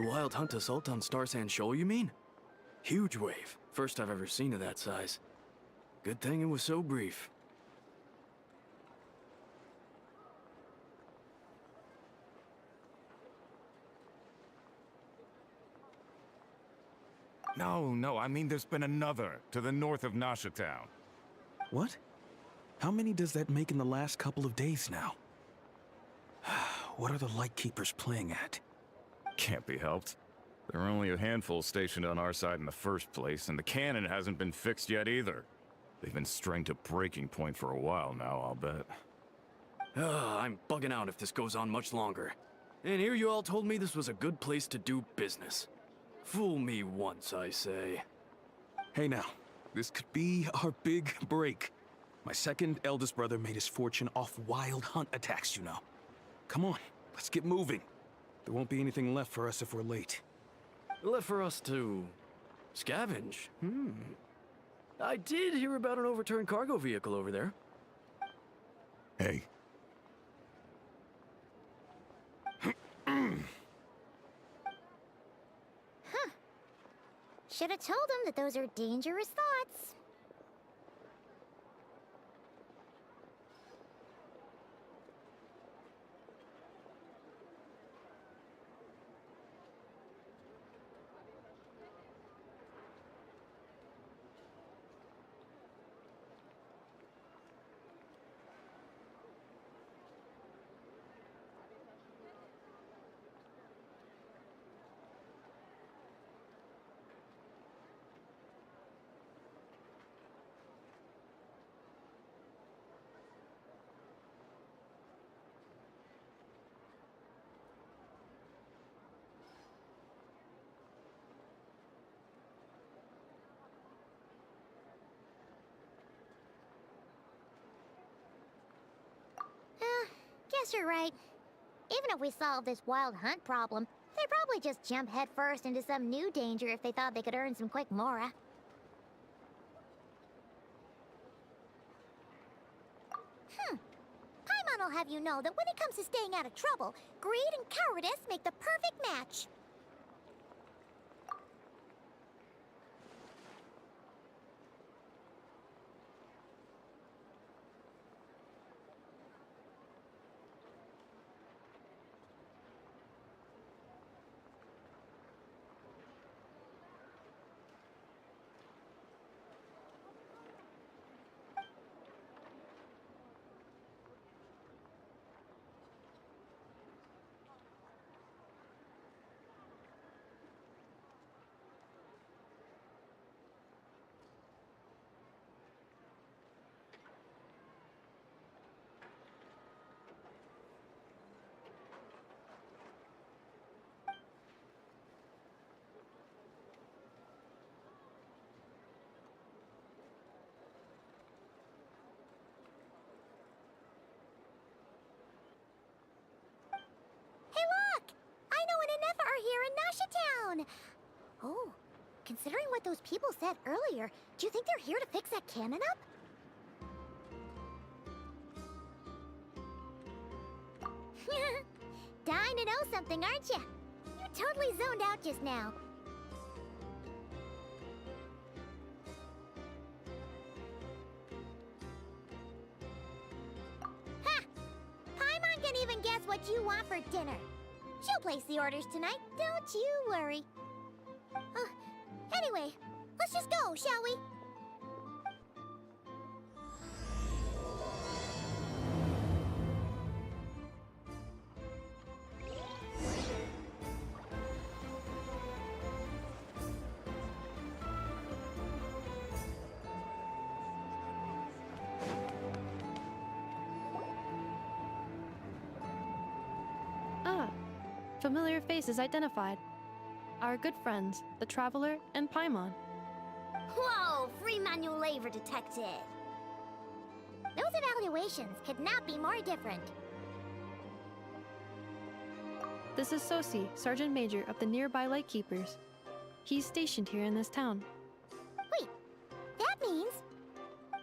The wild hunt assault on Star Sand Shoal, you mean? Huge wave. First I've ever seen of that size. Good thing it was so brief. No, I mean there's been another, to the north of Nasha Town. What? How many does that make in the last couple of days now? What are the Lightkeepers playing at? Can't be helped. There are only a handful stationed on our side in the first place, and the cannon hasn't been fixed yet either. They've been strained to breaking point for a while now, I'll bet. I'm bugging out if this goes on much longer. And here you all told me this was a good place to do business. Fool me once, I say. Hey now, this could be our big break. My second eldest brother made his fortune off wild hunt attacks, you know. Come on, let's get moving. There won't be anything left for us if we're late. Left for us to... scavenge? I did hear about an overturned cargo vehicle over there. Hey. Should have told him that those are dangerous thoughts. Guess you're right. Even if we solve this wild hunt problem, they'd probably just jump headfirst into some new danger if they thought they could earn some quick mora. Paimon will have you know that when it comes to staying out of trouble, greed and cowardice make the perfect match. Here in Nasha Town. Oh, considering what those people said earlier, do you think they're here to fix that cannon up? Dying to know something, aren't you? You totally zoned out just now. Ha! Paimon can even guess what you want for dinner. She'll place the orders tonight, don't you worry. Anyway, let's just go, shall we? Familiar faces identified. Our good friends, the Traveler and Paimon. Whoa, free manual labor detected. Those evaluations could not be more different. This is Sosi, Sergeant Major of the nearby Lightkeepers. He's stationed here in this town. Wait, that means...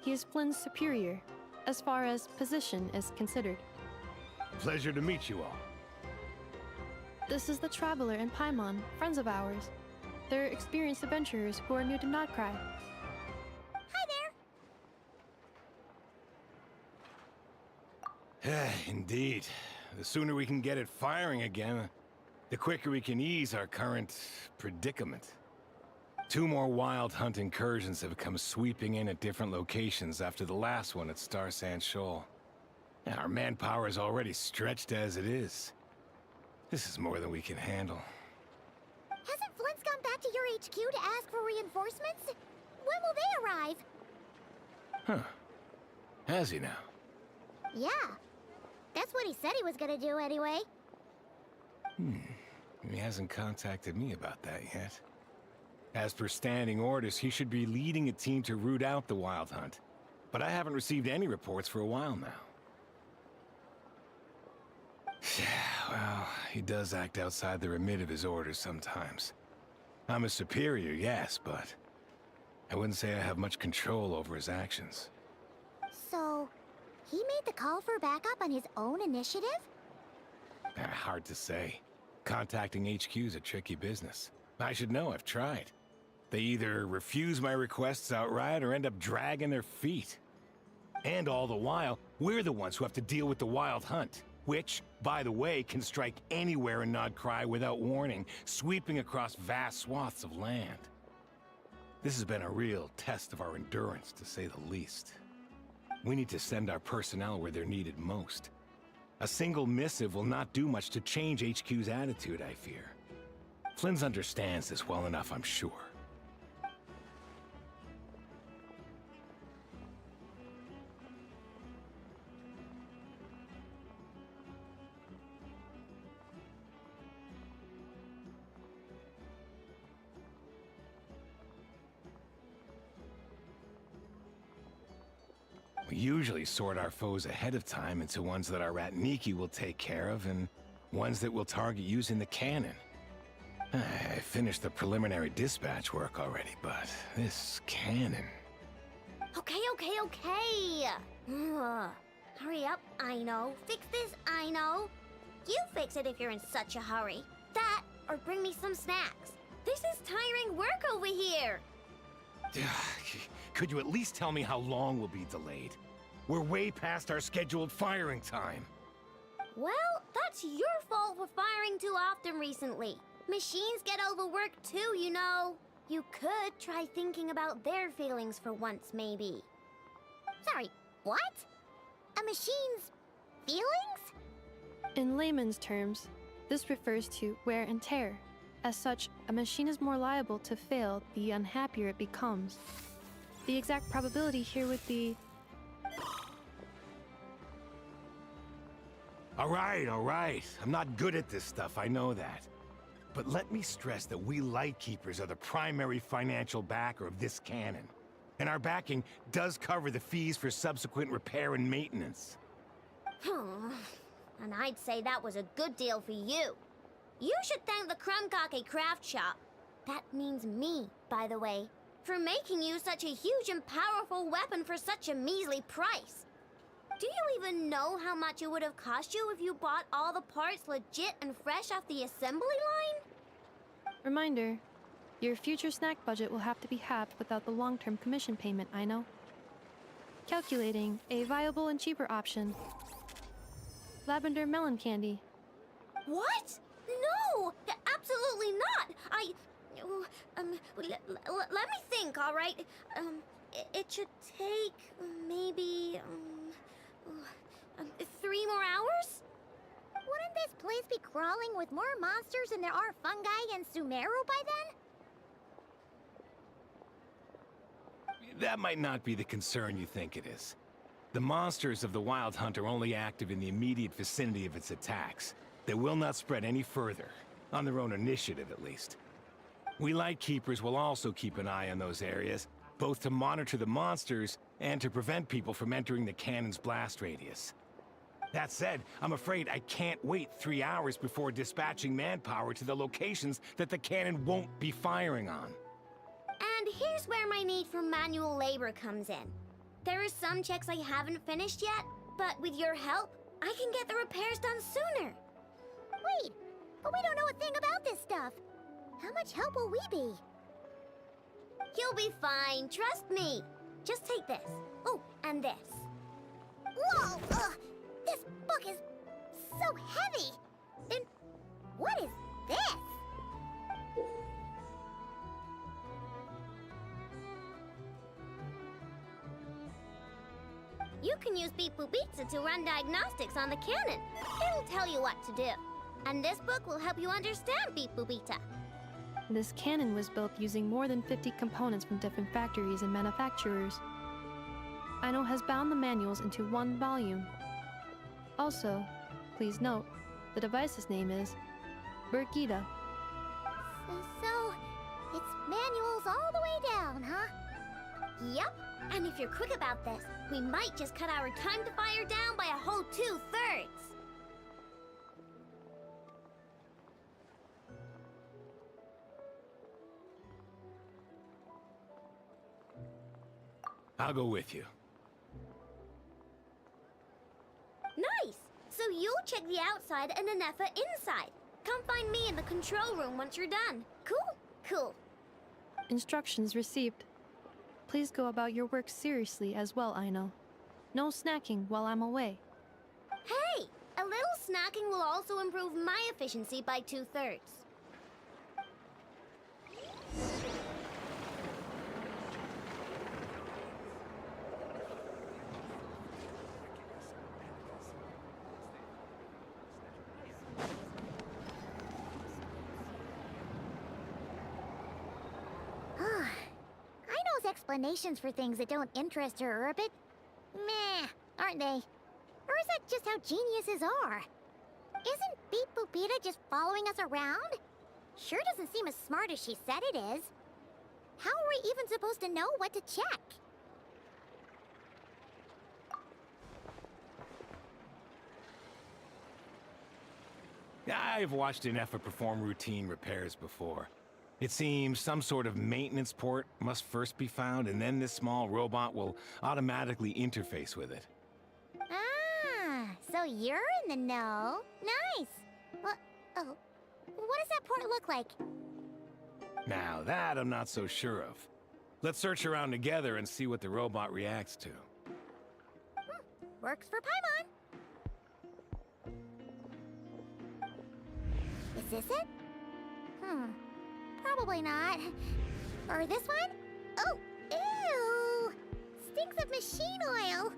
He is Flynn's superior, as far as position is considered. Pleasure to meet you all. This is the Traveler and Paimon, friends of ours. They're experienced adventurers who are new to Nodcry. Hi there. Indeed. The sooner we can get it firing again, the quicker we can ease our current predicament. 2 more wild hunt incursions have come sweeping in at different locations after the last one at Star Sand Shoal. And our manpower is already stretched as it is. This is more than we can handle. Hasn't Flint's gone back to your HQ to ask for reinforcements? When will they arrive? Huh. Has he now? Yeah. That's what he said he was gonna do anyway. He hasn't contacted me about that yet. As per standing orders, he should be leading a team to root out the wild hunt. But I haven't received any reports for a while now. Well, he does act outside the remit of his orders sometimes. I'm a superior, yes, but I wouldn't say I have much control over his actions. So, he made the call for backup on his own initiative? Hard to say. Contacting HQ's a tricky business. I should know, I've tried. They either refuse my requests outright or end up dragging their feet. And all the while, we're the ones who have to deal with the wild hunt, which, by the way, can strike anywhere in Nodcry without warning, sweeping across vast swaths of land. This has been a real test of our endurance, to say the least. We need to send our personnel where they're needed most. A single missive will not do much to change HQ's attitude, I fear. Flins understands this well enough, I'm sure. We usually sort our foes ahead of time into ones that our rat Niki will take care of and ones that we'll target using the cannon. I finished the preliminary dispatch work already, but this cannon... Okay. Ugh. Hurry up, I know. Fix this, I know. You fix it if you're in such a hurry. That, or bring me some snacks. This is tiring work over here. Could you at least tell me how long we'll be delayed? We're way past our scheduled firing time. Well, that's your fault for firing too often recently. Machines get overworked too, you know. You could try thinking about their feelings for once, maybe. Sorry, what? A machine's feelings? In layman's terms, this refers to wear and tear. As such, a machine is more liable to fail the unhappier it becomes. The exact probability here would be... All right. I'm not good at this stuff, I know that. But let me stress that we Lightkeepers are the primary financial backer of this cannon. And our backing does cover the fees for subsequent repair and maintenance. And I'd say that was a good deal for you. You should thank the Krumkake craft shop. That means me, by the way, for making you such a huge and powerful weapon for such a measly price. Do you even know how much it would have cost you if you bought all the parts legit and fresh off the assembly line? Reminder, your future snack budget will have to be halved without the long-term commission payment, I know. Calculating a viable and cheaper option. Lavender melon candy. What? No! Absolutely not! Let me think, all right? It should take maybe, 3 more hours? Wouldn't this place be crawling with more monsters than there are fungi and Sumeru by then? That might not be the concern you think it is. The monsters of the Wild Hunt are only active in the immediate vicinity of its attacks. They will not spread any further, on their own initiative at least. We Lightkeepers will also keep an eye on those areas, both to monitor the monsters and to prevent people from entering the cannon's blast radius. That said, I'm afraid I can't wait 3 hours before dispatching manpower to the locations that the cannon won't be firing on. And here's where my need for manual labor comes in. There are some checks I haven't finished yet, but with your help, I can get the repairs done sooner. Wait, But we don't know a thing about this stuff. How much help will we be? You'll be fine, trust me. Just take this. Oh, and this. Whoa! This book is so heavy. Then what is this? You can use Beep Boop Pizza to run diagnostics on the cannon. It'll tell you what to do. And this book will help you understand Beep Boop Pizza. This cannon was built using more than 50 components from different factories and manufacturers. Aino has bound the manuals into one volume. Also, please note, the device's name is Burkita. So, it's manuals all the way down, huh? Yep. And if you're quick about this, we might just cut our time to fire down by a whole 2/3. I'll go with you. Nice! So you'll check the outside and Anefa inside. Come find me in the control room once you're done. Cool? Cool. Instructions received. Please go about your work seriously as well, Aino. No snacking while I'm away. Hey! A little snacking will also improve my efficiency by 2/3. Explanations for things that don't interest her are a bit meh, aren't they? Or is that just how geniuses are? Isn't Beep Boopita just following us around? Sure doesn't seem as smart as she said it is. How are we even supposed to know what to check? I've watched Anefa perform routine repairs before. It seems some sort of maintenance port must first be found, and then this small robot will automatically interface with it. Ah, so you're in the know. Nice. What does that port look like? Now, that I'm not so sure of. Let's search around together and see what the robot reacts to. Works for Paimon. Is this it? Probably not. Or this one? Oh, ew! Stinks of machine oil.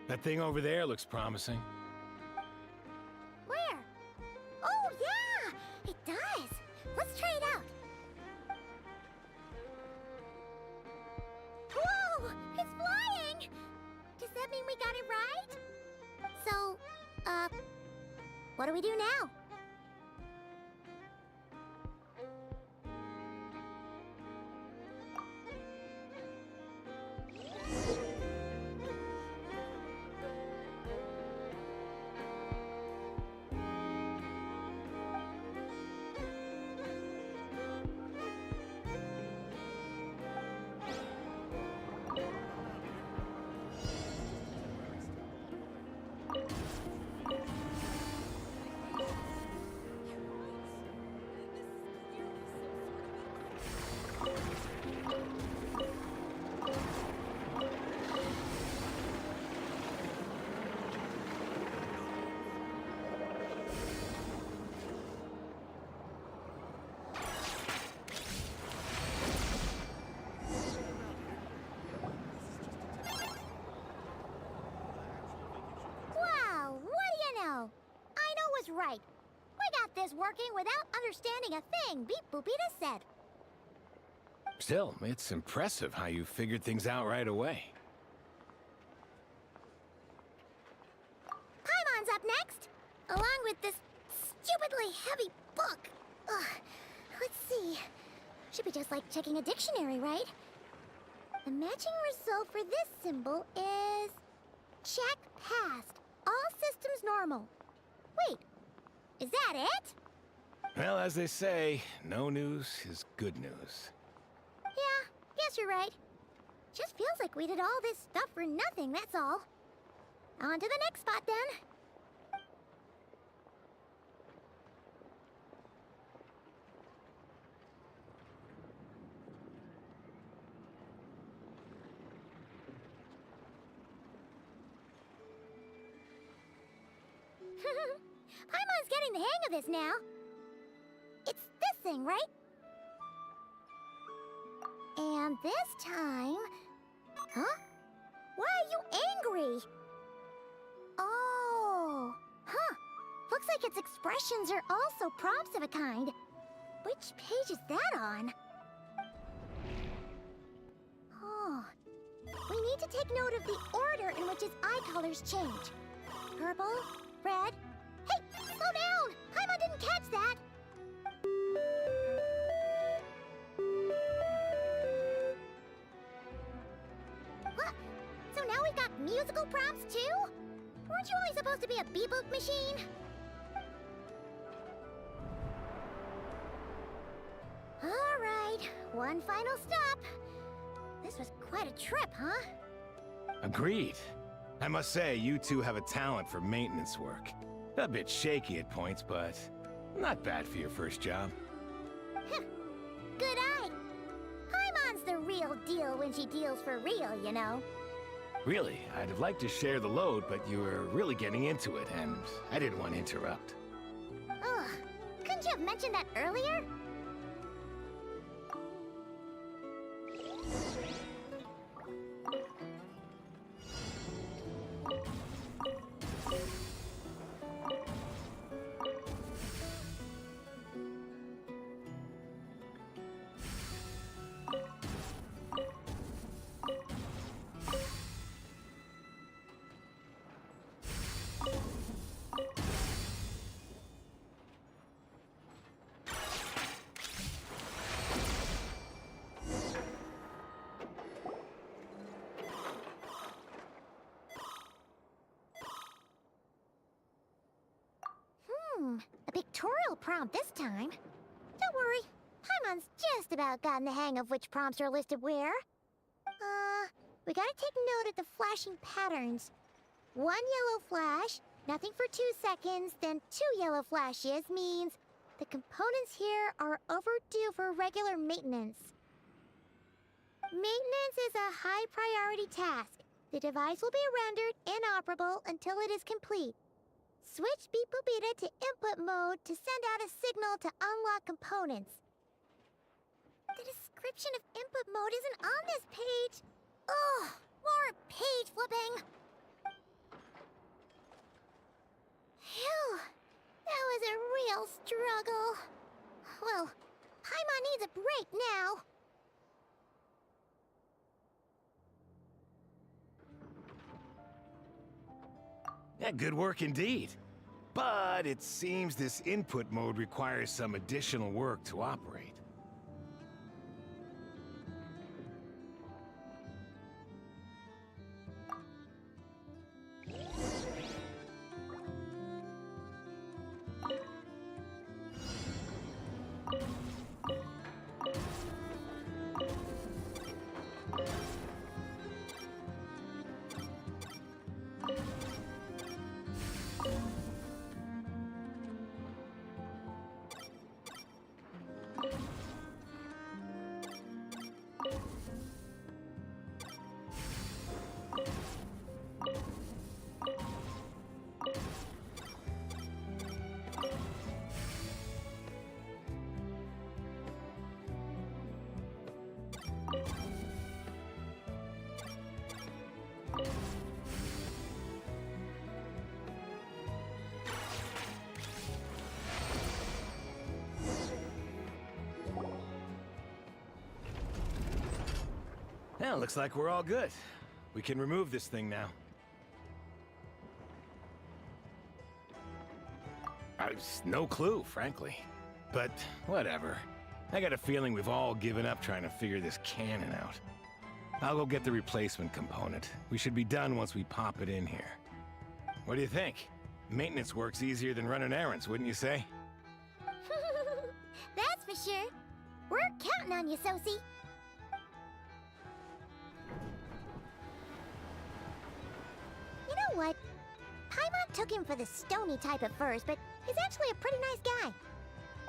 That thing over there looks promising. Where? Oh, yeah! It does! Let's try it out. Whoa! It's flying! Does that mean we got it right? So, what do we do now? Right. We got this working without understanding a thing Beep Boopita said. Still, it's impressive how you figured things out right away. Paimon's up next, along with this stupidly heavy book. Ugh. Should be just like checking a dictionary, right? The matching result for this symbol is... check passed. All systems normal. Wait, is that it? Well, as they say, no news is good news. Yeah, guess you're right. Just feels like we did all this stuff for nothing, that's all. On to the next spot, then. Paimon's getting the hang of this now. It's this thing, right? And this time... Huh? Why are you angry? Oh, huh. Looks like its expressions are also prompts of a kind. Which page is that on? Oh. We need to take note of the order in which its eye colors change. Purple, red... Hey, slow down! Paimon didn't catch that! What? So now we've got musical prompts too? Weren't you only supposed to be a bebook machine? Alright, one final stop. This was quite a trip, huh? Agreed. I must say, you two have a talent for maintenance work. A bit shaky at points, but not bad for your first job. Good eye. Paimon's the real deal when she deals for real, you know. Really, I'd have liked to share the load, but you were really getting into it, and I didn't want to interrupt. Ugh, couldn't you have mentioned that earlier? A pictorial prompt this time. Don't worry, Paimon's just about gotten the hang of which prompts are listed where. We gotta take note of the flashing patterns. 1 yellow flash, nothing for 2 seconds, then 2 yellow flashes means the components here are overdue for regular maintenance. Maintenance is a high priority task. The device will be rendered inoperable until it is complete. Switch Beep Boopita to input mode to send out a signal to unlock components. The description of input mode isn't on this page. Ugh, more page flipping. Phew, that was a real struggle. Well, Paimon needs a break now. Yeah, good work indeed. But it seems this input mode requires some additional work to operate. Well, looks like we're all good. We can remove this thing now. I've no clue, frankly. But whatever. I got a feeling we've all given up trying to figure this cannon out. I'll go get the replacement component. We should be done once we pop it in here. What do you think? Maintenance work's easier than running errands, wouldn't you say? That's for sure. We're counting on you, Sosie. You know what? Paimon took him for the stony type at first, but he's actually a pretty nice guy.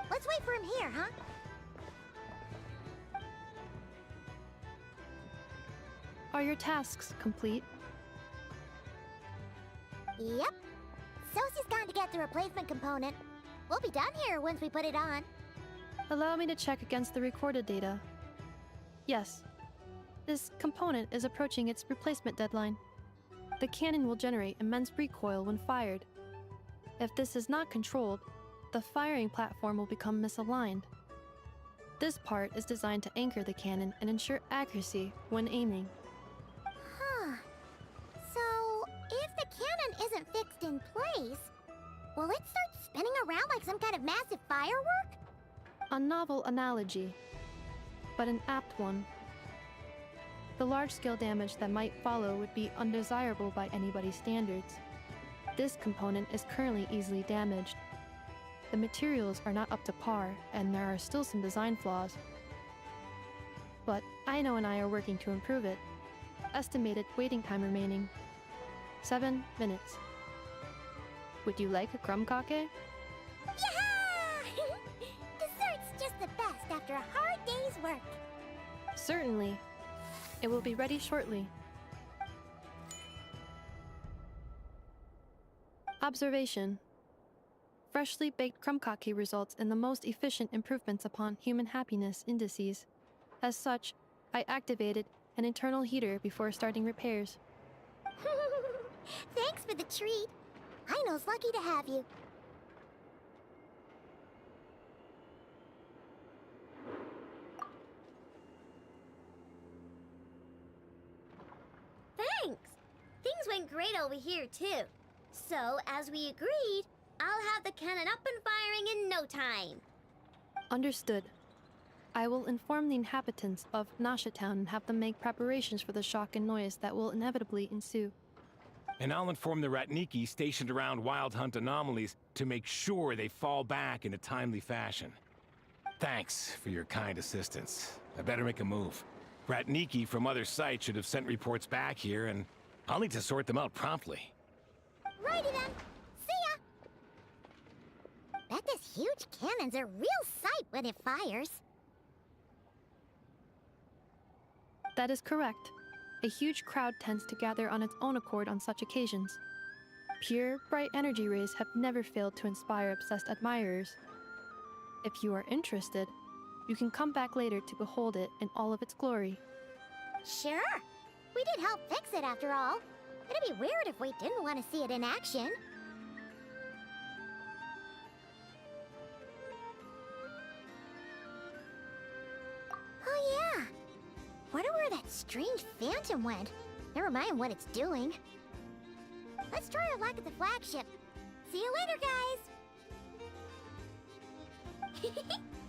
Let's wait for him here, huh? Are your tasks complete? Yep. Sosie's gone to get the replacement component. We'll be done here once we put it on. Allow me to check against the recorded data. Yes. This component is approaching its replacement deadline. The cannon will generate immense recoil when fired. If this is not controlled, the firing platform will become misaligned. This part is designed to anchor the cannon and ensure accuracy when aiming. Huh. So, if the cannon isn't fixed in place, will it start spinning around like some kind of massive firework? A novel analogy, but an apt one. The large-scale damage that might follow would be undesirable by anybody's standards. This component is currently easily damaged. The materials are not up to par, and there are still some design flaws. But Aino and I are working to improve it. Estimated waiting time remaining: 7 minutes. Would you like a crumb kake? Yaha! Dessert's just the best after a hard day's work. Certainly. It will be ready shortly. Observation. Freshly baked crumb kake results in the most efficient improvements upon human happiness indices. As such, I activated an internal heater before starting repairs. Thanks for the treat. Aino's lucky to have you. Thanks. Things went great over here, too. So, as we agreed, I'll have the cannon up and firing in no time. Understood. I will inform the inhabitants of Nasha Town and have them make preparations for the shock and noise that will inevitably ensue. And I'll inform the Ratniki stationed around Wild Hunt anomalies to make sure they fall back in a timely fashion. Thanks for your kind assistance. I better make a move. Ratniki from other sites should have sent reports back here, and I'll need to sort them out promptly. Righty then. See ya! Bet this huge cannon's a real sight when it fires. That is correct. A huge crowd tends to gather on its own accord on such occasions. Pure, bright energy rays have never failed to inspire obsessed admirers. If you are interested, you can come back later to behold it in all of its glory. Sure. We did help fix it after all. It'd be weird if we didn't want to see it in action. Oh yeah. Wonder where that strange phantom went. Never mind what it's doing. Let's try our luck at the flagship. See you later, guys!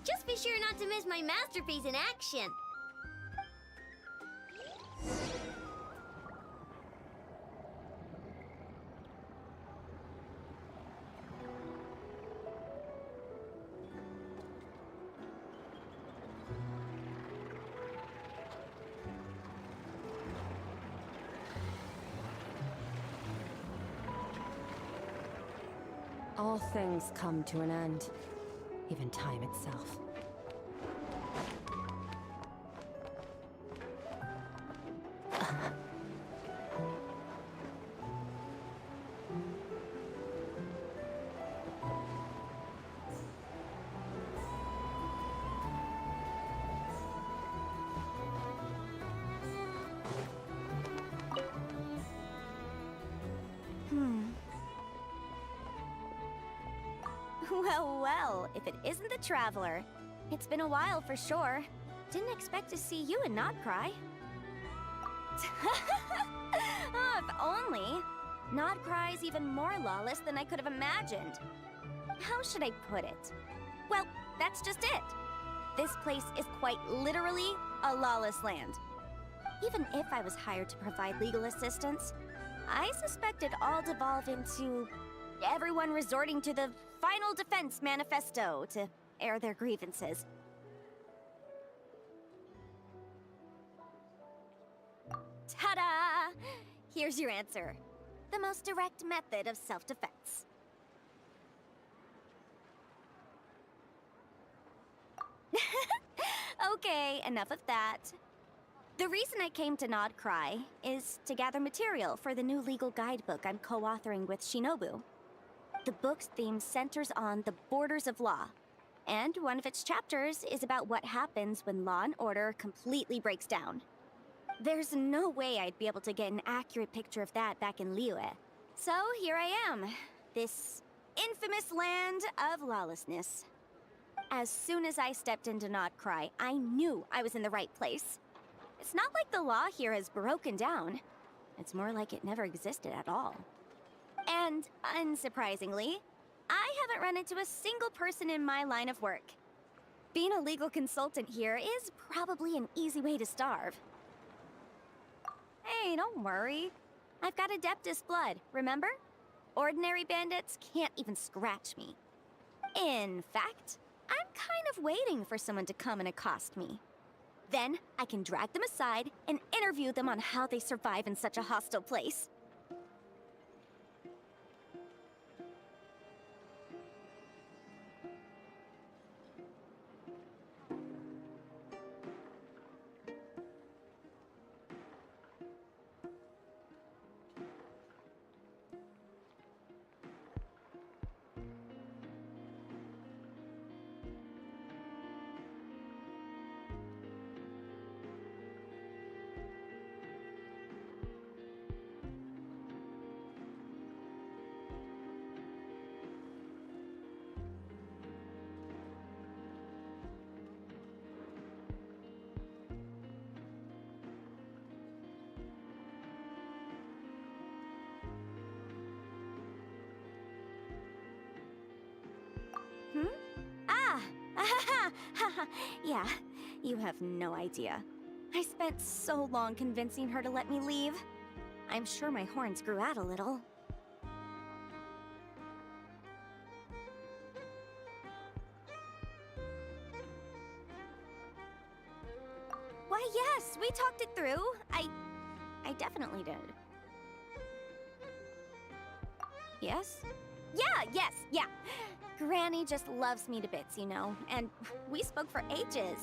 Just be sure not to miss my masterpiece in action. All things come to an end, even time itself. Well, well, if it isn't the Traveler. It's been a while for sure. Didn't expect to see you and not cry. Oh, if only. Not cry's even more lawless than I could have imagined. How should I put it? Well, that's just it. This place is quite literally a lawless land. Even if I was hired to provide legal assistance, I suspect it'd all devolve into everyone resorting to the Final Defense Manifesto to air their grievances. Ta-da! Here's your answer. The most direct method of self-defense. Okay, enough of that. The reason I came to Nod Cry is to gather material for the new legal guidebook I'm co-authoring with Shinobu. The book's theme centers on the borders of law, and one of its chapters is about what happens when law and order completely breaks down. There's no way I'd be able to get an accurate picture of that back in Liyue. So here I am, this infamous land of lawlessness. As soon as I stepped into Nod Cry, I knew I was in the right place. It's not like the law here has broken down. It's more like it never existed at all. And, unsurprisingly, I haven't run into a single person in my line of work. Being a legal consultant here is probably an easy way to starve. Hey, don't worry. I've got Adeptus blood, remember? Ordinary bandits can't even scratch me. In fact, I'm kind of waiting for someone to come and accost me. Then I can drag them aside and interview them on how they survive in such a hostile place. Yeah, you have no idea. I spent so long convincing her to let me leave. I'm sure my horns grew out a little. Why, yes, we talked it through. I definitely did. Yes? Yeah. Granny just loves me to bits, you know, and we spoke for ages.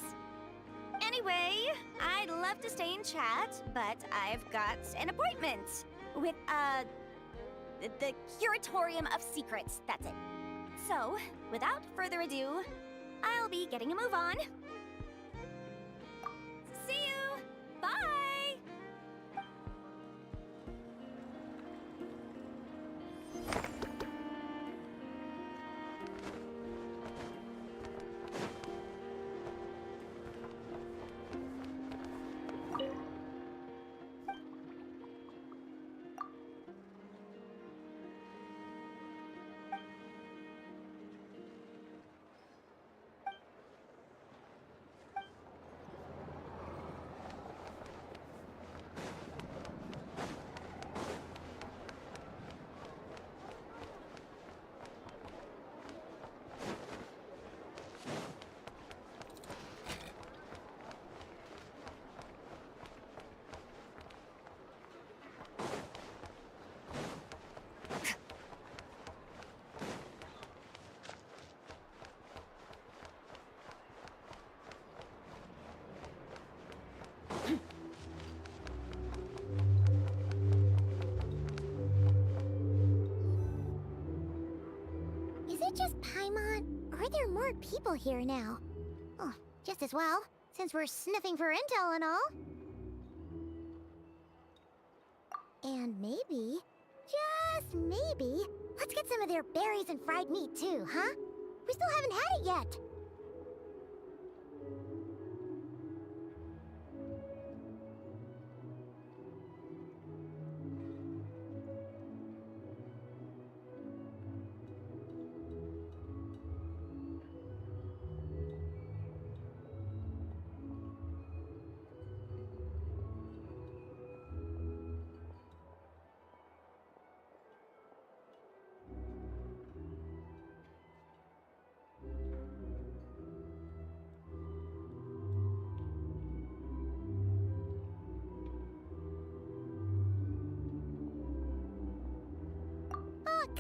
Anyway, I'd love to stay and chat, but I've got an appointment with, the Curatorium of Secrets, that's it. So, without further ado, I'll be getting a move on. See you! Bye! Is it just Paimon, or are there more people here now? Oh, just as well, since we're sniffing for intel and all. And maybe, just maybe, let's get some of their berries and fried meat too, huh? We still haven't had it yet.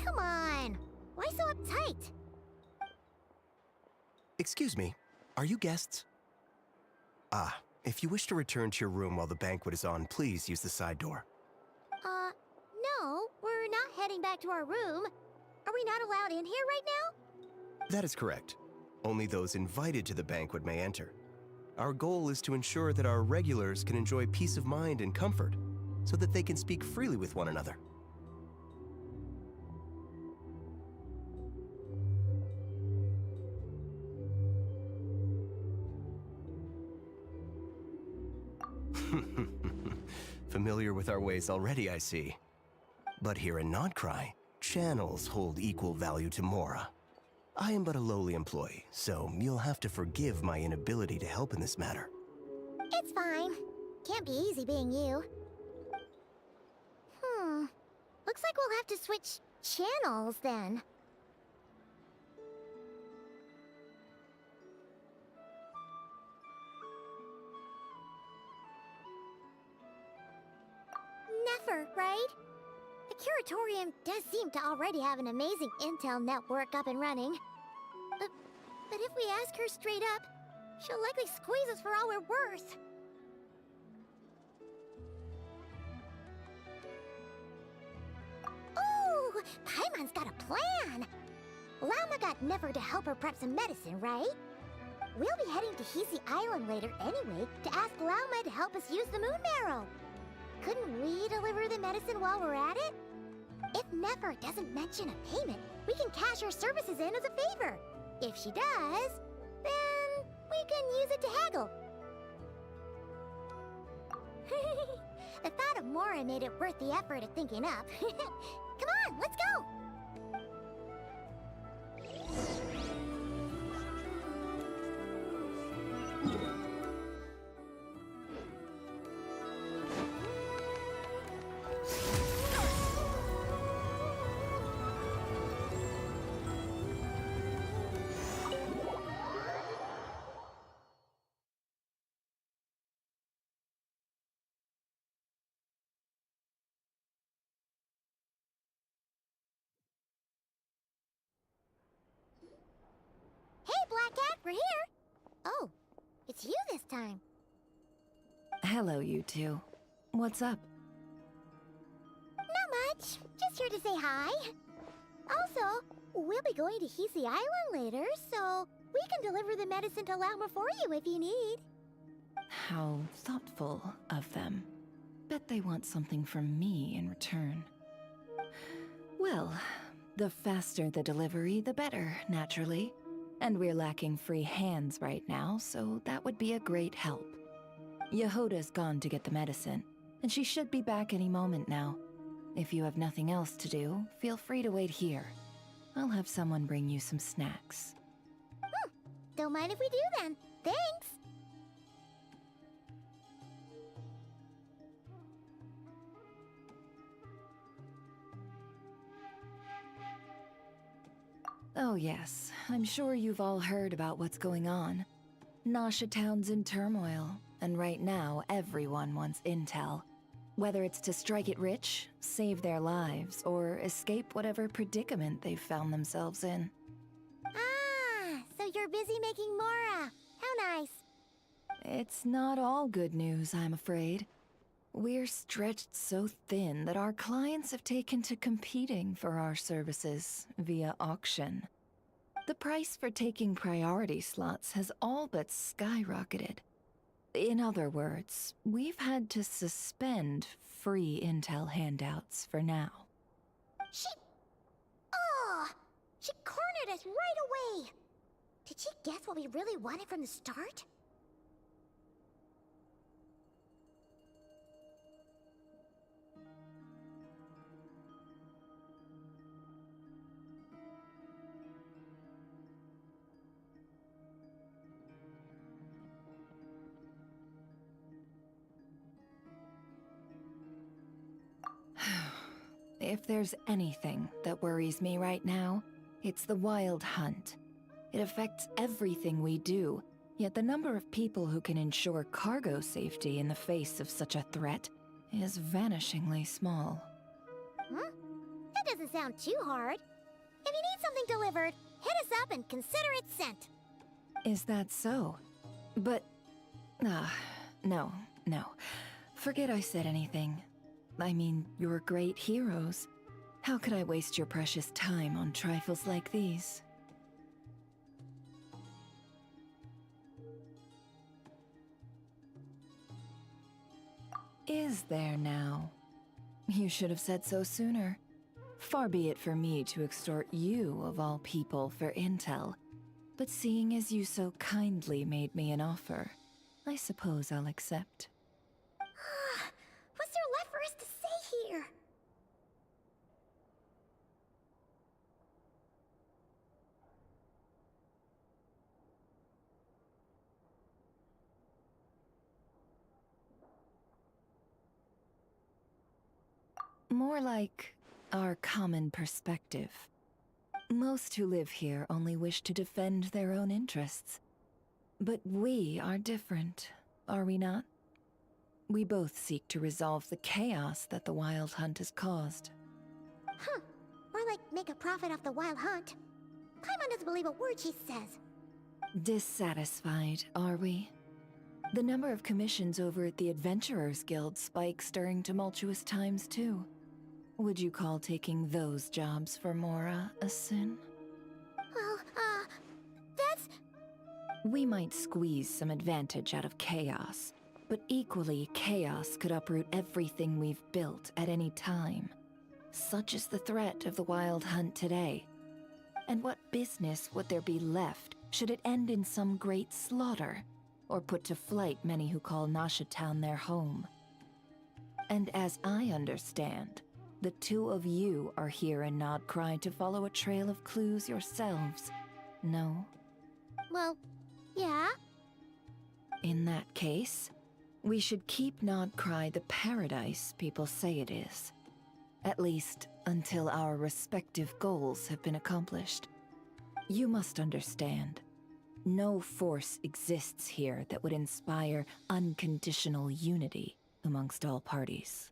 Come on! Why so uptight? Excuse me, are you guests? Ah, if you wish to return to your room while the banquet is on, please use the side door. No, we're not heading back to our room. Are we not allowed in here right now? That is correct. Only those invited to the banquet may enter. Our goal is to ensure that our regulars can enjoy peace of mind and comfort, so that they can speak freely with one another. Familiar with our ways already, I see. But here in Nodcry, channels hold equal value to Mora. I am but a lowly employee, so you'll have to forgive my inability to help in this matter. It's fine. Can't be easy being you. Looks like we'll have to switch channels then. Never, right? The Curatorium does seem to already have an amazing intel network up and running. But if we ask her straight up, she'll likely squeeze us for all we're worth. Ooh, Paimon's got a plan! Lauma got Nefer to help her prep some medicine, right? We'll be heading to Hisi Island later anyway to ask Lauma to help us use the moon marrow. Couldn't we deliver the medicine while we're at it? If Nefer doesn't mention a payment, we can cash our services in as a favor. If she does, then we can use it to haggle. The thought of Mora made it worth the effort of thinking up. Come on, let's go! Hey, Black Cat, we're here! Oh, it's you this time. Hello, you two. What's up? Not much. Just here to say hi. Also, we'll be going to Hisi Island later, so we can deliver the medicine to Lauma for you if you need. How thoughtful of them. Bet they want something from me in return. Well, the faster the delivery, the better, naturally. And we're lacking free hands right now, so that would be a great help. Yehoda's gone to get the medicine, and she should be back any moment now. If you have nothing else to do, feel free to wait here. I'll have someone bring you some snacks. Don't mind if we do then. Thanks! Oh yes, I'm sure you've all heard about what's going on. Nasha Town's in turmoil, and right now everyone wants intel. Whether it's to strike it rich, save their lives, or escape whatever predicament they've found themselves in. Ah, so you're busy making Mora. How nice. It's not all good news, I'm afraid. We're stretched so thin that our clients have taken to competing for our services via auction. The price for taking priority slots has all but skyrocketed. In other words, we've had to suspend free intel handouts for now. She cornered us right away! Did she guess what we really wanted from the start? If there's anything that worries me right now, it's the Wild Hunt. It affects everything we do, yet the number of people who can ensure cargo safety in the face of such a threat is vanishingly small. That doesn't sound too hard. If you need something delivered, hit us up and consider it sent. Is that so? But... no. Forget I said anything. I mean, you're great heroes. How could I waste your precious time on trifles like these? Is there now? You should have said so sooner. Far be it for me to extort you, of all people, for intel. But seeing as you so kindly made me an offer, I suppose I'll accept. What's there left for us to say here? More like our common perspective. Most who live here only wish to defend their own interests. But we are different, are we not? We both seek to resolve the chaos that the Wild Hunt has caused. Huh. Or like make a profit off the Wild Hunt. Paimon doesn't believe a word she says. Dissatisfied, are we? The number of commissions over at the Adventurers Guild spikes during tumultuous times, too. Would you call taking those jobs for Mora a sin? Well, that's... We might squeeze some advantage out of chaos, but equally, chaos could uproot everything we've built at any time. Such is the threat of the Wild Hunt today. And what business would there be left should it end in some great slaughter, or put to flight many who call Nasha Town their home? And as I understand, the two of you are here in Nodcry to follow a trail of clues yourselves, no? Well, yeah. In that case, we should keep Nodcry the paradise people say it is. At least, until our respective goals have been accomplished. You must understand, no force exists here that would inspire unconditional unity amongst all parties.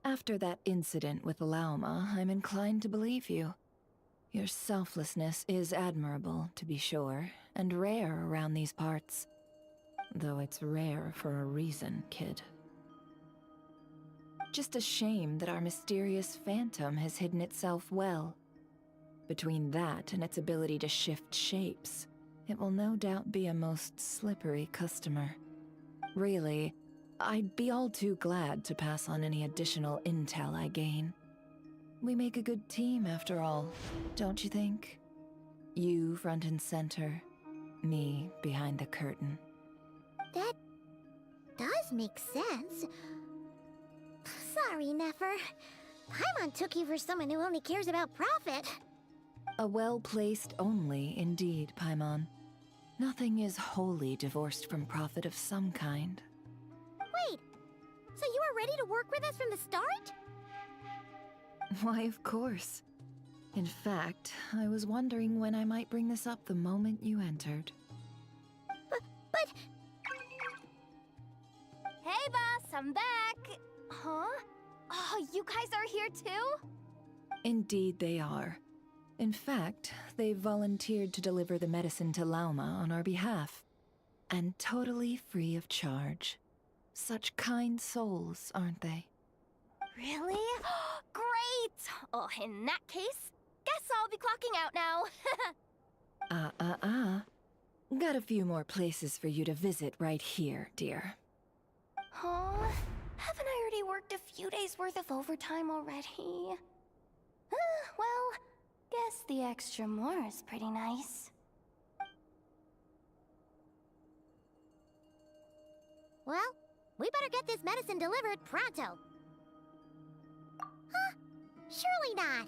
After that incident with Lauma, I'm inclined to believe you. Your selflessness is admirable, to be sure, and rare around these parts. Though it's rare for a reason, kid. Just a shame that our mysterious phantom has hidden itself well. Between that and its ability to shift shapes, it will no doubt be a most slippery customer. Really, I'd be all too glad to pass on any additional intel I gain. We make a good team, after all, don't you think? You front and center, me behind the curtain. That does make sense. Sorry, Nefer. Paimon took you for someone who only cares about profit. A well-placed only, indeed, Paimon. Nothing is wholly divorced from profit of some kind. Wait, so you were ready to work with us from the start? Why, of course. In fact, I was wondering when I might bring this up the moment you entered. But... Hey, boss, I'm back! Huh? Oh, you guys are here too? Indeed they are. In fact, they've volunteered to deliver the medicine to Lauma on our behalf. And totally free of charge. Such kind souls, aren't they? Really? Great! Oh, in that case, guess I'll be clocking out now. Got a few more places for you to visit right here, dear. Huh? Haven't I already worked a few days worth of overtime already? Well, guess the extra more is pretty nice. Well, we better get this medicine delivered pronto. Huh? Surely not.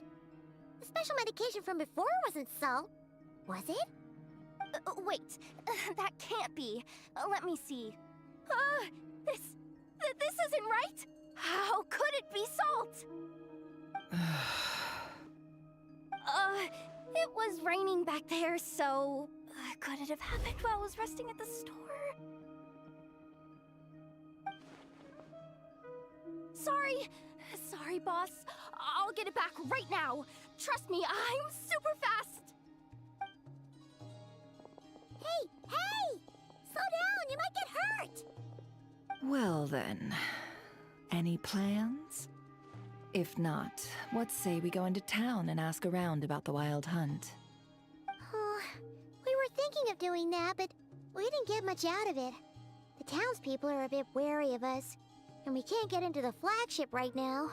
The special medication from before wasn't salt, was it? Wait, that can't be. Let me see. This isn't right! How could it be salt? It was raining back there, so... could it have happened while I was resting at the store? Sorry, boss. I'll get it back right now. Trust me, I'm super fast. Hey! Slow down, you might get hurt! Well then, any plans? If not, what say we go into town and ask around about the wild hunt? We were thinking of doing that, but we didn't get much out of it. The townspeople are a bit wary of us, and we can't get into the flagship right now.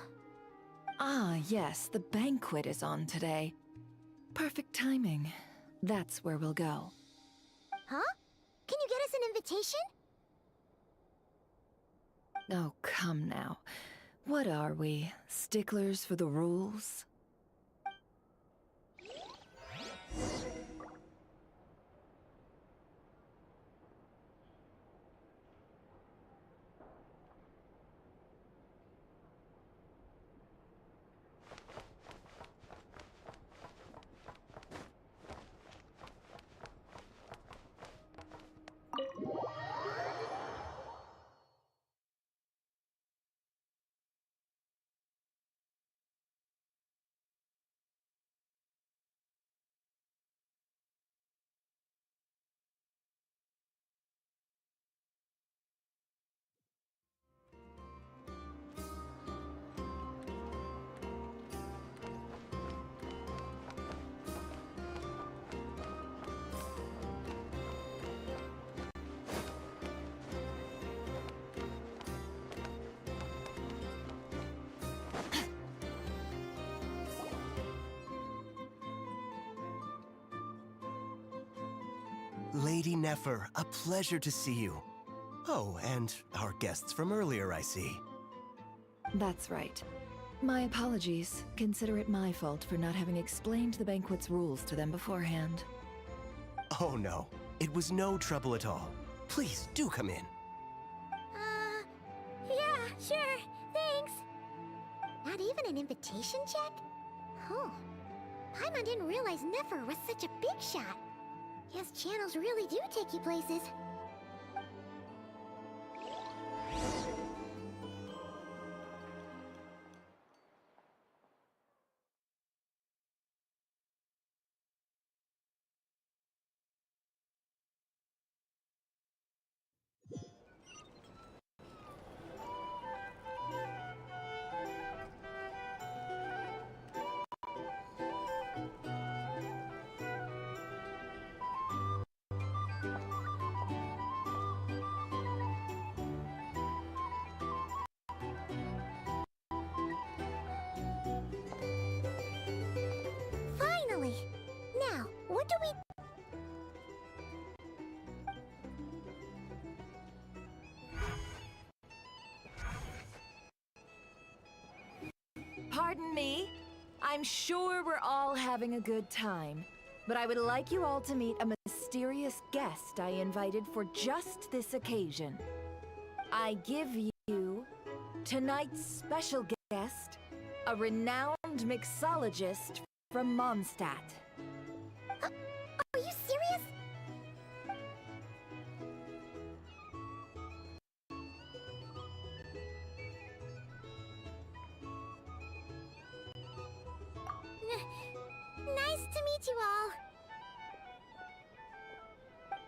Ah, yes, the banquet is on today. Perfect timing. That's where we'll go. Huh? Can you get us an invitation? Oh, come now. What are we? Sticklers for the rules? Lady Nefer, a pleasure to see you. Oh, and our guests from earlier, I see. That's right. My apologies. Consider it my fault for not having explained the banquet's rules to them beforehand. Oh no, it was no trouble at all. Please, do come in. Yeah, sure, thanks. Not even an invitation check? Oh, Paimon didn't realize Nefer was such a big shot. Guess channels really do take you places. Finally! Now, what do we... Pardon me? I'm sure we're all having a good time, but I would like you all to meet a mysterious guest I invited for just this occasion. I give you tonight's special guest, a renowned mixologist from Mondstadt. Are you serious? Nice to meet you all.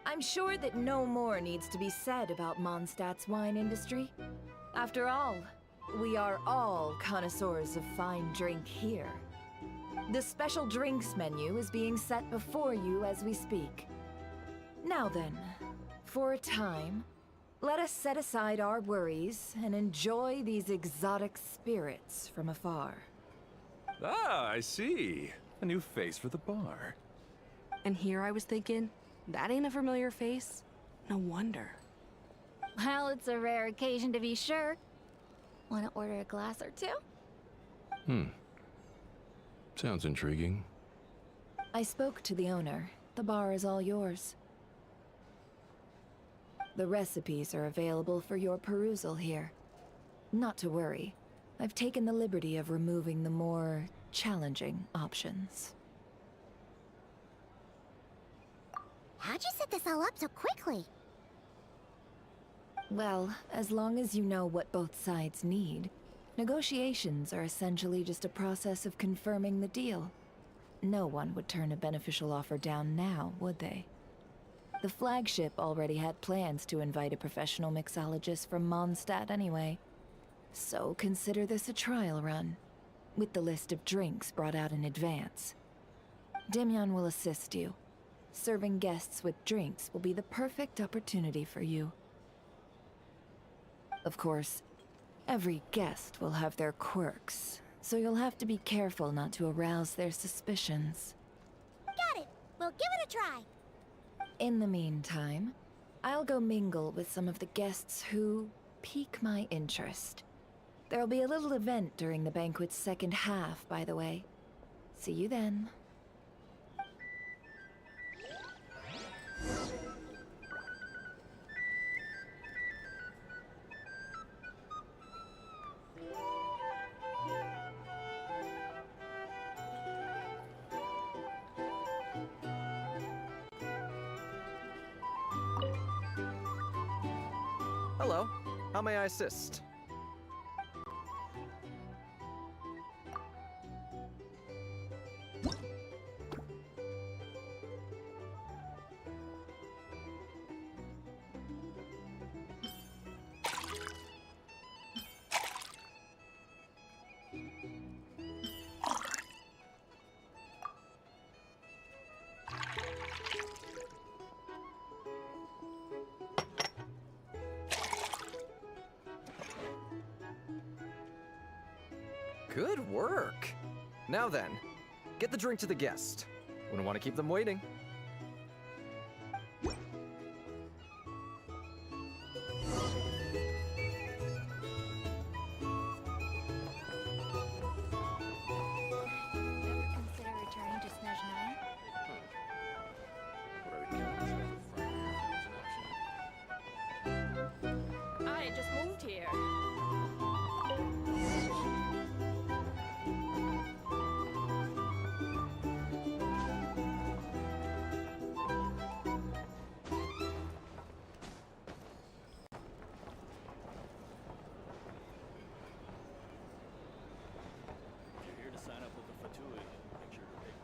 I'm sure that no more needs to be said about Mondstadt's wine industry. After all, we are all connoisseurs of fine drink here. The special drinks menu is being set before you as we speak. Now then, for a time, let us set aside our worries and enjoy these exotic spirits from afar. Ah, I see. A new face for the bar. And here I was thinking, that ain't a familiar face. No wonder. Well, it's a rare occasion to be sure. Want to order a glass or two? Sounds intriguing. I spoke to the owner. The bar is all yours. The recipes are available for your perusal here. Not to worry, I've taken the liberty of removing the more challenging options. How'd you set this all up so quickly? Well, as long as you know what both sides need, negotiations are essentially just a process of confirming the deal. No one would turn a beneficial offer down now, would they? The flagship already had plans to invite a professional mixologist from Mondstadt anyway. So consider this a trial run, with the list of drinks brought out in advance. Demyon will assist you. Serving guests with drinks will be the perfect opportunity for you. Of course, every guest will have their quirks, so you'll have to be careful not to arouse their suspicions. Got it. We'll give it a try. In the meantime, I'll go mingle with some of the guests who pique my interest. There'll be a little event during the banquet's second half, by the way. See you then. Hello. How may I assist? Good work! Now then, get the drink to the guest. Wouldn't want to keep them waiting. Consider returning to Snezhnaya? I just moved here. If you're here to sign up with the Fatui, make sure to pay.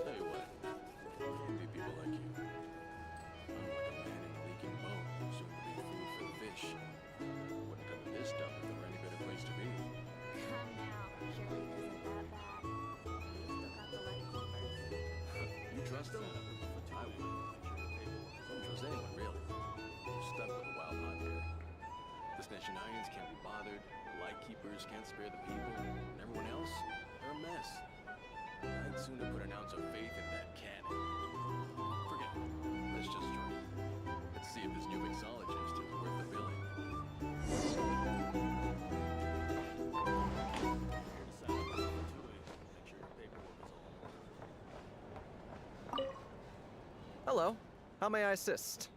Tell you what, can't be people like you. I'm like a man in a leaking boat, soon to be food for the fish. Wouldn't come to this dump if there were any better place to be. Come now. Surely it isn't that bad. You still got the lightkeepers. You trust them? I would. Don't trust anyone, really. We're stuck with a wild hunt here. The Snezhnayans can't be bothered, the Lightkeepers can't spare the people, and everyone else, they're a mess. I'd sooner put an ounce of faith in that cannon. Forget it. Let's just drink. Let's see if this new mixologist is worth the billing. Here to sign up with the Fatui. Make sure your paperwork is all. Hello. How may I assist?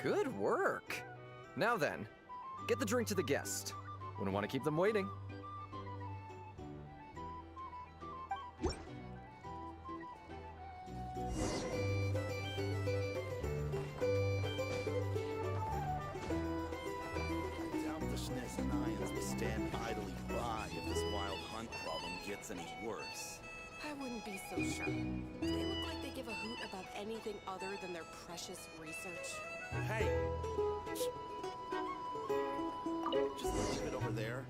Good work. Now then, get the drink to the guest. Wouldn't want to keep them waiting. I doubt the Snes and Ions will stand idly by if this wild hunt problem gets any worse. I wouldn't be so sure. They look like they give a hoot about anything other than their precious research. Hey! Just leave it over there.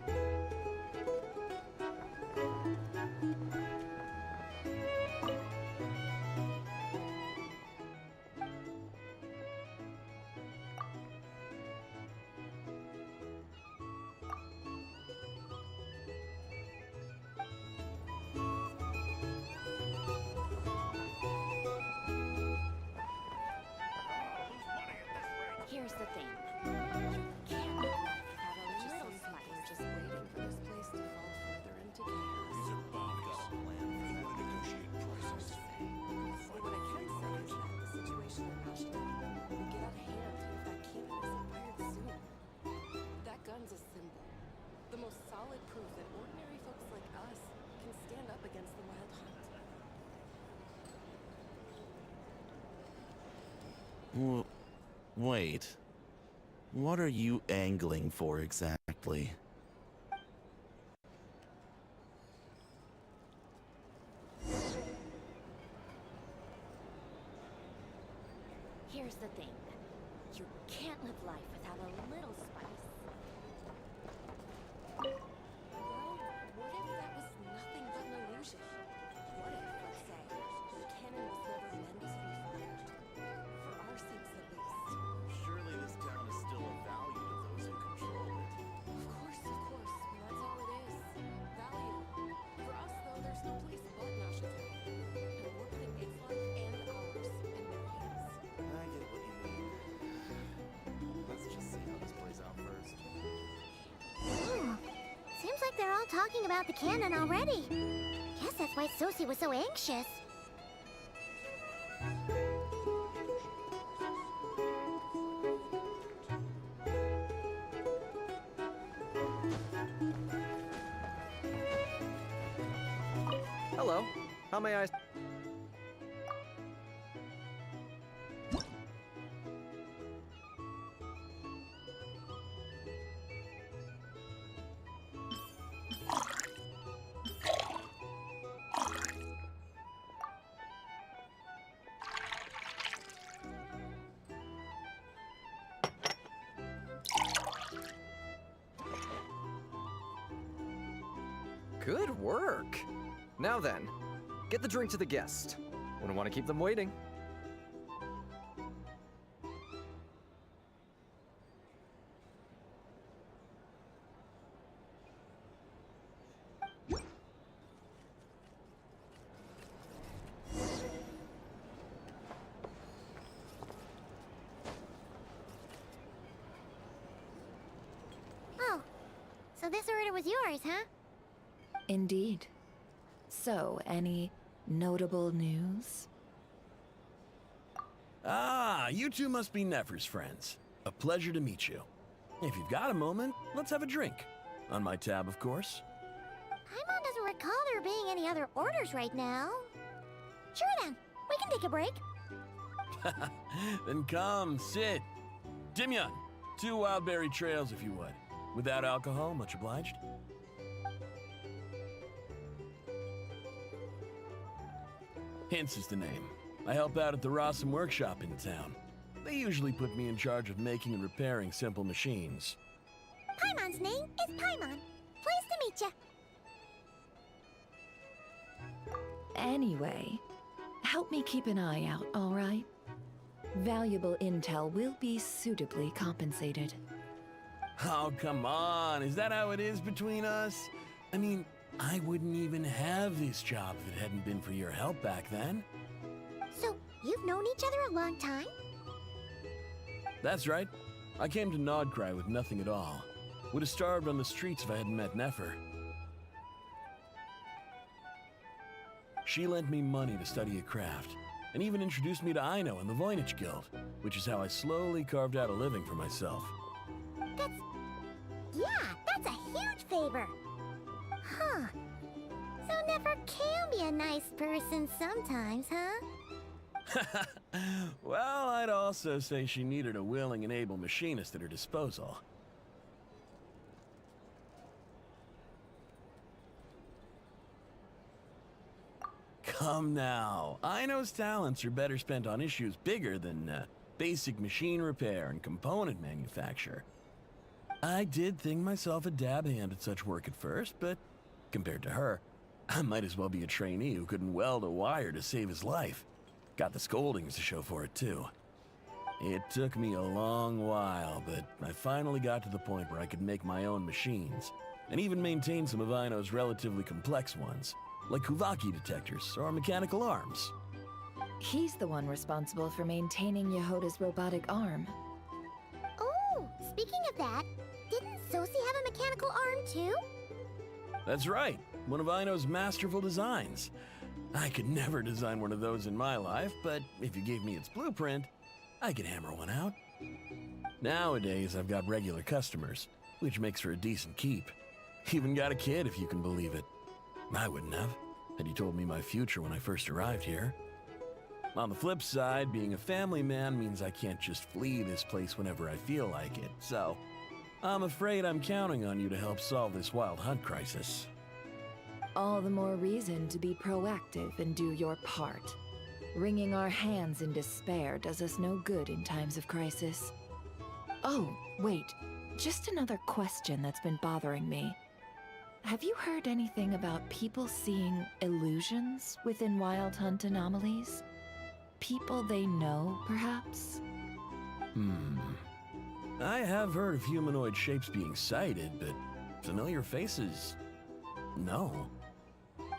Here's the thing. You can't live life without a little spice. They're just waiting for this place to fall further into chaos. These are bombs. Got a plan for the negotiate prices. But what I can say is that the situation in Ashton will get out of hand if that cannon isn't fired soon. That gun's a symbol. The most solid proof that ordinary folks like us can stand up against the wild hunt. Wait. What are you angling for exactly? Here's the thing. You can't live life without a little spice. Well, what if that was nothing but an illusion? What if, let's say, the cannon was never meant to be fired? For our sakes, at least. Surely this town is still of value to those who control it. Of course, that's all it is. Value. For us, though, there's no place but Nashville. And we're putting its life and ours in their hands. I get what you mean. Let's just see how this plays out first. Ooh, seems like they're all talking about the cannon already. Guess that's why Sosie was so anxious. Hello. How may I... Good work. Now then, get the drink to the guest. Wouldn't want to keep them waiting. Oh, so this order was yours, huh? Indeed. So, any notable news? Ah, you two must be Nefer's friends. A pleasure to meet you. If you've got a moment, let's have a drink. On my tab, of course. Paimon doesn't recall there being any other orders right now. Sure then, we can take a break. Then come, sit. Dimyon, 2 wildberry trails if you would. Without alcohol, much obliged. Hints is the name. I help out at the Rossum workshop in town. They usually put me in charge of making and repairing simple machines. Paimon's name is Paimon. Pleased to meet ya. Anyway, help me keep an eye out, all right? Valuable intel will be suitably compensated. Oh, come on. Is that how it is between us? I mean, I wouldn't even have this job if it hadn't been for your help back then. So, you've known each other a long time? That's right. I came to Nodcry with nothing at all. Would have starved on the streets if I hadn't met Nefer. She lent me money to study a craft. and even introduced me to Aino and the Voynich Guild, which is how I slowly carved out a living for myself. That's a huge favor. Huh. So Nefer can be a nice person sometimes, huh? Well, I'd also say she needed a willing and able machinist at her disposal. Come now. Aino's talents are better spent on issues bigger than basic machine repair and component manufacture. I did think myself a dab hand at such work at first, but compared to her, I might as well be a trainee who couldn't weld a wire to save his life. Got the scoldings to show for it, too. It took me a long while, but I finally got to the point where I could make my own machines, and even maintain some of Aino's relatively complex ones, like Kuvaki detectors or mechanical arms. He's the one responsible for maintaining Yehoda's robotic arm. Oh, speaking of that, didn't Sosi have a mechanical arm too? That's right, one of Aino's masterful designs. I could never design one of those in my life, but if you gave me its blueprint, I could hammer one out. Nowadays, I've got regular customers, which makes for a decent keep. Even got a kid, if you can believe it. I wouldn't have, had you told me my future when I first arrived here. On the flip side, being a family man means I can't just flee this place whenever I feel like it, so I'm afraid I'm counting on you to help solve this wild hunt crisis. All the more reason to be proactive and do your part. Wringing our hands in despair does us no good in times of crisis. Oh, wait. Just another question that's been bothering me. Have you heard anything about people seeing illusions within Wild Hunt anomalies? People they know, perhaps? I have heard of humanoid shapes being sighted, but familiar faces? No.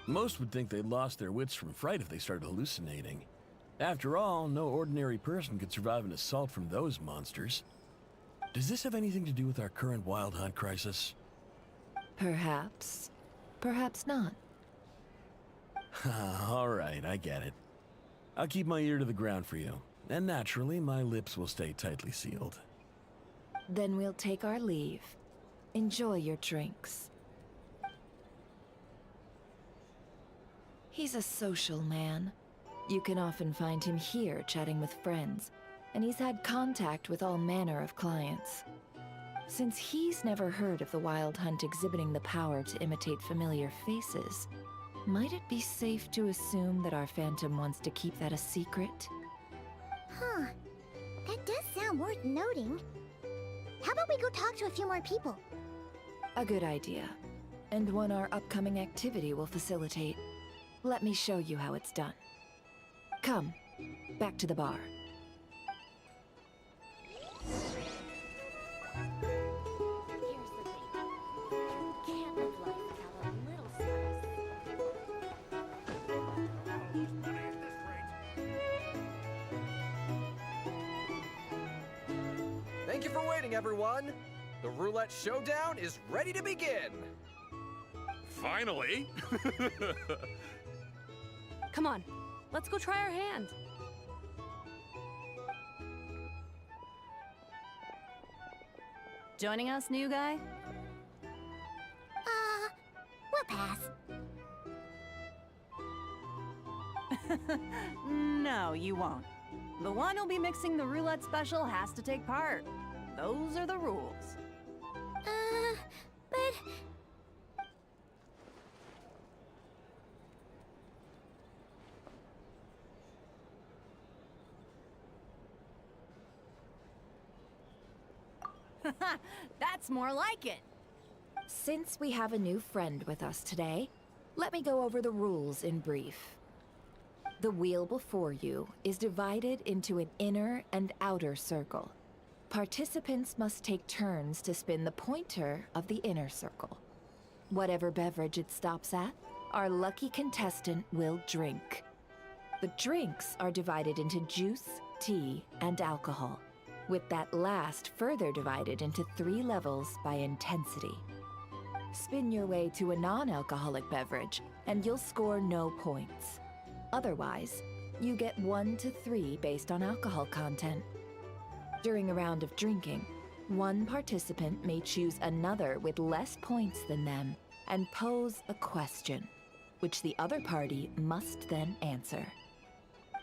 Most would think they'd lost their wits from fright if they started hallucinating. After all, no ordinary person could survive an assault from those monsters. Does this have anything to do with our current Wild Hunt crisis? Perhaps. Perhaps not. All right, I get it. I'll keep my ear to the ground for you, and naturally, my lips will stay tightly sealed. Then we'll take our leave. Enjoy your drinks. He's a social man. You can often find him here chatting with friends, and he's had contact with all manner of clients. Since he's never heard of the Wild Hunt exhibiting the power to imitate familiar faces, might it be safe to assume that our Phantom wants to keep that a secret? Huh. That does sound worth noting. How about we go talk to a few more people? A good idea. And one our upcoming activity will facilitate. Let me show you how it's done. Come, back to the bar. Here's the thing. Can't live life without a little stress. Thank you for waiting, everyone. The roulette showdown is ready to begin. Finally! Come on, let's go try our hand. Joining us, new guy? We'll pass. No, you won't. The one who'll be mixing the roulette special has to take part. Those are the rules. But... That's more like it. Since we have a new friend with us today, let me go over the rules in brief. The wheel before you is divided into an inner and outer circle. Participants must take turns to spin the pointer of the inner circle. Whatever beverage it stops at, our lucky contestant will drink. The drinks are divided into juice, tea, and alcohol, with that last further divided into 3 levels by intensity. Spin your way to a non-alcoholic beverage, and you'll score no points. Otherwise, you get 1 to 3 based on alcohol content. During a round of drinking, one participant may choose another with less points than them and pose a question, which the other party must then answer.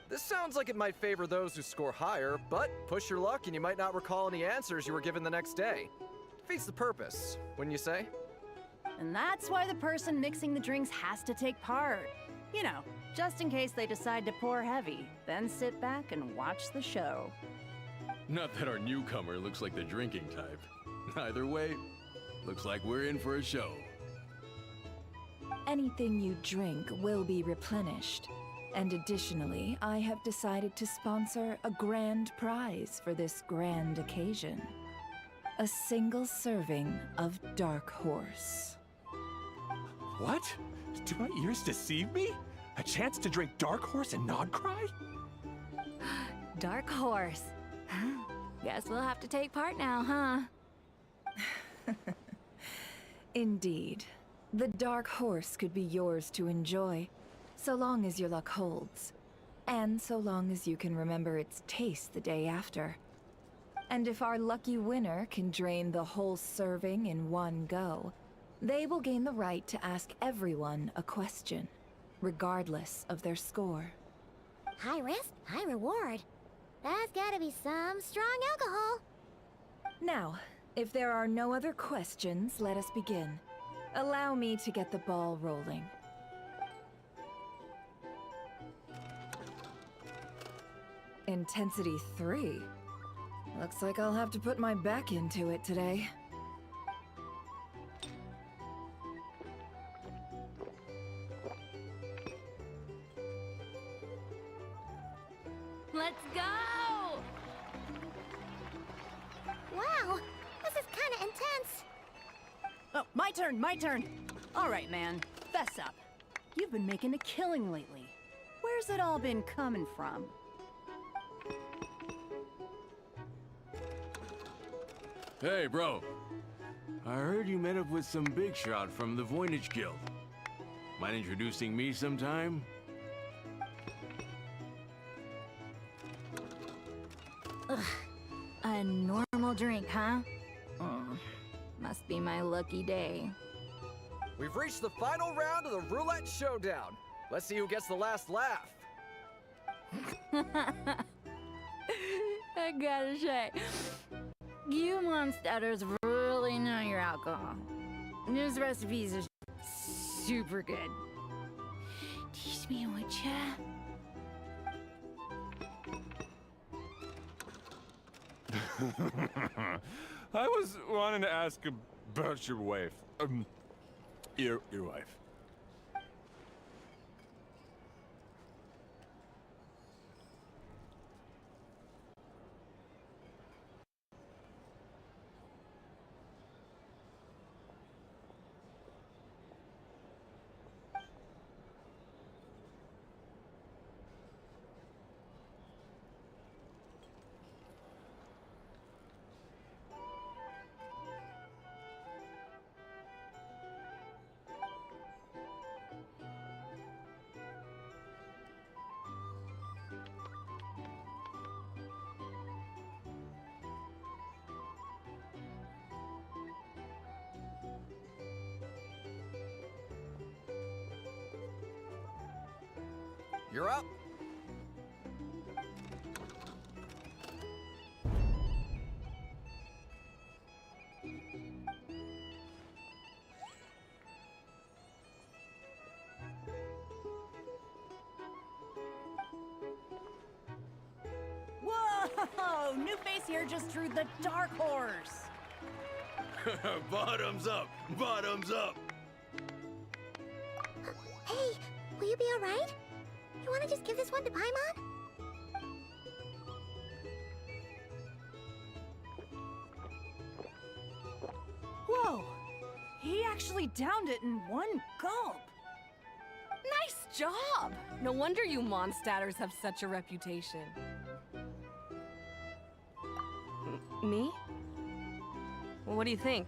This sounds like it might favor those who score higher, but push your luck and you might not recall any answers you were given the next day. Defeats the purpose, wouldn't you say? And that's why the person mixing the drinks has to take part. You know, just in case they decide to pour heavy, then sit back and watch the show. Not that our newcomer looks like the drinking type. Either way, looks like we're in for a show. Anything you drink will be replenished. And additionally, I have decided to sponsor a grand prize for this grand occasion. A single serving of Dark Horse. What? Do my ears deceive me? A chance to drink Dark Horse and not cry? Dark Horse. Guess we'll have to take part now, huh? Indeed. The Dark Horse could be yours to enjoy, so long as your luck holds. And so long as you can remember its taste the day after. And if our lucky winner can drain the whole serving in one go, they will gain the right to ask everyone a question, regardless of their score. High risk, high reward. That's gotta be some strong alcohol. Now, if there are no other questions, let us begin. Allow me to get the ball rolling. Intensity 3. Looks like I'll have to put my back into it today. Let's go! Wow, this is kinda intense. Oh, my turn. All right, man, fess up. You've been making a killing lately. Where's it all been coming from? Hey, bro. I heard you met up with some big shot from the Voynich Guild. Mind introducing me sometime? Ugh. A normal drink, huh? Must be my lucky day. We've reached the final round of the roulette showdown. Let's see who gets the last laugh. I gotta say, you monsters really know your alcohol. These recipes are super good. Teach me, would ya? I was wanting to ask about your wife. Your wife. You're up. Whoa! New face here just drew the Dark Horse. Bottoms up! Bottoms up! Hey, will you be alright? You wanna just give this one to Paimon? Whoa! He actually downed it in one gulp. Nice job! No wonder you Mondstadters have such a reputation. Me? Well, what do you think?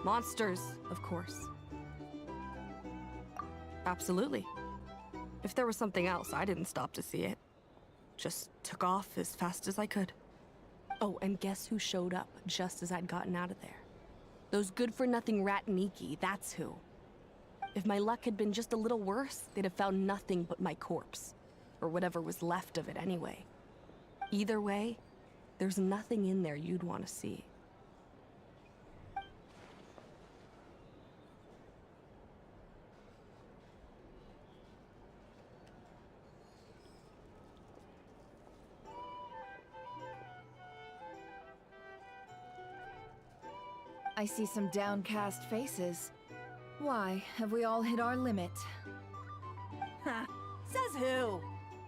Monsters, of course. Absolutely. If there was something else, I didn't stop to see it. Just took off as fast as I could. Oh, and guess who showed up just as I'd gotten out of there? Those good-for-nothing rat Niki, that's who. If my luck had been just a little worse, they'd have found nothing but my corpse. Or whatever was left of it anyway. Either way, there's nothing in there you'd want to see. I see some downcast faces. Why, have we all hit our limit? Ha! Says who?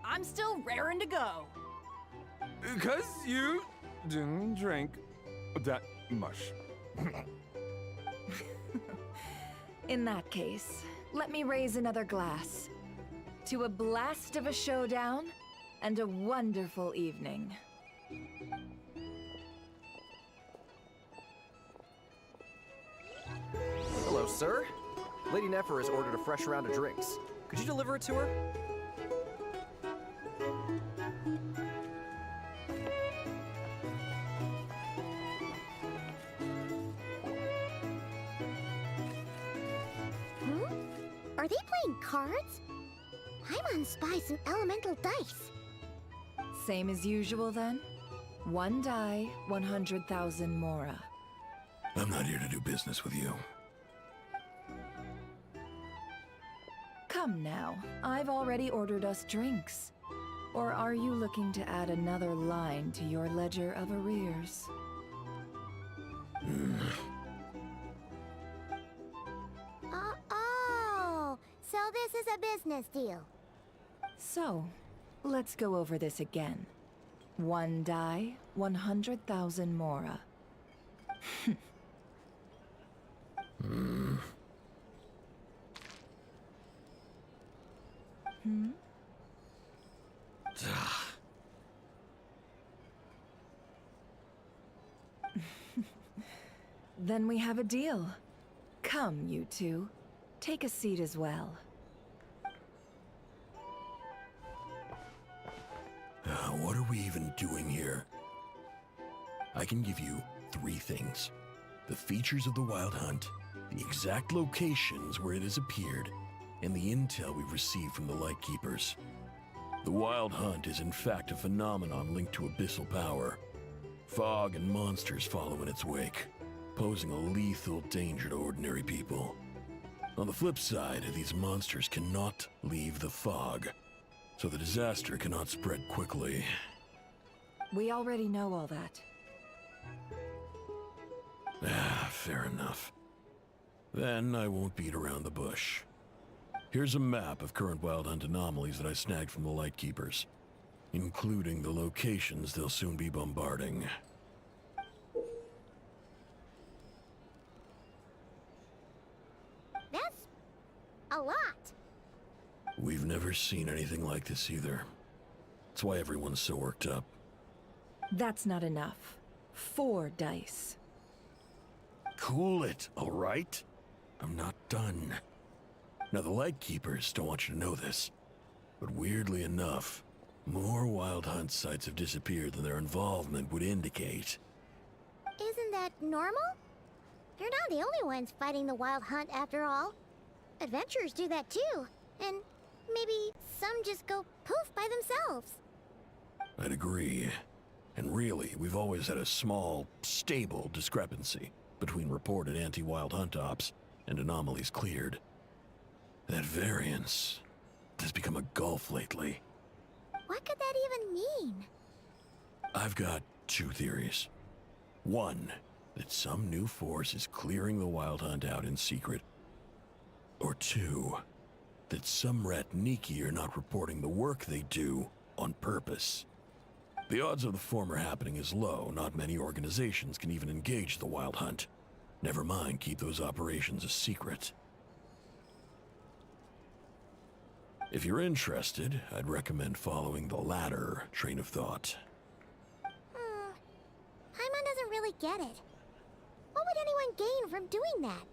I'm still raring to go. 'Cause you didn't drink that much. In that case, let me raise another glass. To a blast of a showdown and a wonderful evening. Hello, sir. Lady Nefer has ordered a fresh round of drinks. Could you deliver it to her? Are they playing cards? I'm on Spy some elemental dice. Same as usual then? One die, 100,000 Mora. I'm not here to do business with you. Come now, I've already ordered us drinks. Or are you looking to add another line to your ledger of arrears? Oh, so this is a business deal. So, let's go over this again. One die, 100,000 Mora. Then we have a deal. Come, you two. Take a seat as well. What are we even doing here? I can give you 3 things. The features of the Wild Hunt, the exact locations where it has appeared, and the intel we've received from the Lightkeepers. The Wild Hunt is in fact a phenomenon linked to abyssal power. Fog and monsters follow in its wake, posing a lethal danger to ordinary people. On the flip side, these monsters cannot leave the fog, so the disaster cannot spread quickly. We already know all that. Fair enough. Then I won't beat around the bush. Here's a map of current Wild Hunt anomalies that I snagged from the Lightkeepers, including the locations they'll soon be bombarding. That's a lot. We've never seen anything like this either. That's why everyone's so worked up. That's not enough. 4 dice. Cool it, all right? I'm not done. Now, the Lightkeepers don't want you to know this, but weirdly enough, more Wild Hunt sites have disappeared than their involvement would indicate. Isn't that normal? They're not the only ones fighting the Wild Hunt after all. Adventurers do that too, and maybe some just go poof by themselves. I'd agree. And really, we've always had a small, stable discrepancy between reported anti-Wild Hunt ops and anomalies cleared. That variance has become a gulf lately. What could that even mean? I've got 2 theories. One, that some new force is clearing the Wild Hunt out in secret. Or 2, that some rat Niki are not reporting the work they do on purpose. The odds of the former happening is low. Not many organizations can even engage the Wild Hunt. Never mind keep those operations a secret. If you're interested, I'd recommend following the latter train of thought. Paimon doesn't really get it. What would anyone gain from doing that?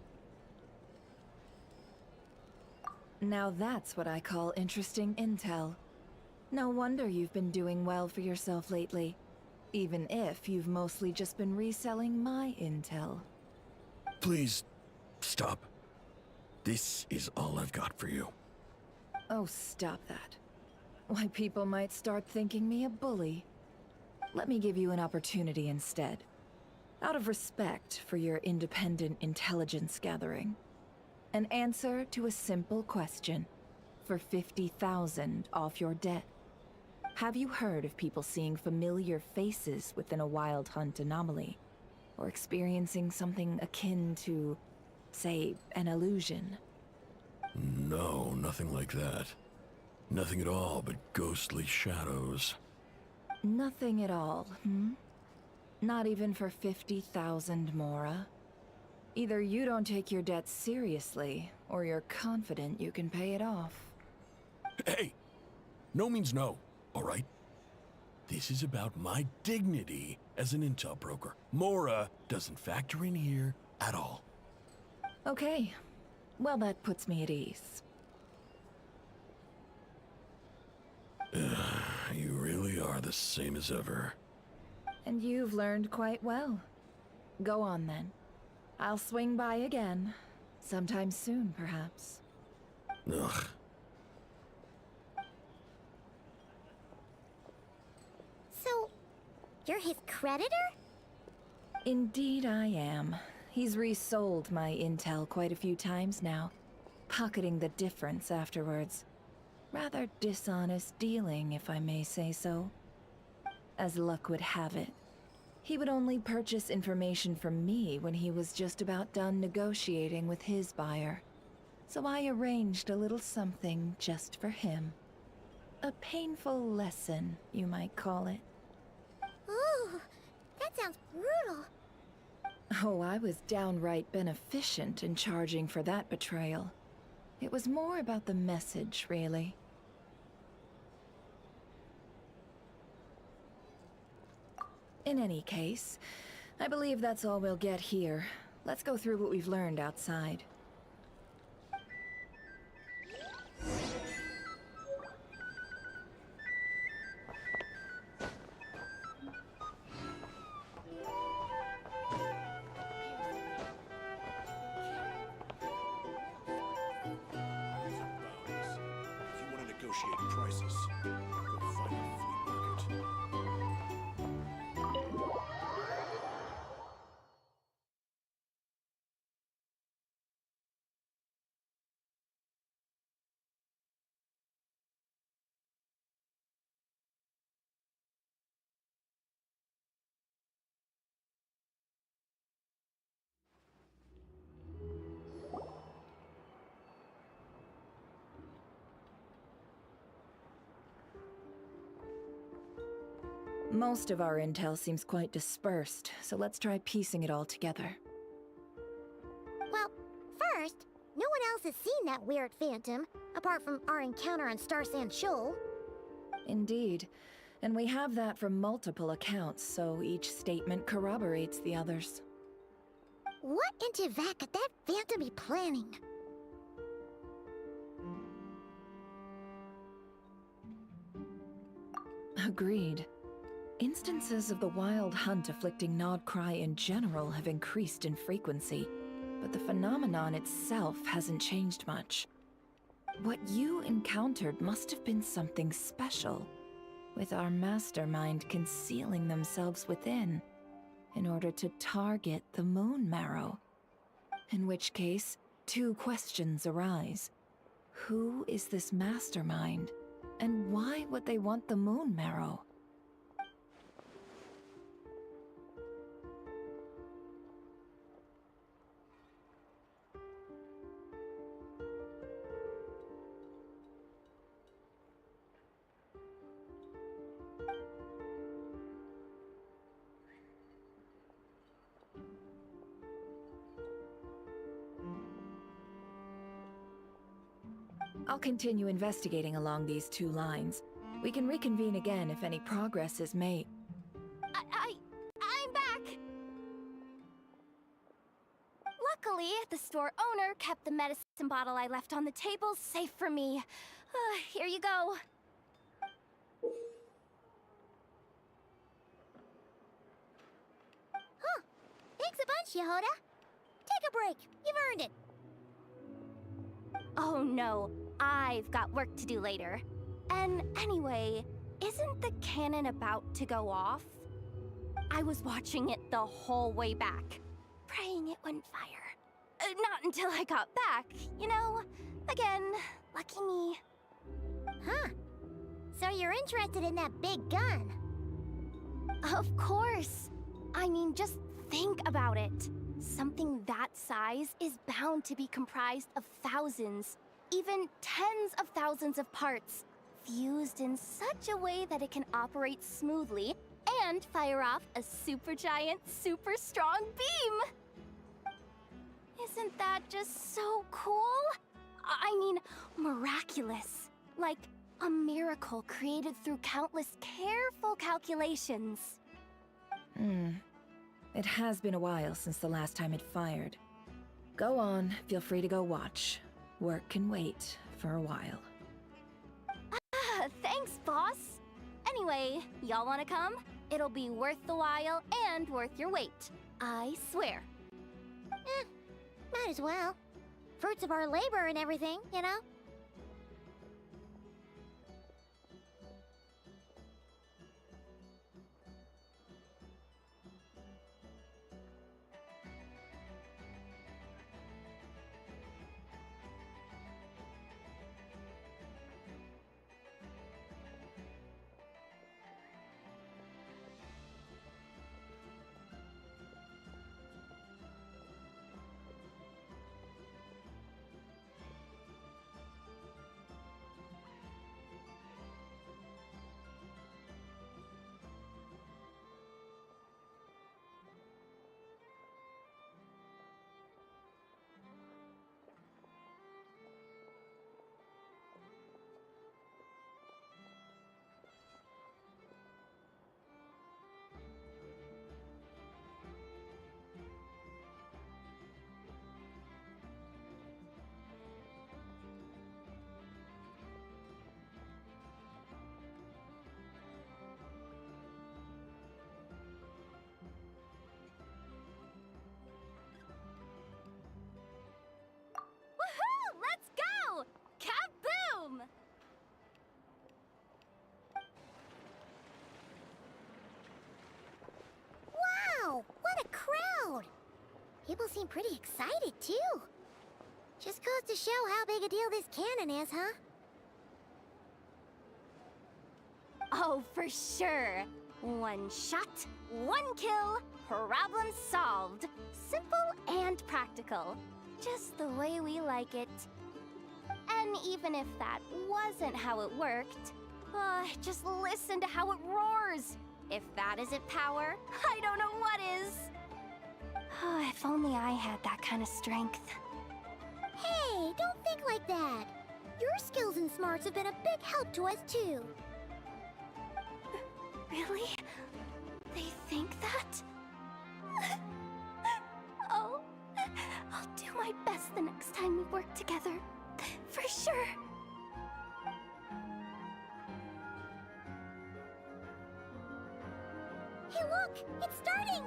Now that's what I call interesting intel. No wonder you've been doing well for yourself lately. Even if you've mostly just been reselling my intel. Please, stop. This is all I've got for you. Oh, stop that. Why, people might start thinking me a bully. Let me give you an opportunity instead. Out of respect for your independent intelligence gathering. An answer to a simple question. For 50,000 off your debt. Have you heard of people seeing familiar faces within a wild hunt anomaly? Or experiencing something akin to, say, an illusion? No, nothing like that. Nothing at all but ghostly shadows. Nothing at all, hmm? Not even for 50,000 Mora? Either you don't take your debt seriously, or you're confident you can pay it off. Hey! No means no, all right? This is about my dignity as an intel broker. Mora doesn't factor in here at all. Okay. Well, that puts me at ease. You really are the same as ever. And you've learned quite well. Go on, then. I'll swing by again. Sometime soon, perhaps. Ugh. So, you're his creditor? Indeed I am. He's resold my intel quite a few times now, pocketing the difference afterwards. Rather dishonest dealing, if I may say so. As luck would have it, he would only purchase information from me when he was just about done negotiating with his buyer. So I arranged a little something just for him. A painful lesson, you might call it. Ooh, that sounds brutal. Oh, I was downright beneficent in charging for that betrayal. It was more about the message, really. In any case, I believe that's all we'll get here. Let's go through what we've learned outside. Negotiate prices. Go find a flea market. Most of our intel seems quite dispersed, so let's try piecing it all together. Well, first, no one else has seen that weird phantom, apart from our encounter on Star Sand Shoal. Indeed. And we have that from multiple accounts, so each statement corroborates the others. What in Tivat could that phantom be planning? Agreed. Instances of the wild hunt afflicting Nodcry in general have increased in frequency, but the phenomenon itself hasn't changed much. What you encountered must have been something special, with our mastermind concealing themselves within, in order to target the Moon Marrow. In which case, two questions arise. Who is this mastermind, and why would they want the Moon Marrow? I'll continue investigating along these two lines. We can reconvene again if any progress is made. I'm back! Luckily, the store owner kept the medicine medicine bottle I left on the table's safe for me. Here you go. Huh. Thanks a bunch, Yehoda. Take a break. You've earned it. Oh no, I've got work to do later. And anyway, isn't the cannon about to go off? I was watching it the whole way back, praying it wouldn't fire. Not until I got back, you know? Again, lucky me. Huh. So you're interested in that big gun? Of course. I mean, just think about it. Something that size is bound to be comprised of thousands, even tens of thousands of parts, fused in such a way that it can operate smoothly and fire off a supergiant, super strong beam! Isn't that just so cool? I mean, miraculous. Like a miracle created through countless careful calculations. It has been a while since the last time it fired. Go on, feel free to go watch. Work can wait for a while. Thanks, boss. Anyway, y'all wanna come? It'll be worth the while and worth your wait. I swear. Might as well. Fruits of our labor and everything, you know? Woohoo! Let's go! Kaboom! Wow! What a crowd! People seem pretty excited, too. Just goes to show how big a deal this cannon is, huh? Oh, for sure. One shot, one kill, problem solved. Simple and practical. Just the way we like it. And even if that wasn't how it worked, just listen to how it roars. If that isn't power, I don't know what is. If only I had that kind of strength. Hey, don't think like that. Your skills and smarts have been a big help to us, too. Really? They think that? Oh, I'll do my best the next time we work together. For sure. Hey, look! It's starting!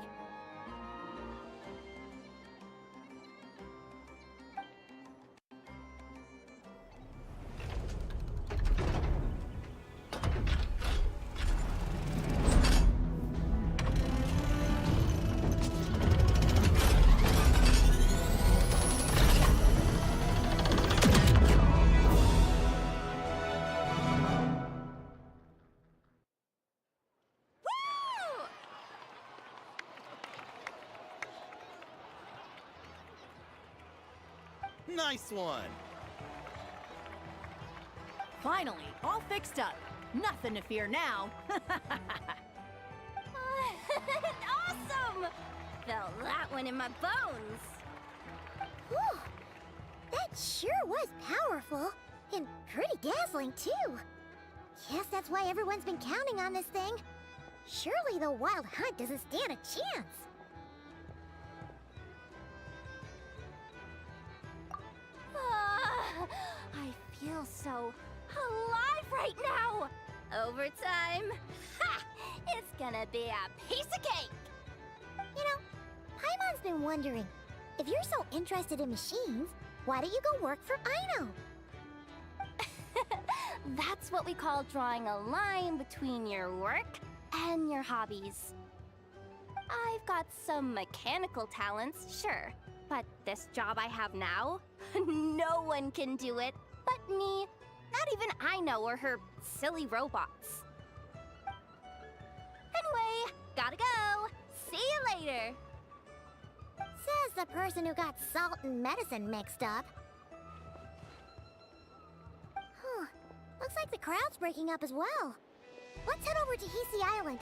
Nice one! Finally, all fixed up. Nothing to fear now. Awesome! Felt that one in my bones. Whew! That sure was powerful. And pretty dazzling, too. Guess that's why everyone's been counting on this thing. Surely the Wild Hunt doesn't stand a chance. I feel so alive right now! Overtime? Ha! It's gonna be a piece of cake! You know, Paimon's been wondering, if you're so interested in machines, why don't you go work for Aino? That's what we call drawing a line between your work and your hobbies. I've got some mechanical talents, sure, but this job I have now, no one can do it but me. Not even Aino or her silly robots. Anyway, gotta go. See you later. Says the person who got salt and medicine mixed up. Huh. Looks like the crowd's breaking up as well. Let's head over to Hisi Island.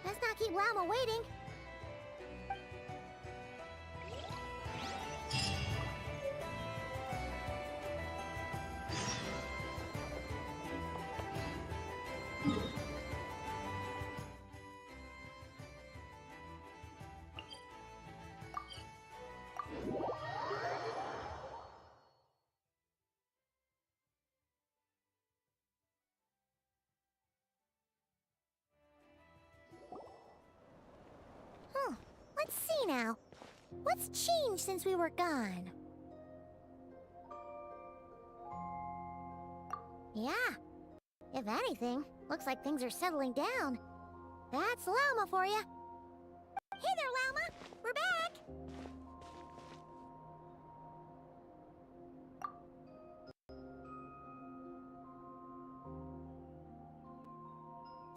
Let's not keep Lama waiting. Let's see now. What's changed since we were gone? Yeah. If anything, looks like things are settling down. That's Lauma for you. Hey there, Lauma! We're back!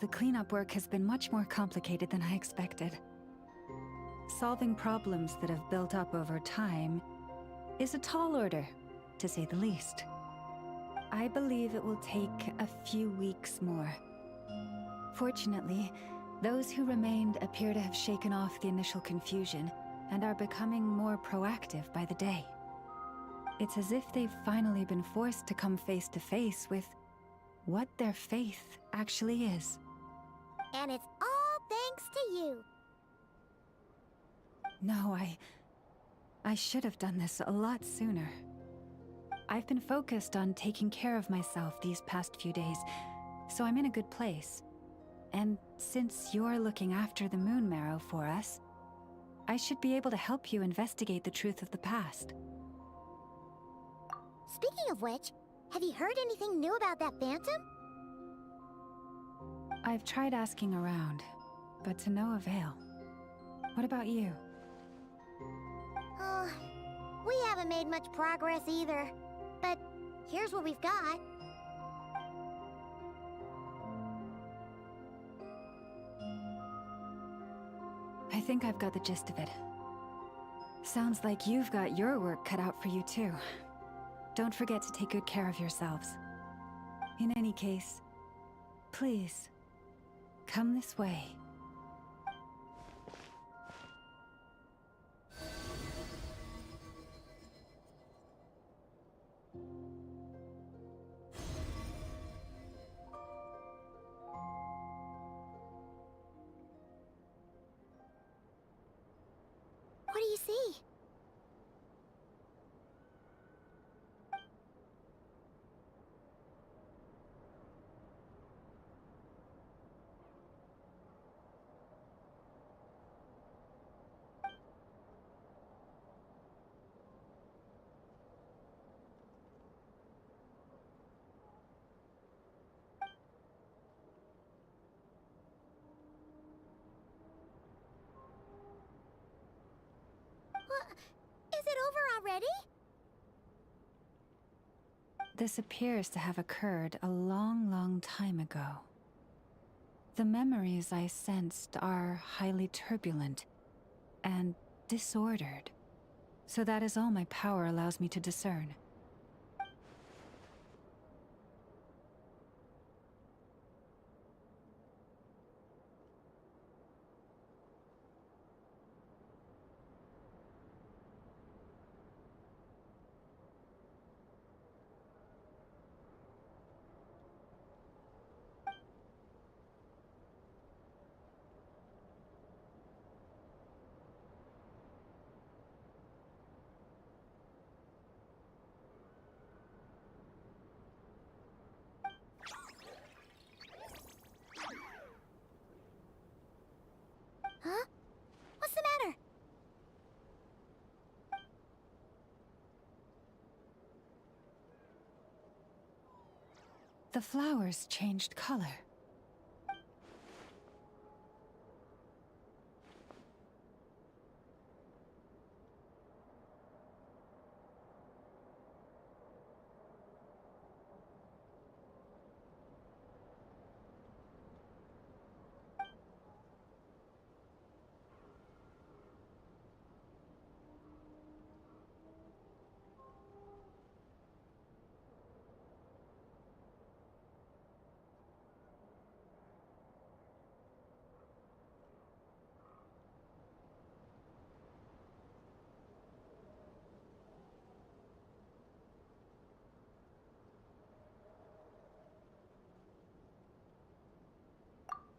The cleanup work has been much more complicated than I expected. Solving problems that have built up over time is a tall order, to say the least. I believe it will take a few weeks more. Fortunately, those who remained appear to have shaken off the initial confusion and are becoming more proactive by the day. It's as if they've finally been forced to come face to face with what their faith actually is. And it's all thanks to you. No, I should have done this a lot sooner. I've been focused on taking care of myself these past few days, so I'm in a good place. And since you're looking after the Moon Marrow for us, I should be able to help you investigate the truth of the past. Speaking of which, have you heard anything new about that Phantom? I've tried asking around, but to no avail. What about you? We haven't made much progress either. But here's what we've got. I think I've got the gist of it. Sounds like you've got your work cut out for you too. Don't forget to take good care of yourselves. In any case, please, come this way. What do you see? Is it over already? This appears to have occurred a long, long time ago. The memories I sensed are highly turbulent and disordered, so that is all my power allows me to discern. The flowers changed color.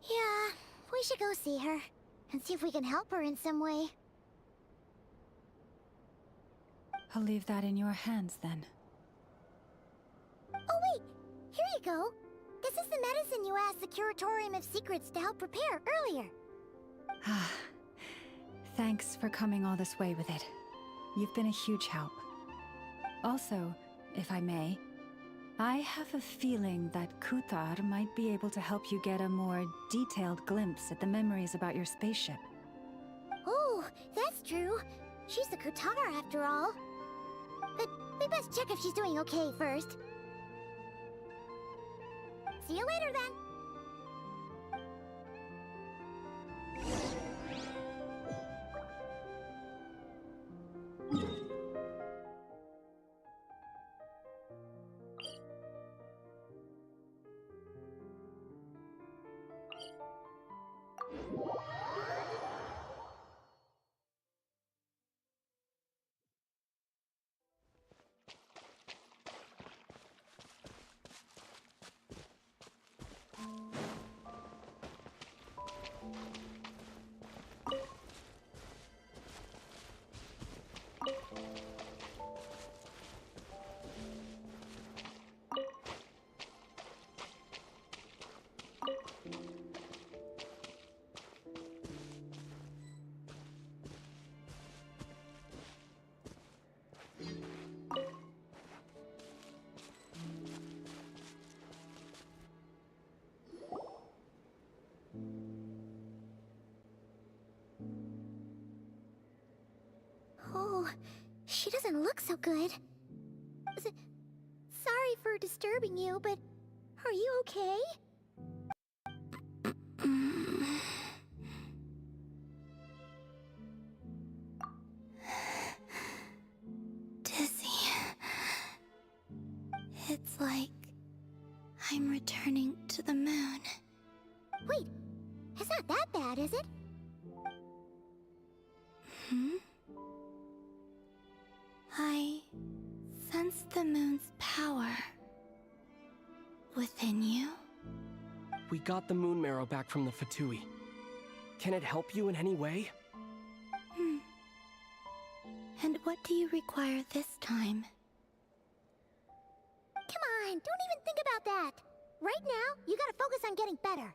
Yeah, we should go see her and see if we can help her in some way. I'll leave that in your hands then. Oh wait, here you go. This is the medicine you asked the Curatorium of Secrets to help prepare earlier. Ah, thanks for coming all this way with it. You've been a huge help. Also, if I may, I have a feeling that Kuthar might be able to help you get a more detailed glimpse at the memories about your spaceship. Oh, that's true. She's the Kutar after all. But we best check if she's doing okay first. See you later then. Oh, she doesn't look so good. Sorry for disturbing you, but are you okay? Dizzy. It's like I'm returning to the moon. Wait, it's not that bad, is it? I sense the moon's power within you. We got the moon marrow back from the Fatui. Can it help you in any way? And what do you require this time? Come on, don't even think about that. Right now, you gotta focus on getting better.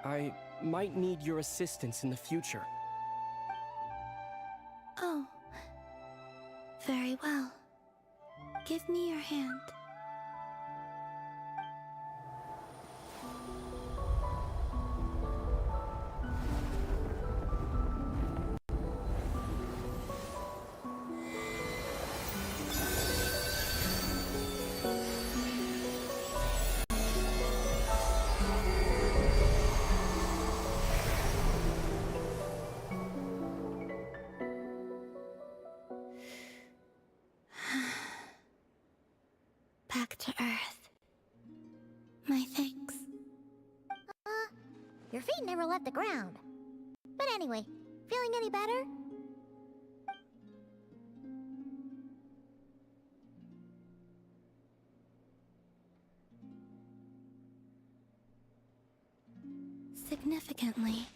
I might need your assistance in the future. Oh. Very well. Give me your hand. Back to Earth. My thanks. Your feet never left the ground. But anyway, feeling any better? Significantly.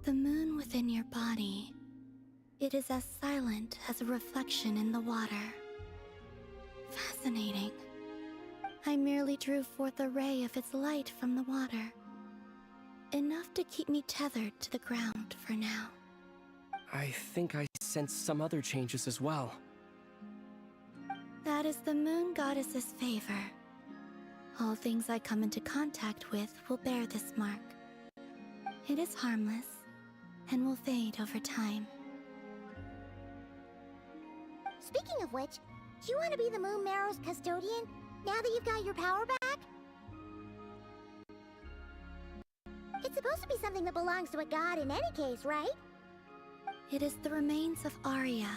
The moon within your body. It is as silent as a reflection in the water. Fascinating. I merely drew forth a ray of its light from the water. Enough to keep me tethered to the ground for now. I think I sense some other changes as well. That is the moon goddess's favor. All things I come into contact with will bear this mark. It is harmless, and will fade over time. Speaking of which, do you want to be the Moon Marrow's custodian now that you've got your power back? It's supposed to be something that belongs to a god in any case, right? It is the remains of Arya,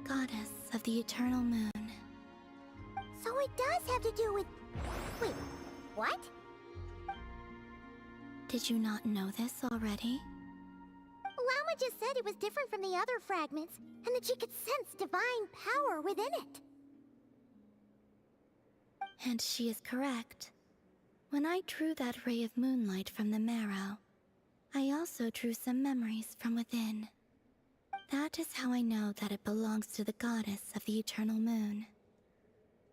goddess of the eternal moon. So it does have to do with... Wait, what? Did you not know this already? Lama just said it was different from the other fragments, and that she could sense divine power within it. And she is correct. When I drew that ray of moonlight from the marrow, I also drew some memories from within. That is how I know that it belongs to the goddess of the eternal moon.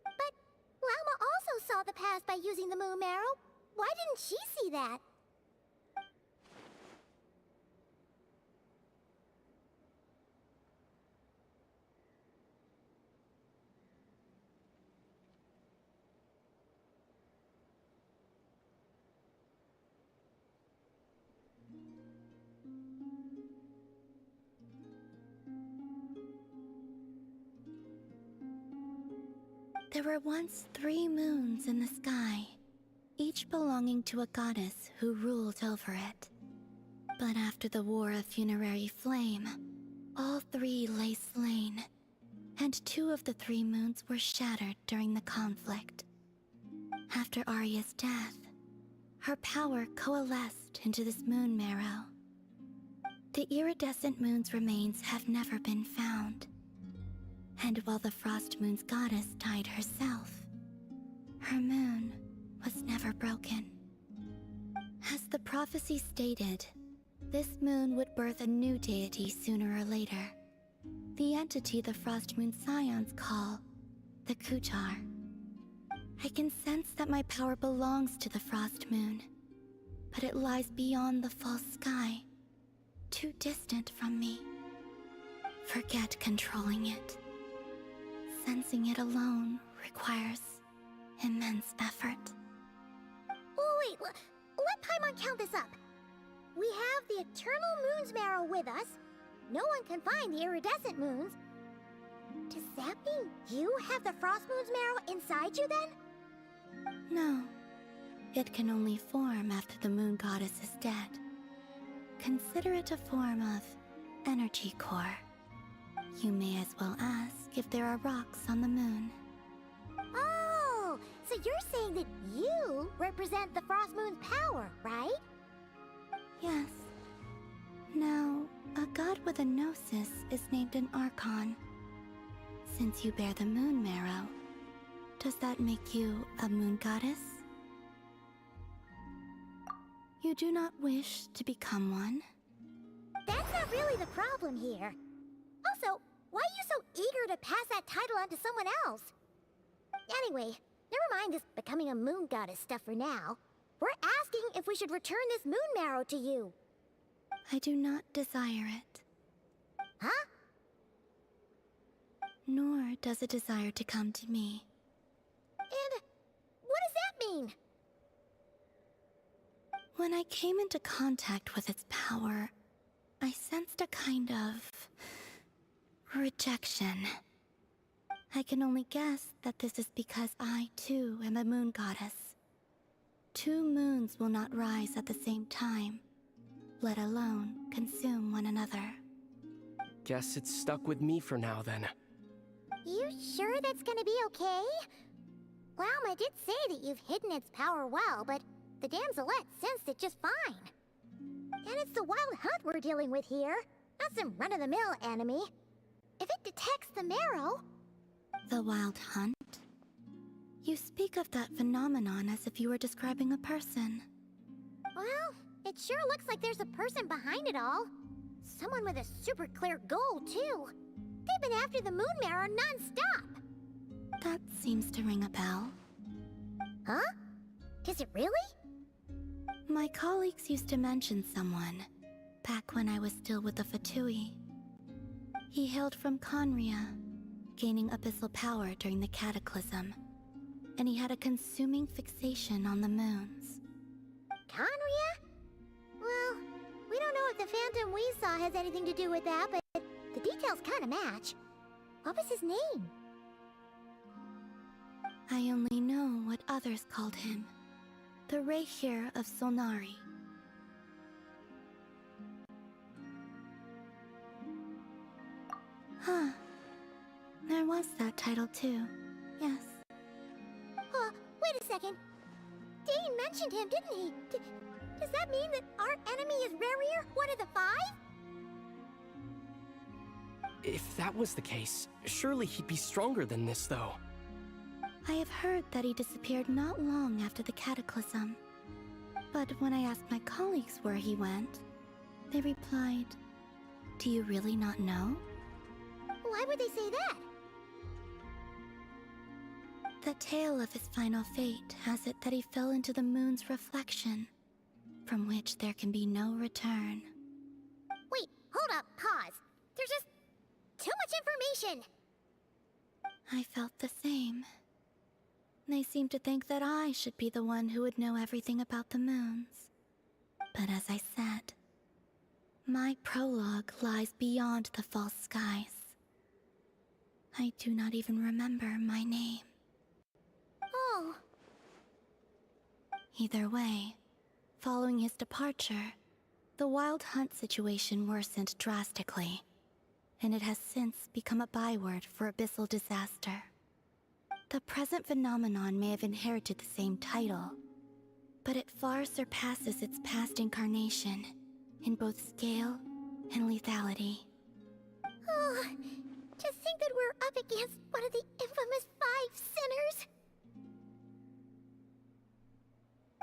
But Lama also saw the past by using the Moon Marrow. Why didn't she see that? There were once 3 moons in the sky, each belonging to a goddess who ruled over it. But after the War of Funerary Flame, all 3 lay slain, and 2 of the 3 moons were shattered during the conflict. After Arya's death, her power coalesced into this moon marrow. The iridescent moon's remains have never been found. And while the Frost Moon's goddess died herself, her moon was never broken. As the prophecy stated, this moon would birth a new deity sooner or later. The entity the Frost Moon Scions call the Kujar. I can sense that my power belongs to the Frost Moon, but it lies beyond the false sky, too distant from me. Forget controlling it. Sensing it alone requires immense effort. Oh, wait, let Paimon count this up. We have the Eternal Moon's Marrow with us. No one can find the iridescent moons. Does that mean you have the Frost Moon's Marrow inside you then? No. It can only form after the moon goddess is dead. Consider it a form of energy core. You may as well ask if there are rocks on the moon. Oh, so you're saying that you represent the Frost Moon's power, right? Yes. Now, a god with a gnosis is named an Archon. Since you bear the moon marrow, does that make you a moon goddess? You do not wish to become one? That's not really the problem here. Also, why are you so eager to pass that title on to someone else? Anyway, never mind this becoming a moon goddess stuff for now. We're asking if we should return this moon marrow to you. I do not desire it. Huh? Nor does it desire to come to me. And what does that mean? When I came into contact with its power, I sensed a kind of rejection. I can only guess that this is because I, too, am a moon goddess. 2 moons will not rise at the same time, let alone consume one another. Guess it's stuck with me for now, then. You sure that's gonna be okay? Lama did say that you've hidden its power well, but the damselette sensed it just fine. And it's the wild hunt we're dealing with here, not some run-of-the-mill enemy. If it detects the marrow... The wild hunt? You speak of that phenomenon as if you were describing a person. Well, It sure looks like there's a person behind it all. Someone with a super clear goal, too. They've been after the moon mirror non-stop. That seems to ring a bell. Huh? Is it really? My colleagues used to mention someone, back when I was still with the Fatui. He hailed from Conria, gaining abyssal power during the Cataclysm, and he had a consuming fixation on the moons. Conria? Well, we don't know if the phantom we saw has anything to do with that, but the details kind of match. What was his name? I only know what others called him. The Reihir of Solnari. Huh. There was that title too. Yes. Wait a second. Dane mentioned him, didn't he? Does that mean that our enemy is Rerir, one of the 5? If that was the case, surely he'd be stronger than this, though. I have heard that he disappeared not long after the Cataclysm. But when I asked my colleagues where he went, they replied, "Do you really not know?" Why would they say that? The tale of his final fate has it that he fell into the moon's reflection, from which there can be no return. Wait, hold up, pause. There's just too much information. I felt the same. They seemed to think that I should be the one who would know everything about the moons. But as I said, my prologue lies beyond the false skies. I do not even remember my name. Oh. Either way, following his departure, the Wild Hunt situation worsened drastically, and it has since become a byword for abyssal disaster. The present phenomenon may have inherited the same title, but it far surpasses its past incarnation in both scale and lethality. Oh, to think that we're up against one of the infamous 5 sinners.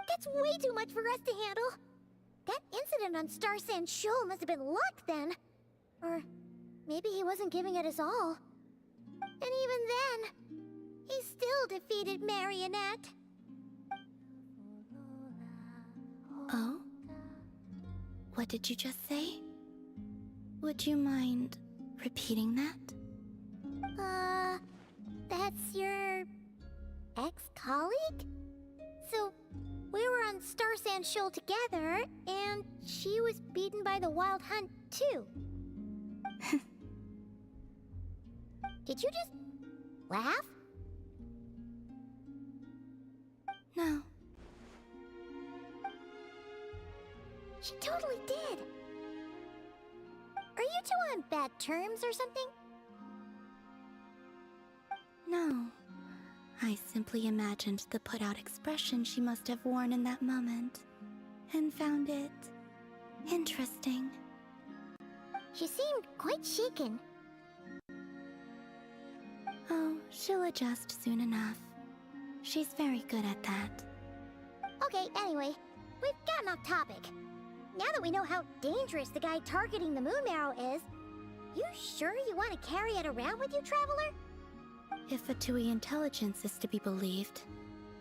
That's way too much for us to handle. That incident on Star Sand Shoal must have been luck then. Or maybe he wasn't giving it his all. And even then, he still defeated Marionette. Oh? What did you just say? Would you mind repeating that? That's your ex-colleague? So, we were on Star Sand Shoal together, and she was beaten by the Wild Hunt, too. Did you just laugh? No. She totally did. Are you two on bad terms or something? No. I simply imagined the put-out expression she must have worn in that moment, and found it interesting. She seemed quite shaken. Oh, she'll adjust soon enough. She's very good at that. Okay, anyway, we've gotten off topic. Now that we know how dangerous the guy targeting the moon marrow is, you sure you want to carry it around with you, Traveler? If Fatui intelligence is to be believed,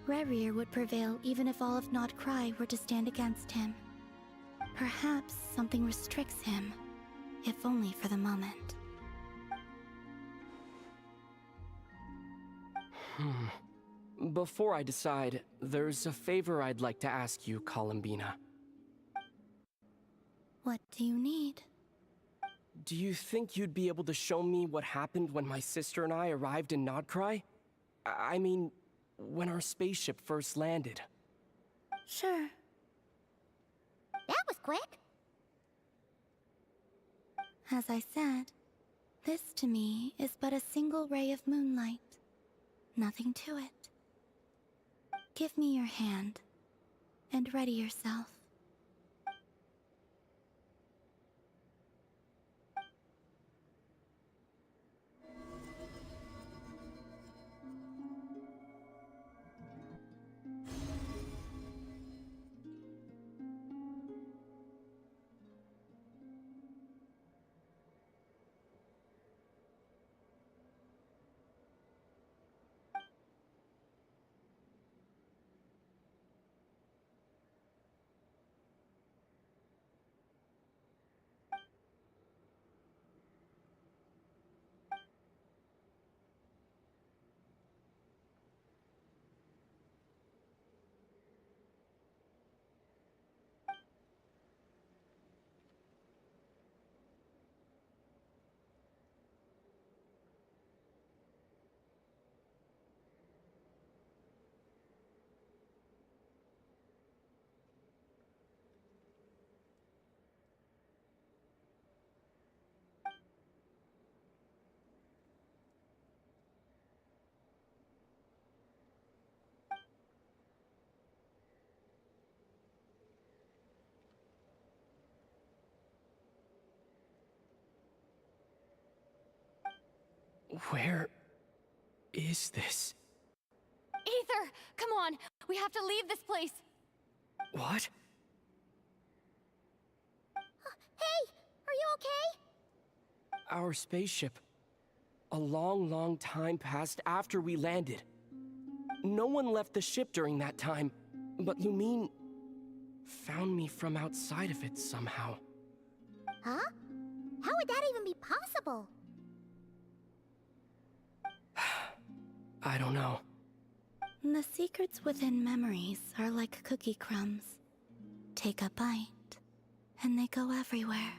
Rerir would prevail even if all of Nod Cry were to stand against him. Perhaps something restricts him, if only for the moment. Before I decide, there's a favor I'd like to ask you, Columbina. What do you need? Do you think you'd be able to show me what happened when my sister and I arrived in Nodcry? I mean, when our spaceship first landed. Sure. That was quick. As I said, this to me is but a single ray of moonlight. Nothing to it. Give me your hand, and ready yourself. Where is this? Aether, come on. We have to leave this place. What? Hey, are you okay? Our spaceship. A long, long time passed after we landed. No one left the ship during that time, but Lumine found me from outside of it somehow. Huh? How would that even be possible? I don't know. The secrets within memories are like cookie crumbs. Take a bite, and they go everywhere.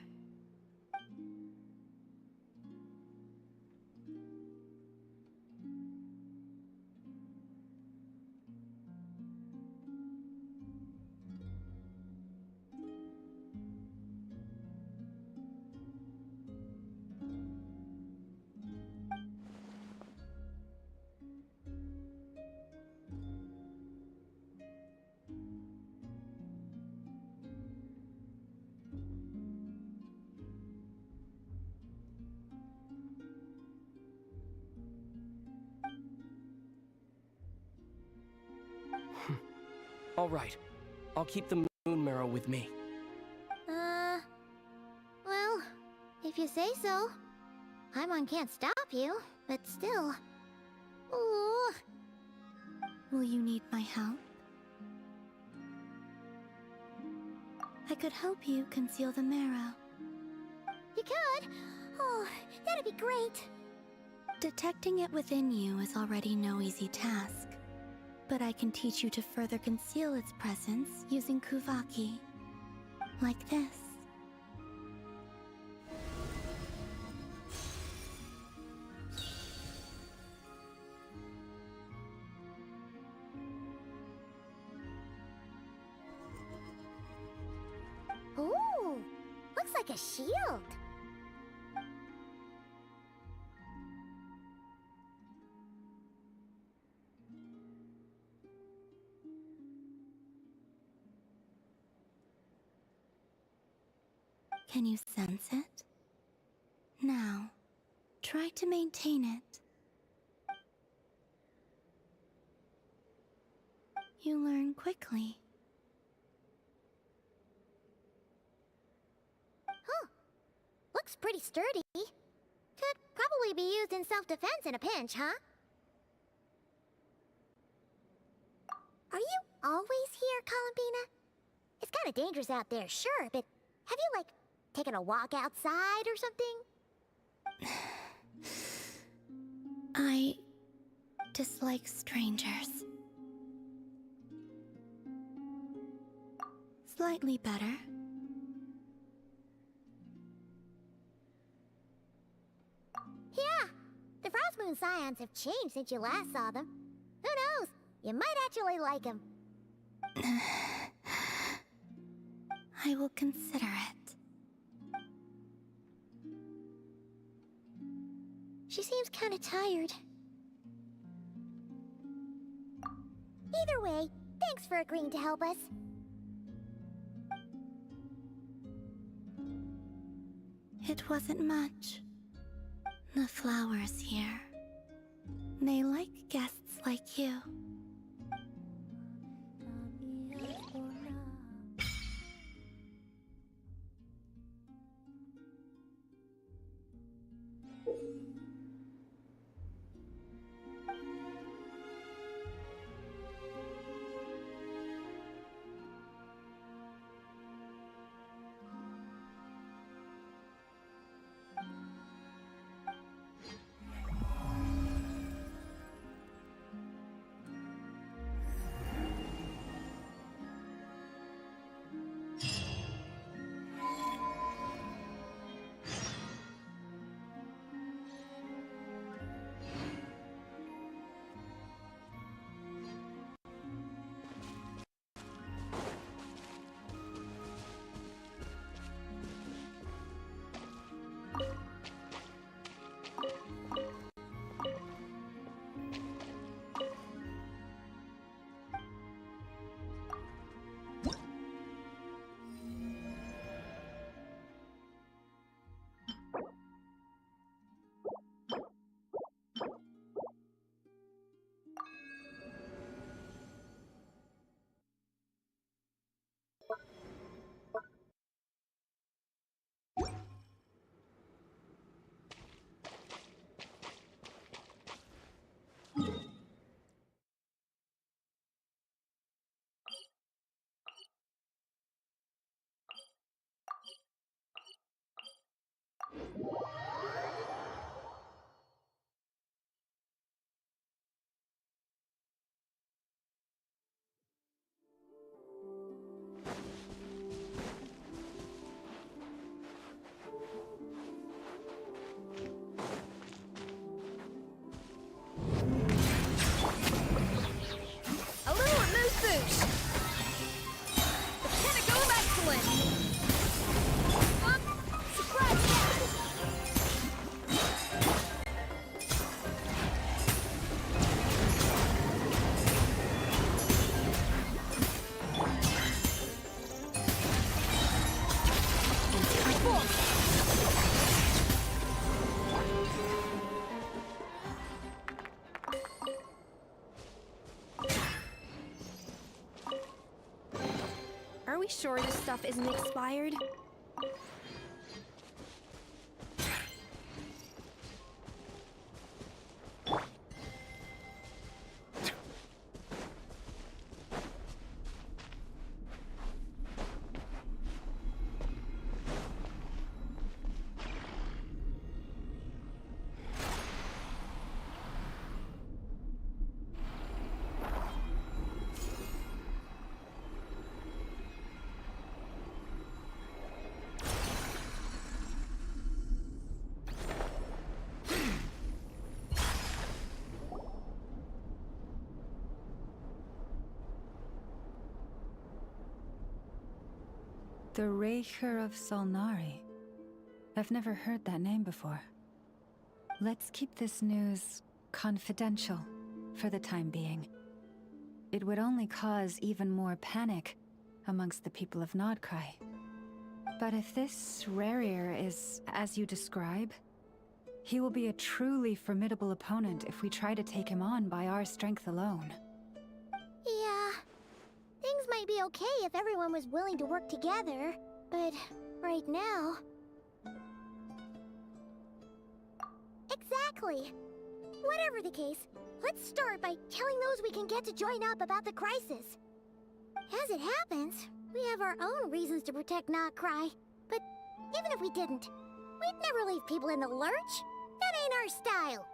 All right. I'll keep the moon marrow with me. Well, if you say so. Paimon can't stop you, but still. Ooh. Will you need my help? I could help you conceal the marrow. You could? Oh, that'd be great. Detecting it within you is already no easy task. But I can teach you to further conceal its presence using Kuvaki. Like this. Ooh, looks like a shield. Can you sense it? Now, try to maintain it. You learn quickly. Huh. Looks pretty sturdy. Could probably be used in self-defense in a pinch, huh? Are you always here, Columbina? It's kinda dangerous out there, sure, but have you, like, taken a walk outside or something? I dislike strangers. Slightly better. Yeah, the Frost Moon Scions have changed since you last saw them. Who knows? You might actually like them. I will consider it. She seems kinda tired. Either way, thanks for agreeing to help us. It wasn't much. The flowers here. They like guests like you. Are we sure this stuff isn't expired? The Raker of Solnari. I've never heard that name before. Let's keep this news confidential for the time being. It would only cause even more panic amongst the people of Nodcry. But if this Rarier is as you describe, he will be a truly formidable opponent if we try to take him on by our strength alone. Yeah. Things might be okay if everyone was willing to work together, but right now... Exactly. Whatever the case, let's start by telling those we can get to join up about the crisis. As it happens, we have our own reasons to protect Nodcry, but even if we didn't, we'd never leave people in the lurch. That ain't our style.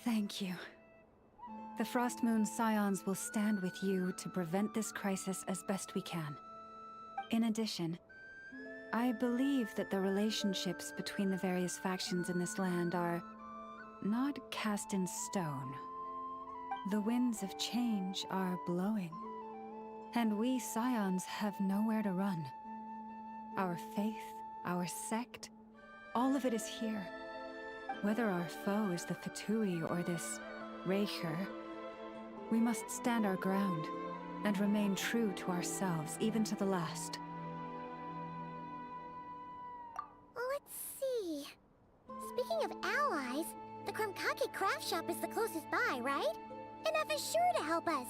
Thank you. The Frostmoon Scions will stand with you to prevent this crisis as best we can. In addition, I believe that the relationships between the various factions in this land are not cast in stone. The winds of change are blowing, and we Scions have nowhere to run. Our faith, our sect, all of it is here. Whether our foe is the Fatui or this Raker, we must stand our ground and remain true to ourselves, even to the last. Let's see. Speaking of allies, the Krumkake craft shop is the closest by, right? Enough is sure to help us.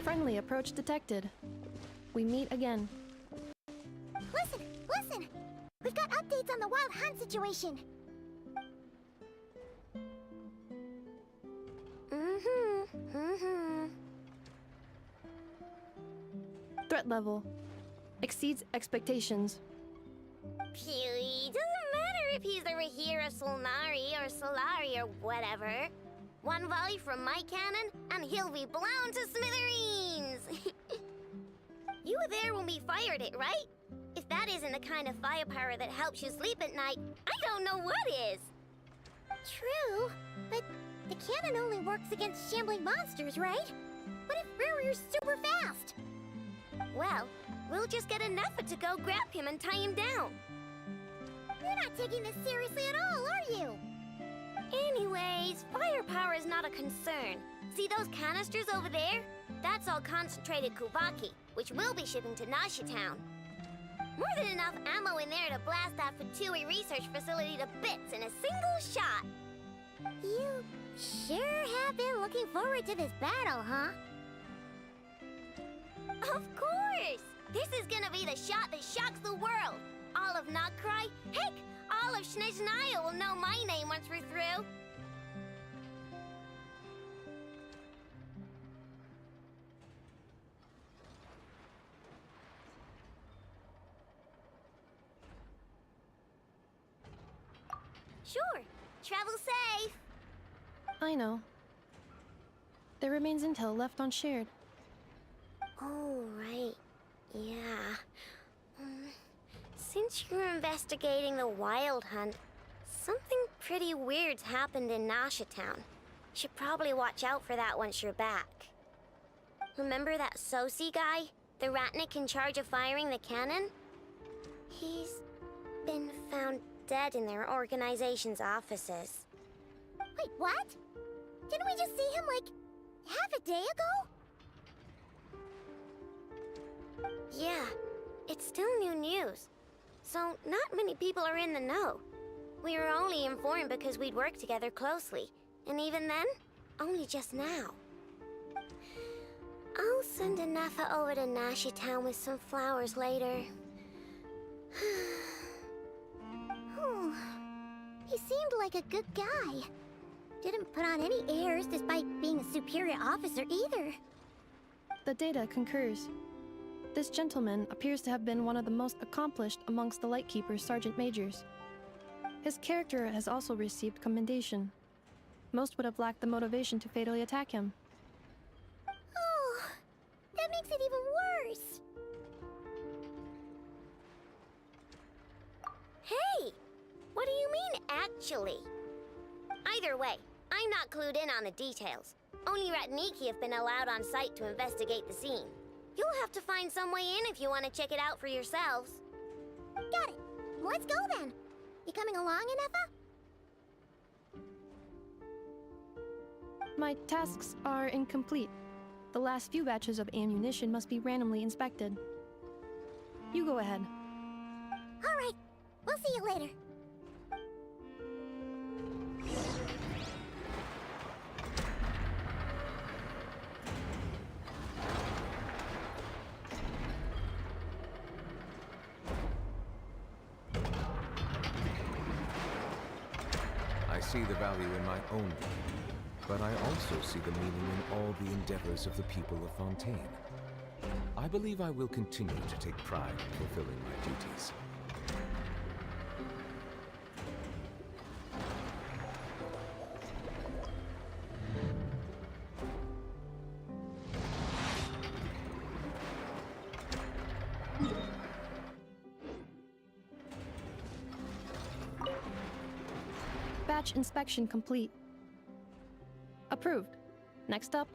Friendly approach detected. We meet again. Listen, listen! We've got updates on the Wild Hunt situation. Threat level exceeds expectations. Phew, doesn't matter if he's the Rahir of Solnari or Solari or whatever. One volley from my cannon, and he'll be blown to smithereens! You were there when we fired it, right? If that isn't the kind of firepower that helps you sleep at night, I don't know what is! True, but the cannon only works against shambling monsters, right? What if Rarier's super fast? Well, we'll just get enough to go grab him and tie him down. You're not taking this seriously at all, are you? Anyways, firepower is not a concern. See those canisters over there? That's all concentrated Kuvaki, which we'll be shipping to Nasha Town. More than enough ammo in there to blast that Fatui research facility to bits in a single shot. You sure have been looking forward to this battle, huh? Of course! This is gonna be the shot that shocks the world. All of Nodcry, heck, all of Snezhnaya will know my name once we're through. Sure. Travel safe. I know. There remains intel left unshared. Oh, right. Yeah. Since you're investigating the Wild Hunt, something pretty weird's happened in Nasha Town. Should probably watch out for that once you're back. Remember that Sosi guy? The Ratnik in charge of firing the cannon? He's been found dead in their organization's offices. Wait, what? Didn't we just see him, like, half a day ago? Yeah, it's still new news. So not many people are in the know. We were only informed because we'd worked together closely. And even then, only just now. I'll send a Nafa over to Nashi Town with some flowers later. Oh, he seemed like a good guy. Didn't put on any airs despite being a superior officer either. The data concurs. This gentleman appears to have been one of the most accomplished amongst the Lightkeeper's sergeant majors. His character has also received commendation. Most would have lacked the motivation to fatally attack him. Oh, that makes it even worse. Hey! What do you mean, actually? Either way, I'm not clued in on the details. Only Ratniki have been allowed on site to investigate the scene. You'll have to find some way in if you want to check it out for yourselves. Got it. Let's go then. You coming along, Anefa? My tasks are incomplete. The last few batches of ammunition must be randomly inspected. You go ahead. All right. We'll see you later. I see the value in my own being, but I also see the meaning in all the endeavors of the people of Fontaine. I believe I will continue to take pride in fulfilling my duties. Batch inspection complete. Approved. Next up.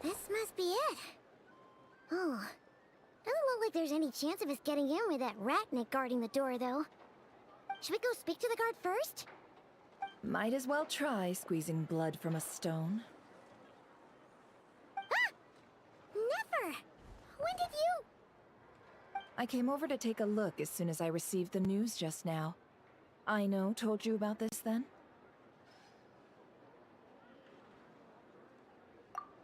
This must be it. Oh, doesn't look like there's any chance of us getting in with that Ratnik guarding the door, though. Should we go speak to the guard first? Might as well try squeezing blood from a stone. Ah! Never! When did you... I came over to take a look as soon as I received the news just now. Aino told you about this then?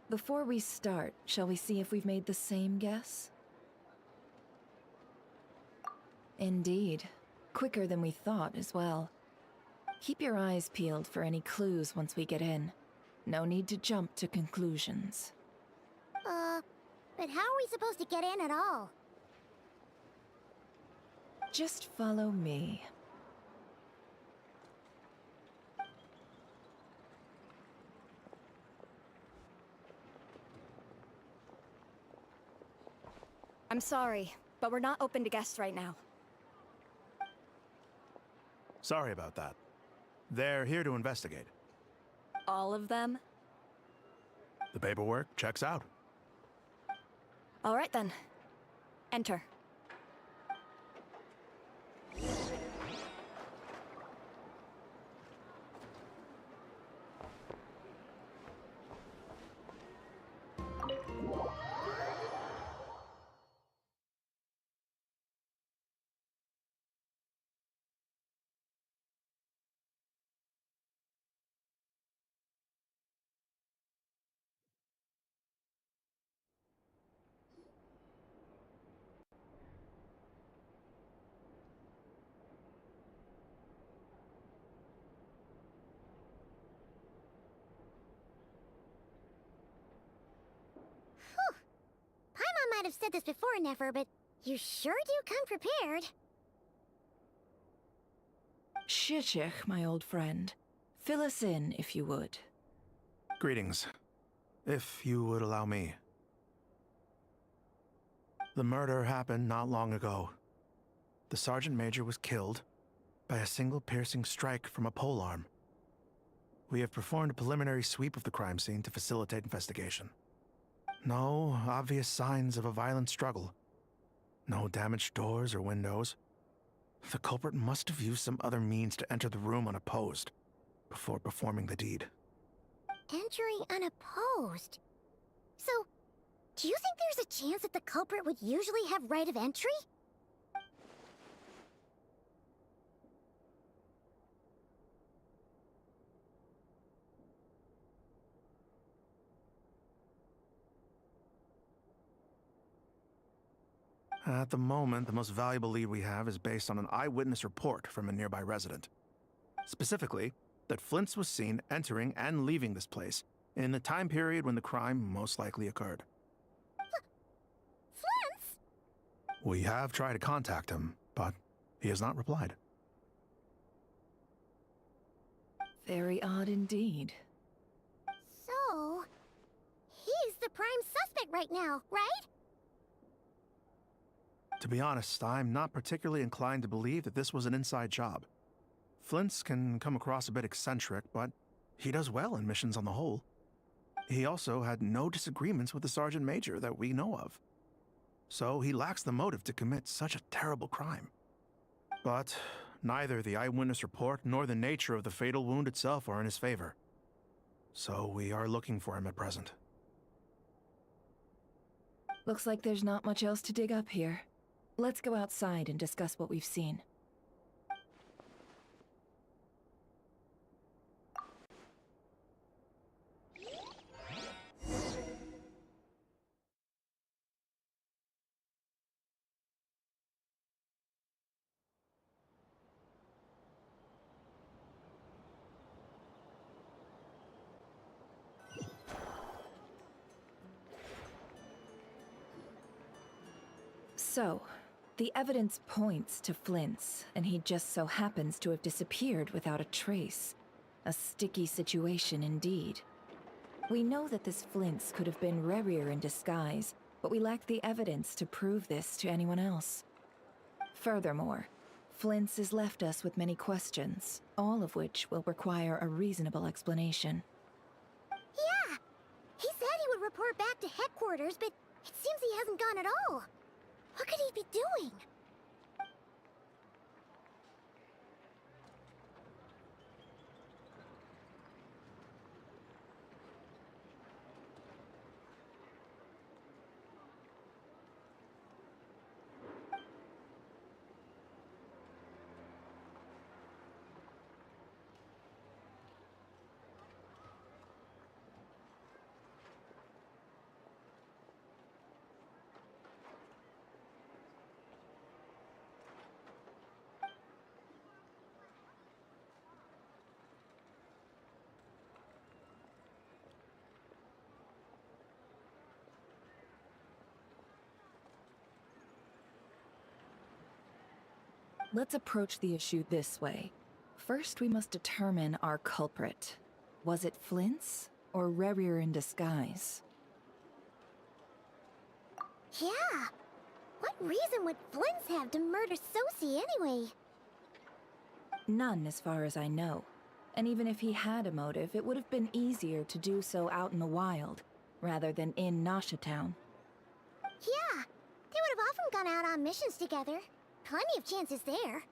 Before we start, shall we see if we've made the same guess? Indeed. Quicker than we thought as well. Keep your eyes peeled for any clues once we get in. No need to jump to conclusions. But how are we supposed to get in at all? Just follow me. I'm sorry, but we're not open to guests right now. Sorry about that. They're here to investigate. All of them? The paperwork checks out. All right then. Enter. Paimon might have said this before, Nefer, but you sure do come prepared. Shishich, my old friend. Fill us in, if you would. Greetings. If you would allow me. The murder happened not long ago. The Sergeant Major was killed by a single piercing strike from a polearm. We have performed a preliminary sweep of the crime scene to facilitate investigation. No obvious signs of a violent struggle. No damaged doors or windows. The culprit must have used some other means to enter the room unopposed before performing the deed. Entering unopposed? So, do you think there's a chance that the culprit would usually have right of entry? At the moment, the most valuable lead we have is based on an eyewitness report from a nearby resident. Specifically, that Flins was seen entering and leaving this place in the time period when the crime most likely occurred. Flins? We have tried to contact him, but he has not replied. Very odd indeed. So, he's the prime suspect right now, right? To be honest, I'm not particularly inclined to believe that this was an inside job. Flint's can come across a bit eccentric, but he does well in missions on the whole. He also had no disagreements with the Sergeant Major that we know of. So he lacks the motive to commit such a terrible crime. But neither the eyewitness report nor the nature of the fatal wound itself are in his favor. So we are looking for him at present. Looks like there's not much else to dig up here. Let's go outside and discuss what we've seen. So, the evidence points to Flint's, and he just so happens to have disappeared without a trace. A sticky situation indeed. We know that this Flint's could have been Rerir in disguise, but we lack the evidence to prove this to anyone else. Furthermore, Flint's has left us with many questions, all of which will require a reasonable explanation. Yeah! He said he would report back to headquarters, but it seems he hasn't gone at all. What could he be doing? Let's approach the issue this way. First, we must determine our culprit. Was it Flint's or Rerir in disguise? Yeah! What reason would Flins have to murder Sosie anyway? None, as far as I know. And even if he had a motive, it would have been easier to do so out in the wild, rather than in Nasha Town. Yeah, they would have often gone out on missions together. Plenty of chances there.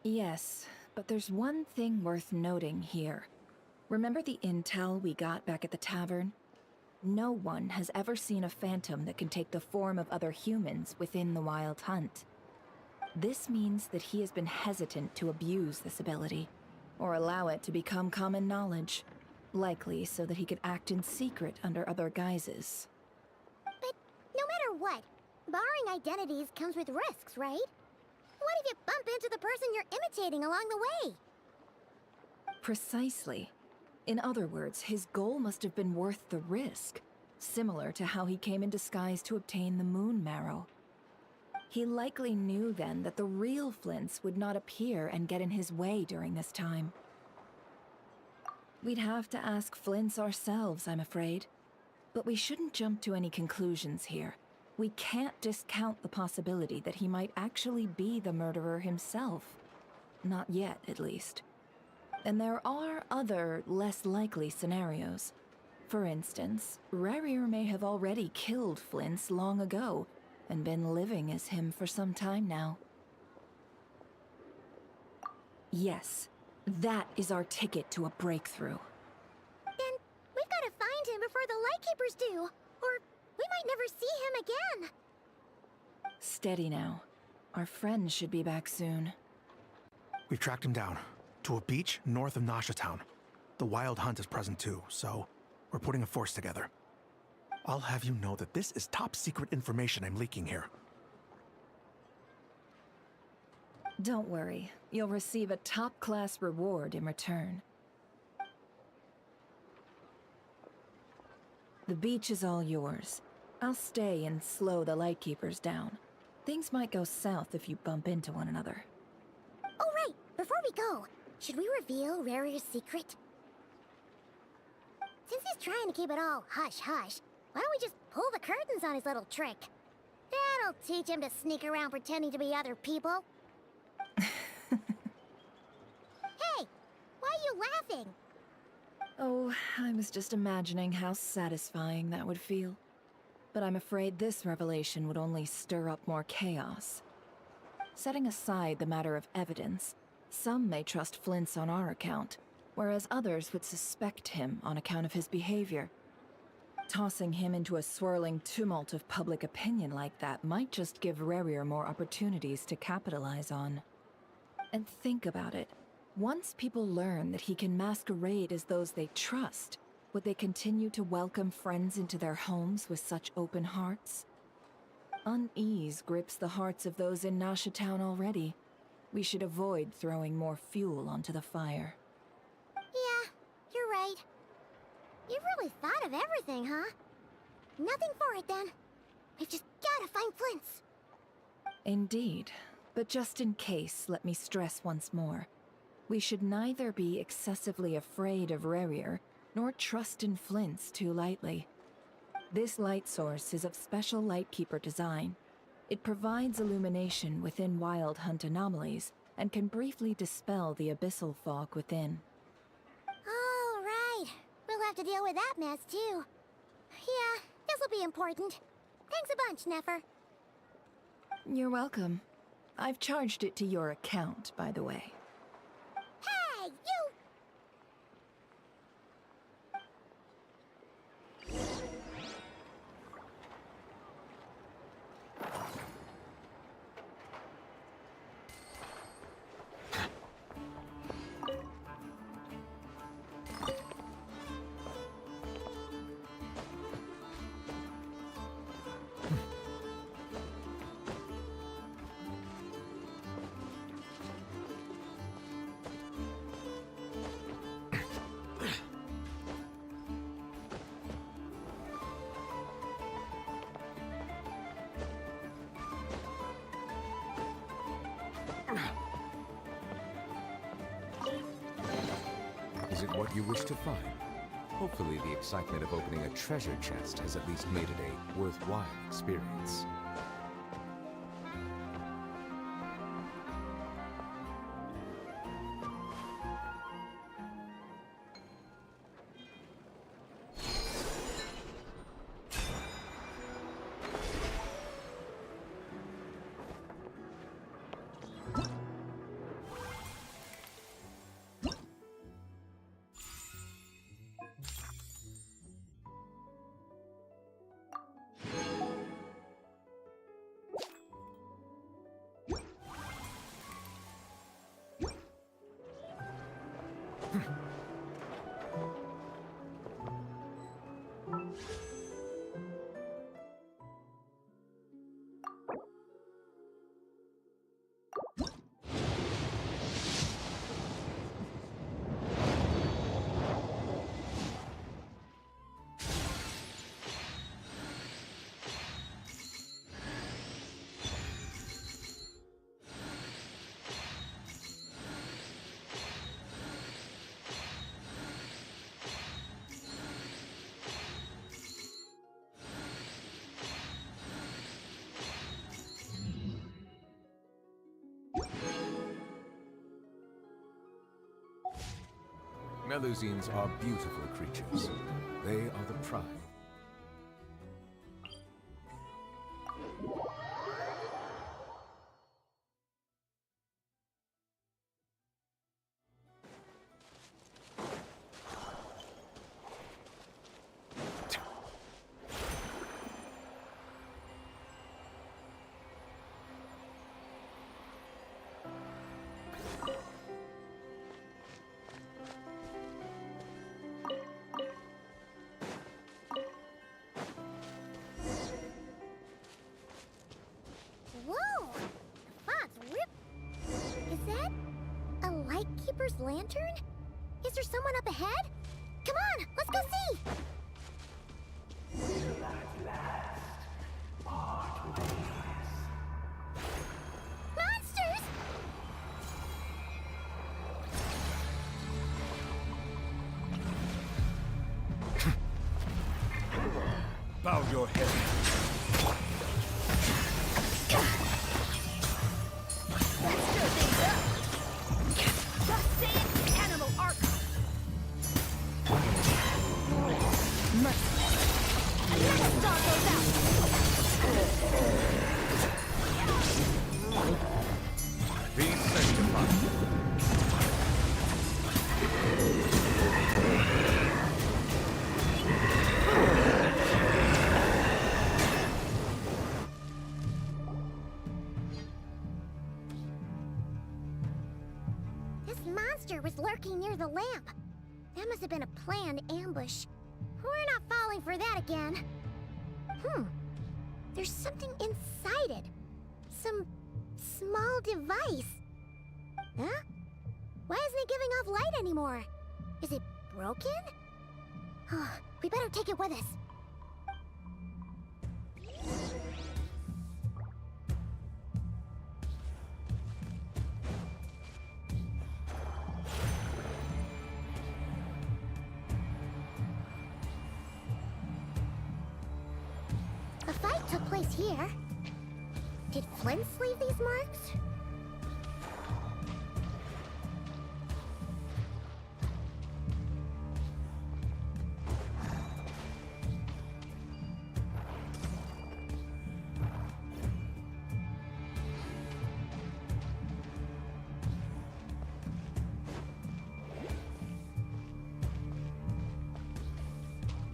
Yes, but there's one thing worth noting here. Remember the intel we got back at the tavern? No one has ever seen a phantom that can take the form of other humans within the Wild Hunt. This means that he has been hesitant to abuse this ability, or allow it to become common knowledge, likely so that he could act in secret under other guises. But no matter what, borrowing identities comes with risks, right? What if you bump into the person you're imitating along the way? Precisely. In other words, his goal must have been worth the risk, similar to how he came in disguise to obtain the moon marrow. He likely knew then that the real Flins would not appear and get in his way during this time. We'd have to ask Flins ourselves, I'm afraid. But we shouldn't jump to any conclusions here. We can't discount the possibility that he might actually be the murderer himself. Not yet, at least. And there are other, less likely scenarios. For instance, Rarier may have already killed Flins long ago, and been living as him for some time now. Yes, that is our ticket to a breakthrough. Then we've got to find him before the Lightkeepers do, or we might never see him again. Steady now. Our friend should be back soon. We've tracked him down to a beach north of Nasha Town. The Wild Hunt is present too, so we're putting a force together. I'll have you know that this is top secret information I'm leaking here. Don't worry, you'll receive a top-class reward in return. The beach is all yours. I'll stay and slow the Lightkeepers down. Things might go south if you bump into one another. Oh right, before we go, should we reveal Rarier's secret? Since he's trying to keep it all hush-hush, why don't we just pull the curtains on his little trick? That'll teach him to sneak around pretending to be other people. Hey! Why are you laughing? Oh, I was just imagining how satisfying that would feel. But I'm afraid this revelation would only stir up more chaos. Setting aside the matter of evidence, some may trust Flint's on our account, whereas others would suspect him on account of his behavior. Tossing him into a swirling tumult of public opinion like that might just give Rarier more opportunities to capitalize on. And think about it. Once people learn that he can masquerade as those they trust, would they continue to welcome friends into their homes with such open hearts? Unease grips the hearts of those in Nasha Town already. We should avoid throwing more fuel onto the fire. Yeah, you're right. You've really thought of everything, huh? Nothing for it, then. We've just gotta find Flint's. Indeed. But just in case, let me stress once more. We should neither be excessively afraid of Rarier, nor trust in Flint's too lightly. This light source is of special Lightkeeper design. It provides illumination within Wild Hunt anomalies, and can briefly dispel the abyssal fog within. All right. We'll have to deal with that mess, too. Yeah, this'll be important. Thanks a bunch, Nefer. You're welcome. I've charged it to your account, by the way. Hey, you! Is it what you wish to find? Hopefully the excitement of opening a treasure chest has at least made it a worthwhile experience. Melusines are beautiful creatures. They are the prime. Whoa! The font's rip. Is that a lightkeeper's lantern? Is there someone up ahead? Come on, let's go see! Monsters! Bow your head. This monster was lurking near the lamp. That must have been a planned ambush. We're not falling for that again. There's something inside it. Some small device. Huh? Why isn't it giving off light anymore? Is it broken? We better take it with us. A fight took place here. Did Flins leave these marks?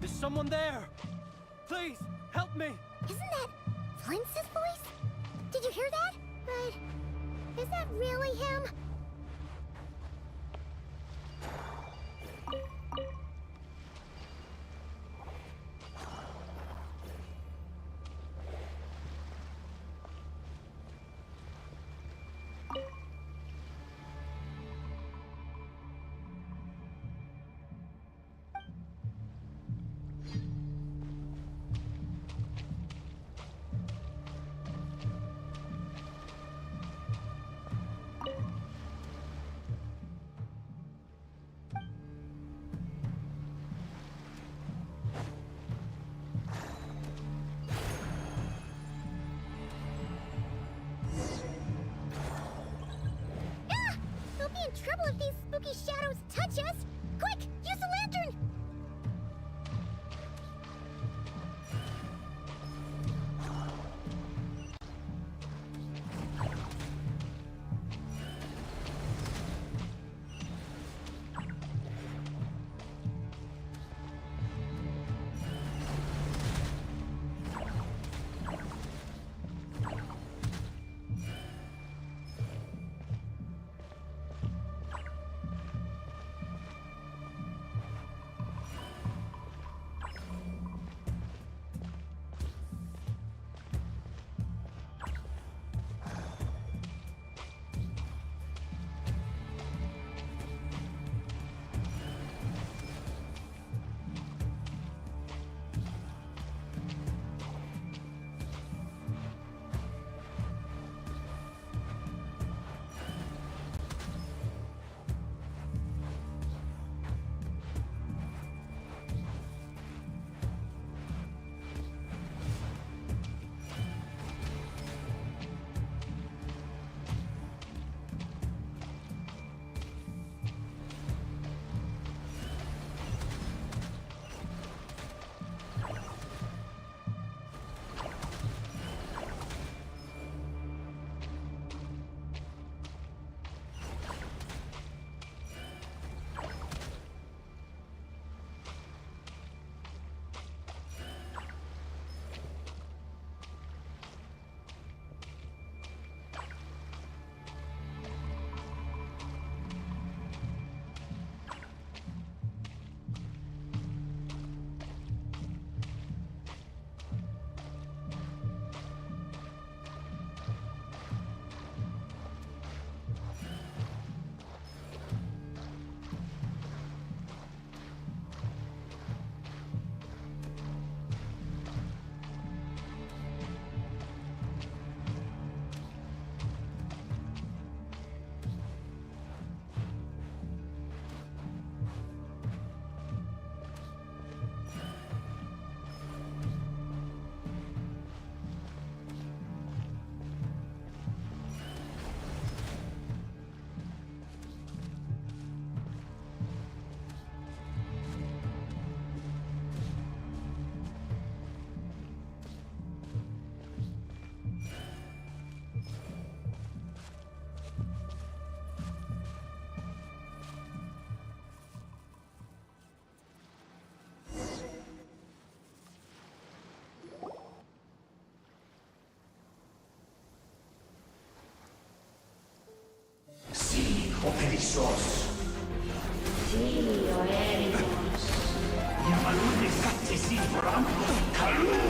Is someone there? Please, help me! Isn't that Flint's voice? Did you hear that? But is that really him? We'll be in trouble if these spooky shadows touch us! Quick, use the lantern! Sos. Dio Ericos. Yamalune Sattesi Bramco Kalu.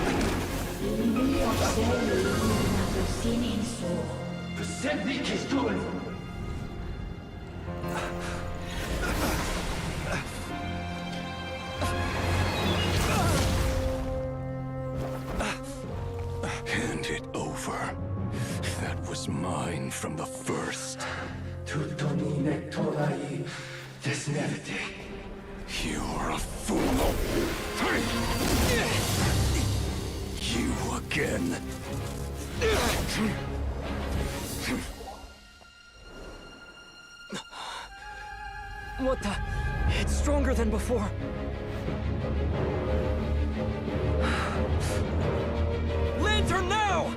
Mio Seli Luna Sininso. Persebi Kestul. Hand it over. That was mine from the first. Tutoni Nectorai Desnevite. You're a fool. You again. What the? It's stronger than before. Lantern now!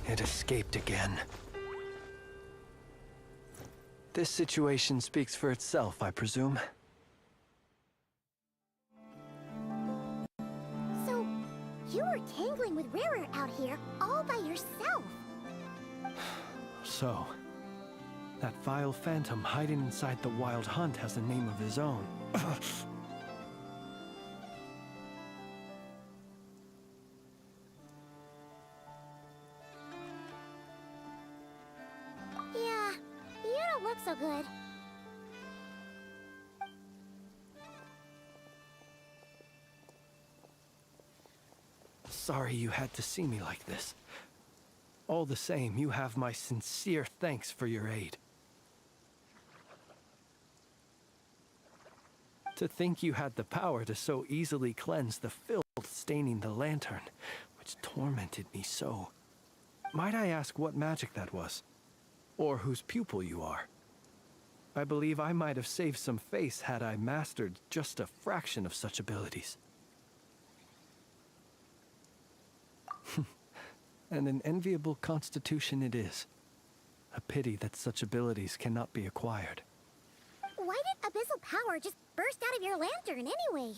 It escaped again. This situation speaks for itself, I presume. So, you were tangling with Rarer out here all by yourself. So, that vile phantom hiding inside the Wild Hunt has a name of his own. Yeah, you don't look so good. Sorry you had to see me like this. All the same, you have my sincere thanks for your aid. To think you had the power to so easily cleanse the filth staining the lantern, which tormented me so. Might I ask what magic that was? Or whose pupil you are? I believe I might have saved some face had I mastered just a fraction of such abilities. And an enviable constitution it is. A pity that such abilities cannot be acquired. Why did abyssal power just burst out of your lantern anyway?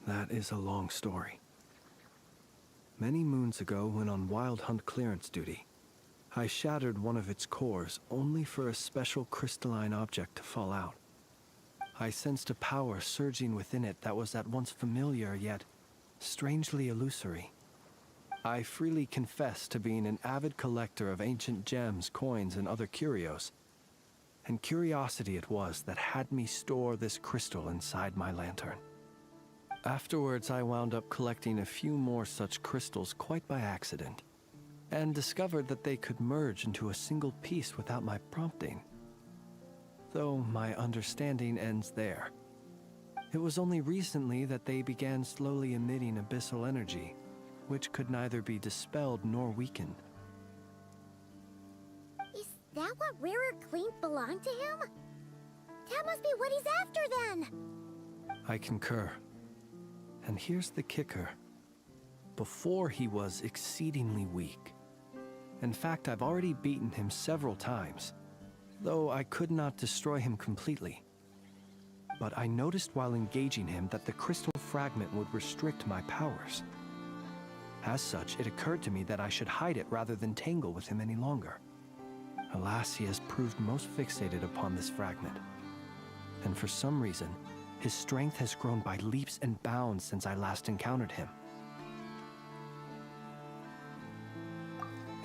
That is a long story. Many moons ago, when on Wild Hunt clearance duty, I shattered one of its cores only for a special crystalline object to fall out. I sensed a power surging within it that was at once familiar yet strangely illusory. I freely confess to being an avid collector of ancient gems, coins, and other curios. And curiosity it was that had me store this crystal inside my lantern. Afterwards, I wound up collecting a few more such crystals quite by accident, and discovered that they could merge into a single piece without my prompting. Though my understanding ends there. It was only recently that they began slowly emitting abyssal energy, which could neither be dispelled nor weakened. Is that what Rarer claimed belonged to him? That must be what he's after then! I concur. And here's the kicker. Before he was exceedingly weak. In fact, I've already beaten him several times, though I could not destroy him completely. But I noticed while engaging him that the crystal fragment would restrict my powers. As such, it occurred to me that I should hide it rather than tangle with him any longer. Alas, he has proved most fixated upon this fragment. And for some reason, his strength has grown by leaps and bounds since I last encountered him.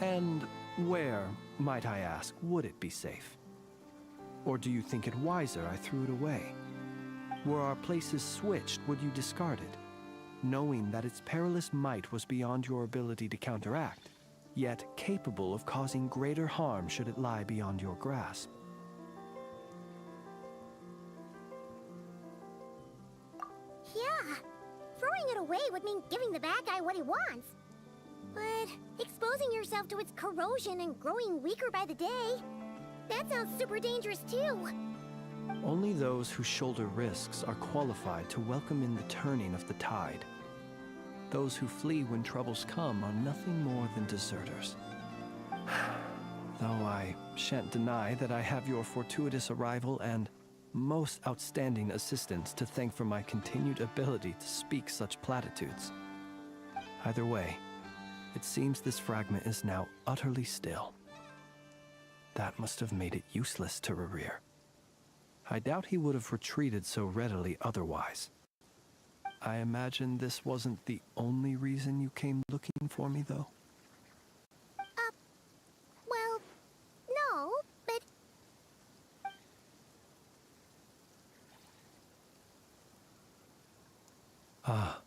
And where, might I ask, would it be safe? Or do you think it wiser I threw it away? Were our places switched, would you discard it? Knowing that its perilous might was beyond your ability to counteract, yet capable of causing greater harm should it lie beyond your grasp. Yeah, throwing it away would mean giving the bad guy what he wants. But exposing yourself to its corrosion and growing weaker by the day, that sounds super dangerous too. Only those who shoulder risks are qualified to welcome in the turning of the tide. Those who flee when troubles come are nothing more than deserters. Though I shan't deny that I have your fortuitous arrival and most outstanding assistance to thank for my continued ability to speak such platitudes. Either way, it seems this fragment is now utterly still. That must have made it useless to Rerir. I doubt he would have retreated so readily otherwise. I imagine this wasn't the only reason you came looking for me, though? Well, no, but... Ah.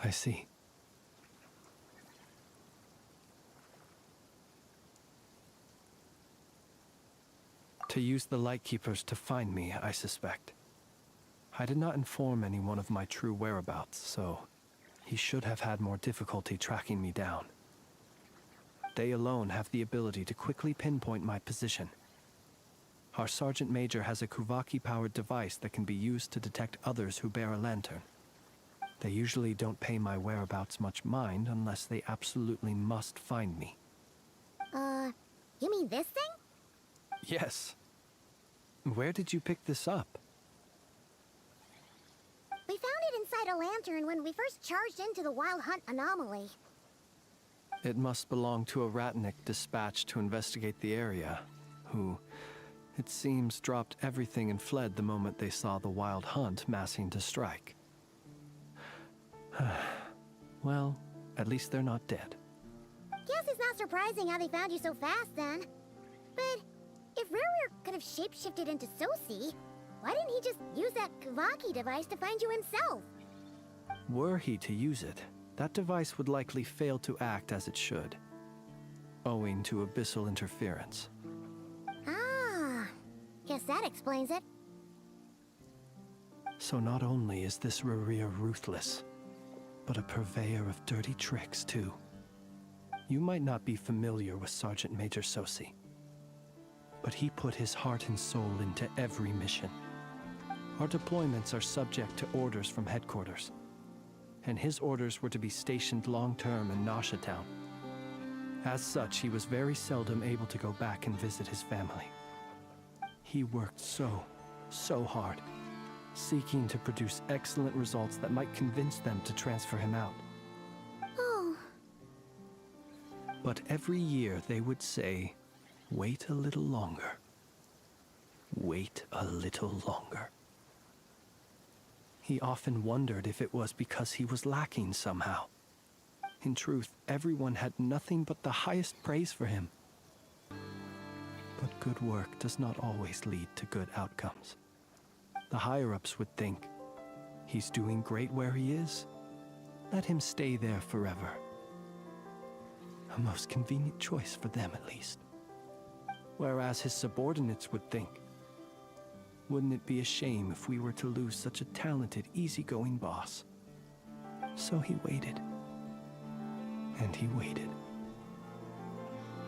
I see. To use the Lightkeepers to find me, I suspect. I did not inform anyone of my true whereabouts, so he should have had more difficulty tracking me down. They alone have the ability to quickly pinpoint my position. Our Sergeant Major has a Kuvaki-powered device that can be used to detect others who bear a lantern. They usually don't pay my whereabouts much mind unless they absolutely must find me. You mean this thing? Yes. Where did you pick this up? We found it inside a lantern when we first charged into the Wild Hunt anomaly. It must belong to a Ratnik dispatched to investigate the area, who, it seems, dropped everything and fled the moment they saw the Wild Hunt massing to strike. Well, at least they're not dead. Guess it's not surprising how they found you so fast then. But if Rerir could have shapeshifted into Sosi, why didn't he just use that Kavaki device to find you himself? Were he to use it, that device would likely fail to act as it should, owing to abyssal interference. Ah, guess that explains it. So not only is this Rerir ruthless, but a purveyor of dirty tricks too. You might not be familiar with Sergeant Major Sosi, but he put his heart and soul into every mission. Our deployments are subject to orders from headquarters, and his orders were to be stationed long-term in Nasha Town. As such, he was very seldom able to go back and visit his family. He worked so hard, seeking to produce excellent results that might convince them to transfer him out. Oh. But every year they would say, "Wait a little longer. Wait a little longer." He often wondered if it was because he was lacking somehow. In truth, everyone had nothing but the highest praise for him. But good work does not always lead to good outcomes. The higher-ups would think, he's doing great where he is. Let him stay there forever. A most convenient choice for them, at least. Whereas his subordinates would think, wouldn't it be a shame if we were to lose such a talented, easygoing boss? So he waited. And he waited.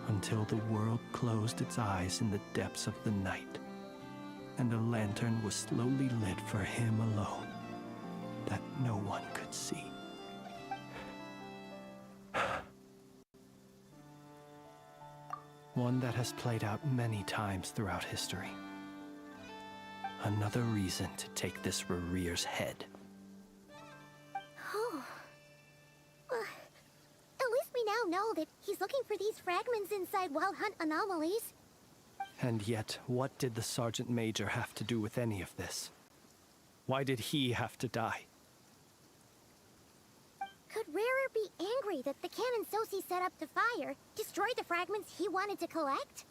Until the world closed its eyes in the depths of the night, and a lantern was slowly lit for him alone, that no one could see. One that has played out many times throughout history. Another reason to take this Rerir's head. Oh. At least we now know that he's looking for these fragments inside Wild Hunt anomalies. And yet, what did the Sergeant Major have to do with any of this? Why did he have to die? Could Rerir be angry that the cannon Sosi set up to fire destroyed the fragments he wanted to collect?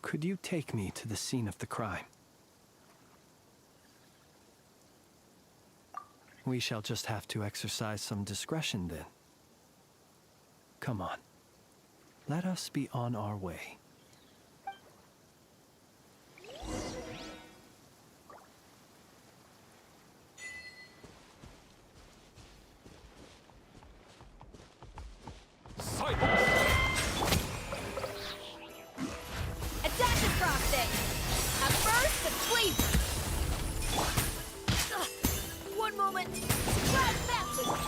Could you take me to the scene of the crime? We shall just have to exercise some discretion then. Come on. Let us be on our way. Attack the frosting! A burst of flavor! One moment! Surprise baptism!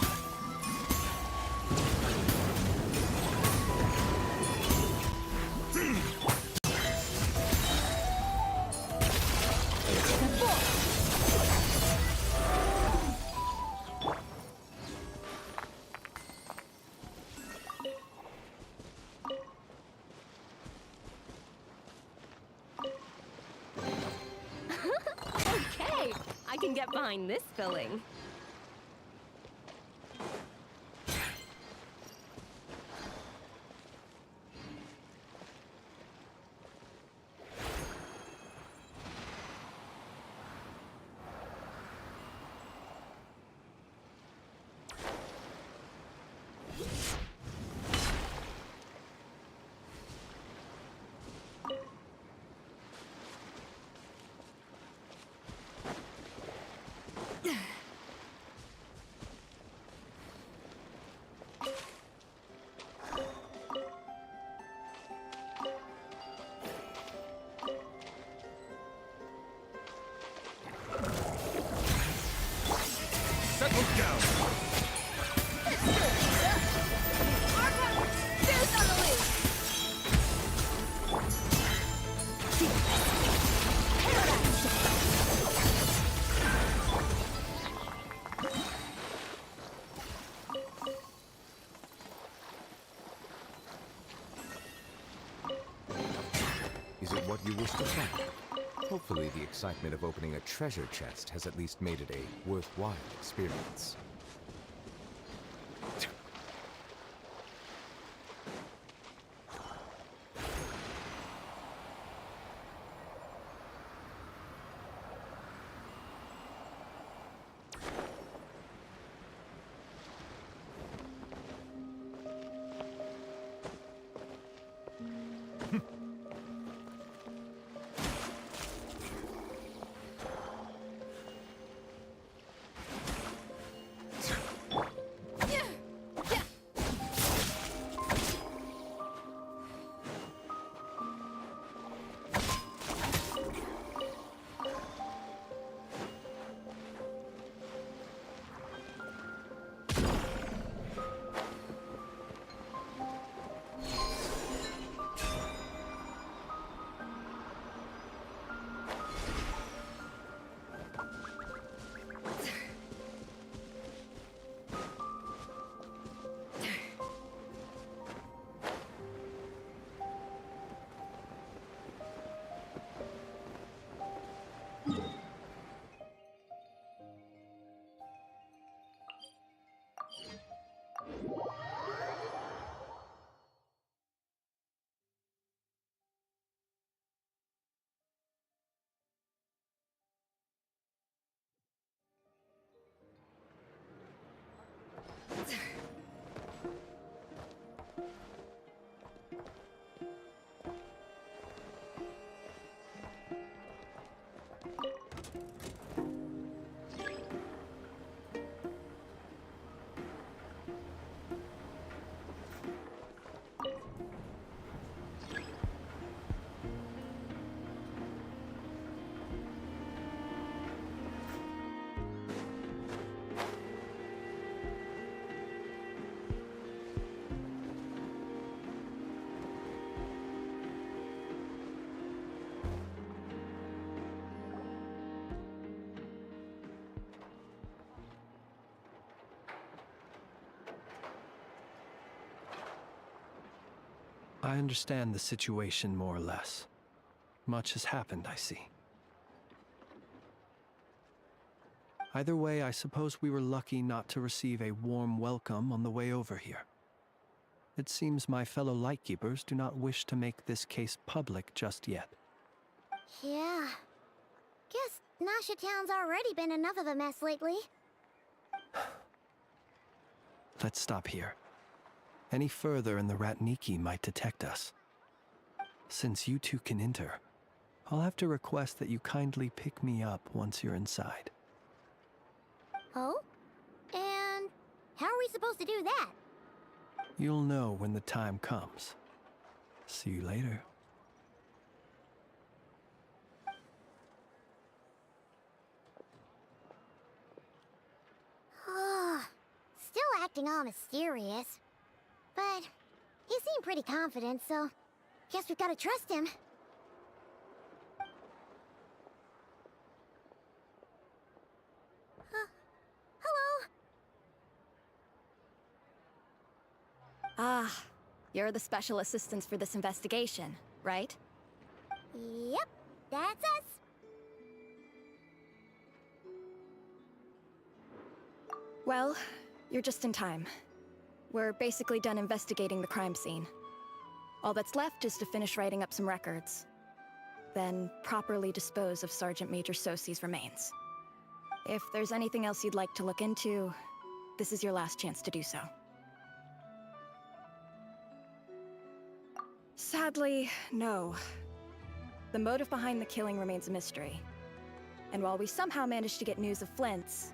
Okay, I can get behind this filling. Settle down. Deuce on the loose! Is it what you wish to find? Hopefully the excitement of opening a treasure chest has at least made it a worthwhile experience. I understand the situation more or less. Much has happened, I see. Either way, I suppose we were lucky not to receive a warm welcome on the way over here. It seems my fellow Lightkeepers do not wish to make this case public just yet. Yeah. Guess Nasha Town's already been enough of a mess lately. Let's stop here. Any further and the Ratniki might detect us. Since you two can enter, I'll have to request that you kindly pick me up once you're inside. Oh? And how are we supposed to do that? You'll know when the time comes. See you later. Still acting all mysterious. But he seemed pretty confident, so guess we've got to trust him. Hello? Ah, you're the special assistants for this investigation, right? Yep, that's us. Well, you're just in time. We're basically done investigating the crime scene. All that's left is to finish writing up some records. Then properly dispose of Sergeant Major Sosi's remains. If there's anything else you'd like to look into, this is your last chance to do so. Sadly, no. The motive behind the killing remains a mystery. And while we somehow managed to get news of Flint's,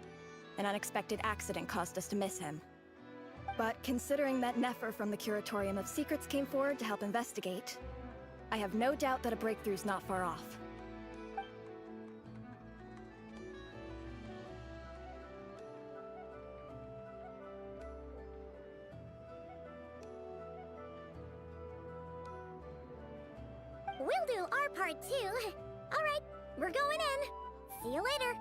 an unexpected accident caused us to miss him. But considering that Nefer from the Curatorium of Secrets came forward to help investigate, I have no doubt that a breakthrough's not far off. We'll do our part too. All right, we're going in. See you later.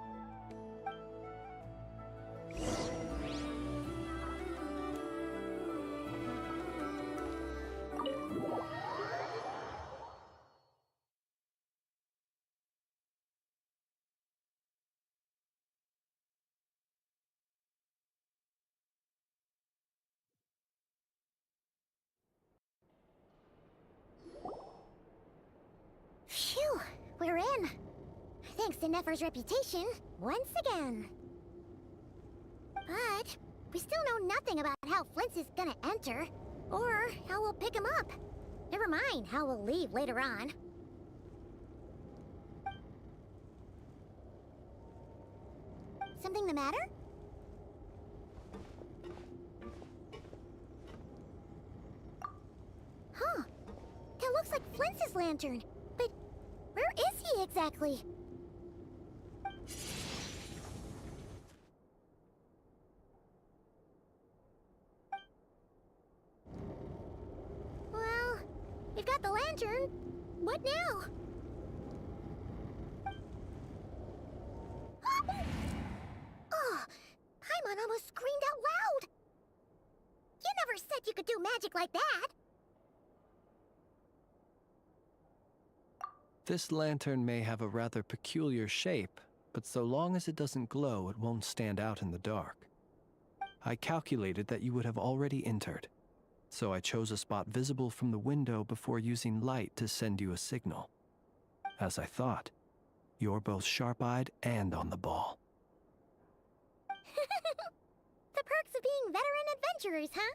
Phew, we're in. Thanks to Nefer's reputation, once again. But we still know nothing about how Flint's is gonna enter, or how we'll pick him up. Never mind how we'll leave later on. Something the matter? Huh. That looks like Flint's lantern. But where is he exactly? Well, we've got the lantern. What now? Oh, Paimon almost screamed out loud. You never said you could do magic like that. This lantern may have a rather peculiar shape, but so long as it doesn't glow, it won't stand out in the dark. I calculated that you would have already entered, so I chose a spot visible from the window before using light to send you a signal. As I thought, you're both sharp-eyed and on the ball. The perks of being veteran adventurers, huh?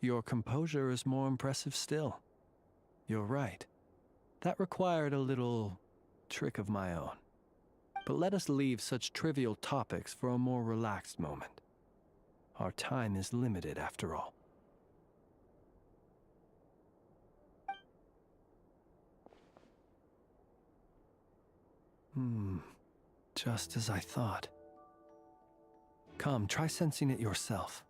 Your composure is more impressive still. You're right. That required a little trick of my own. But let us leave such trivial topics for a more relaxed moment. Our time is limited after all. Just as I thought. Come, try sensing it yourself.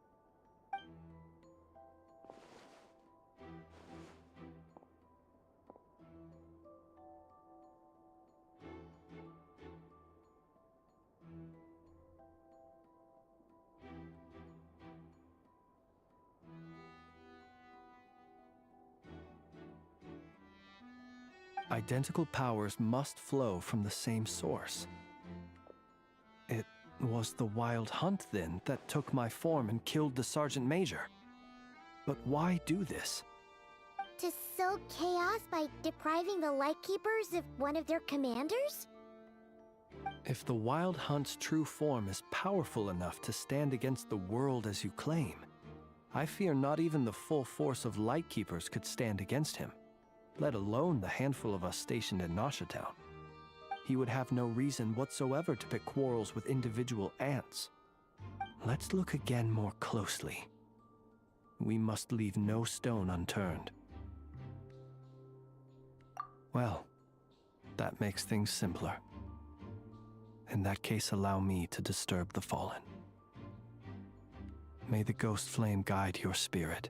Identical powers must flow from the same source. It was the Wild Hunt, then, that took my form and killed the Sergeant Major. But why do this? To sow chaos by depriving the Lightkeepers of one of their commanders? If the Wild Hunt's true form is powerful enough to stand against the world as you claim, I fear not even the full force of Lightkeepers could stand against him, let alone the handful of us stationed in Nasha Town. He would have no reason whatsoever to pick quarrels with individual ants. Let's look again more closely. We must leave no stone unturned. Well, that makes things simpler. In that case, allow me to disturb the fallen. May the ghost flame guide your spirit.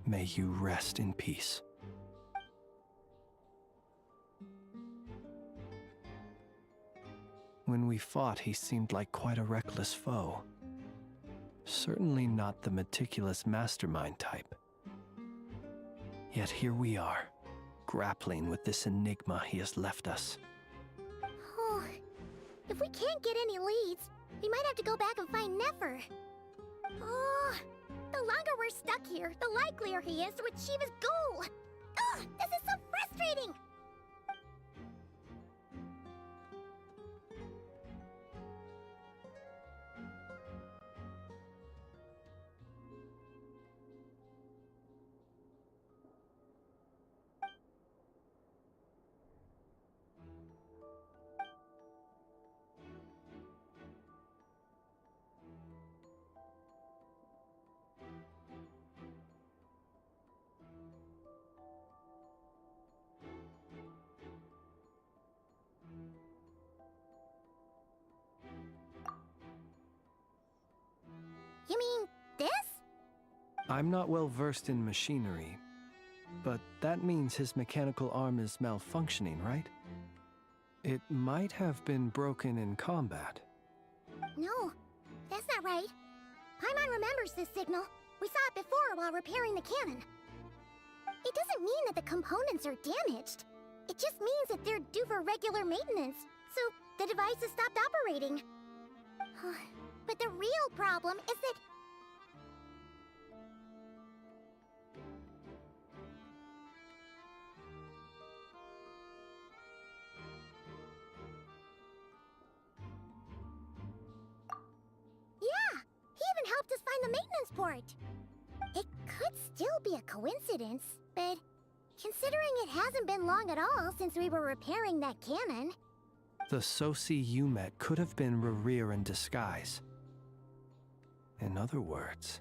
May you rest in peace. When we fought, he seemed like quite a reckless foe. Certainly not the meticulous mastermind type. Yet here we are, grappling with this enigma he has left us. Oh, if we can't get any leads, we might have to go back and find Nefer. Oh, the longer we're stuck here, the likelier he is to achieve his goal. Ugh, this is so frustrating! You mean this? I'm not well versed in machinery, but that means his mechanical arm is malfunctioning, right? It might have been broken in combat. No, that's not right. Paimon remembers this signal. We saw it before while repairing the cannon. It doesn't mean that the components are damaged. It just means that they're due for regular maintenance, so the device has stopped operating. But the real problem is that... Yeah! He even helped us find the maintenance port! It could still be a coincidence, but considering it hasn't been long at all since we were repairing that cannon... The Soci you met could have been Rerir in disguise. In other words,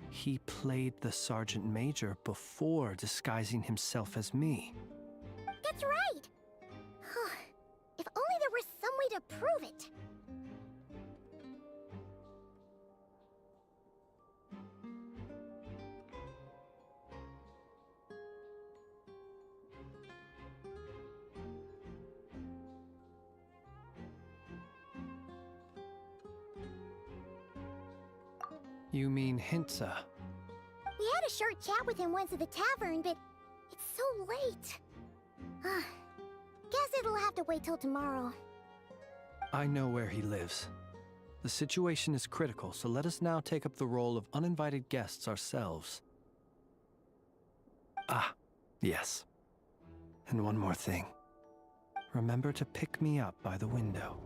he played the Sergeant Major before disguising himself as me. That's right! If only there were some way to prove it! You mean Hintsa? We had a short chat with him once at the tavern, but it's so late. Guess it'll have to wait till tomorrow. I know where he lives. The situation is critical, so let us now take up the role of uninvited guests ourselves. Ah, yes. And one more thing. Remember to pick me up by the window.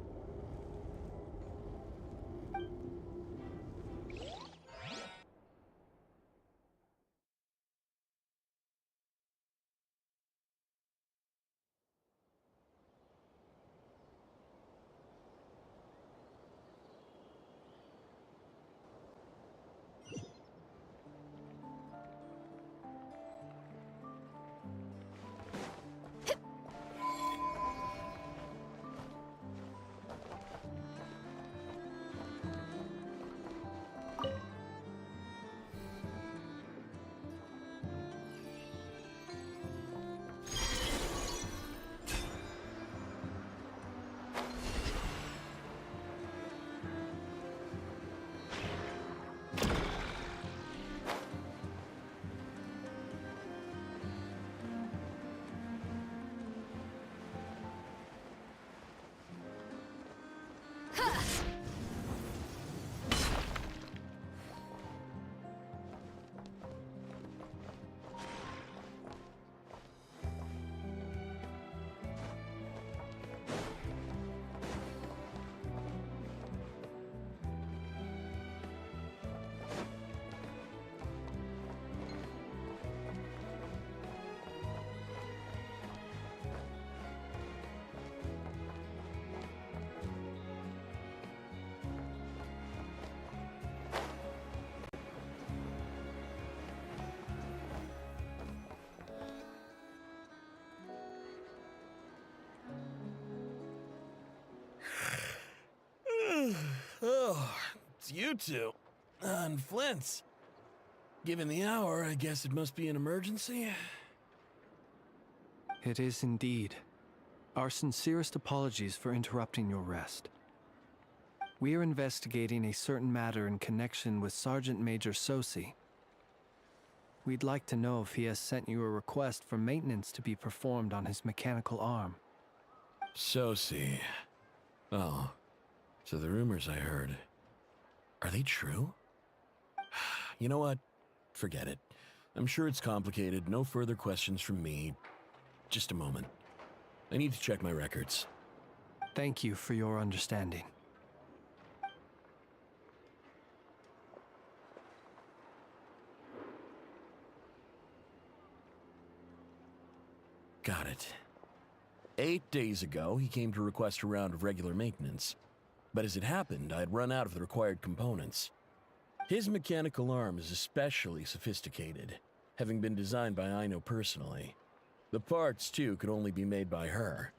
you two. And Flint's. Given the hour, I guess it must be an emergency. It is indeed. Our sincerest apologies for interrupting your rest. We are investigating a certain matter in connection with Sergeant Major Sosi. We'd like to know if he has sent you a request for maintenance to be performed on his mechanical arm. Sosi. Oh, so the rumors I heard, are they true? You know what? Forget it. I'm sure it's complicated. No further questions from me. Just a moment. I need to check my records. Thank you for your understanding. Got it. 8 days ago, he came to request a round of regular maintenance. But as it happened, I had run out of the required components. His mechanical arm is especially sophisticated, having been designed by Aino personally. The parts, too, could only be made by her.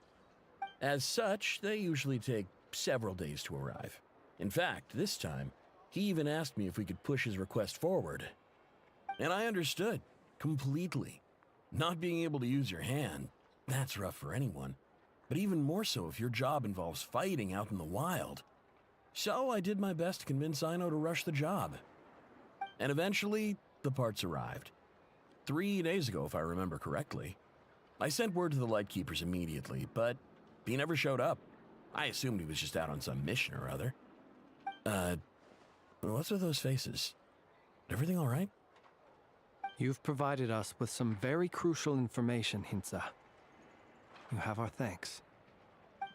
As such, they usually take several days to arrive. In fact, this time, he even asked me if we could push his request forward. And I understood, completely. Not being able to use your hand, that's rough for anyone. But even more so if your job involves fighting out in the wild. So I did my best to convince Aino to rush the job. And eventually, the parts arrived. 3 days ago, if I remember correctly. I sent word to the Lightkeepers immediately, but he never showed up. I assumed he was just out on some mission or other. What's with those faces? Everything all right? You've provided us with some very crucial information, Hintsa. You have our thanks.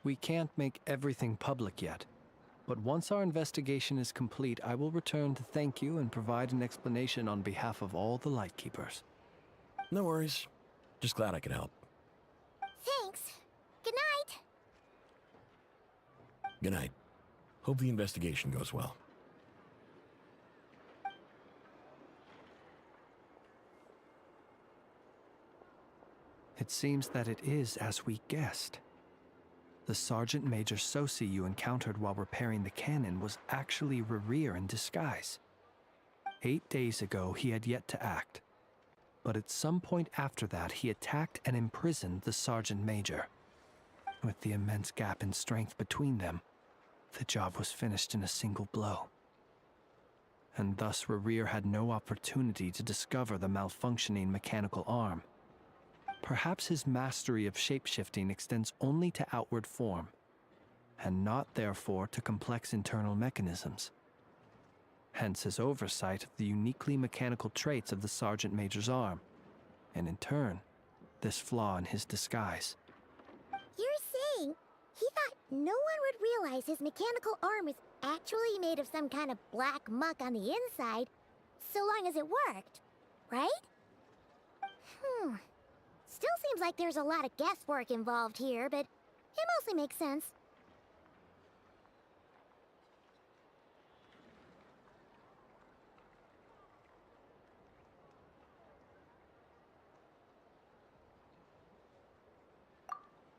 We can't make everything public yet, but once our investigation is complete, I will return to thank you and provide an explanation on behalf of all the Lightkeepers. No worries. Just glad I could help. Thanks. Good night. Good night. Hope the investigation goes well. It seems that it is as we guessed. The Sergeant Major Sosi you encountered while repairing the cannon was actually Rerir in disguise. 8 days ago, he had yet to act. But at some point after that, he attacked and imprisoned the Sergeant Major. With the immense gap in strength between them, the job was finished in a single blow. And thus Rerir had no opportunity to discover the malfunctioning mechanical arm. Perhaps his mastery of shapeshifting extends only to outward form, and not therefore to complex internal mechanisms. Hence his oversight of the uniquely mechanical traits of the Sergeant Major's arm, and in turn, this flaw in his disguise. You're saying he thought no one would realize his mechanical arm is actually made of some kind of black muck on the inside, so long as it worked, right? Still seems like there's a lot of guesswork involved here, but it mostly makes sense.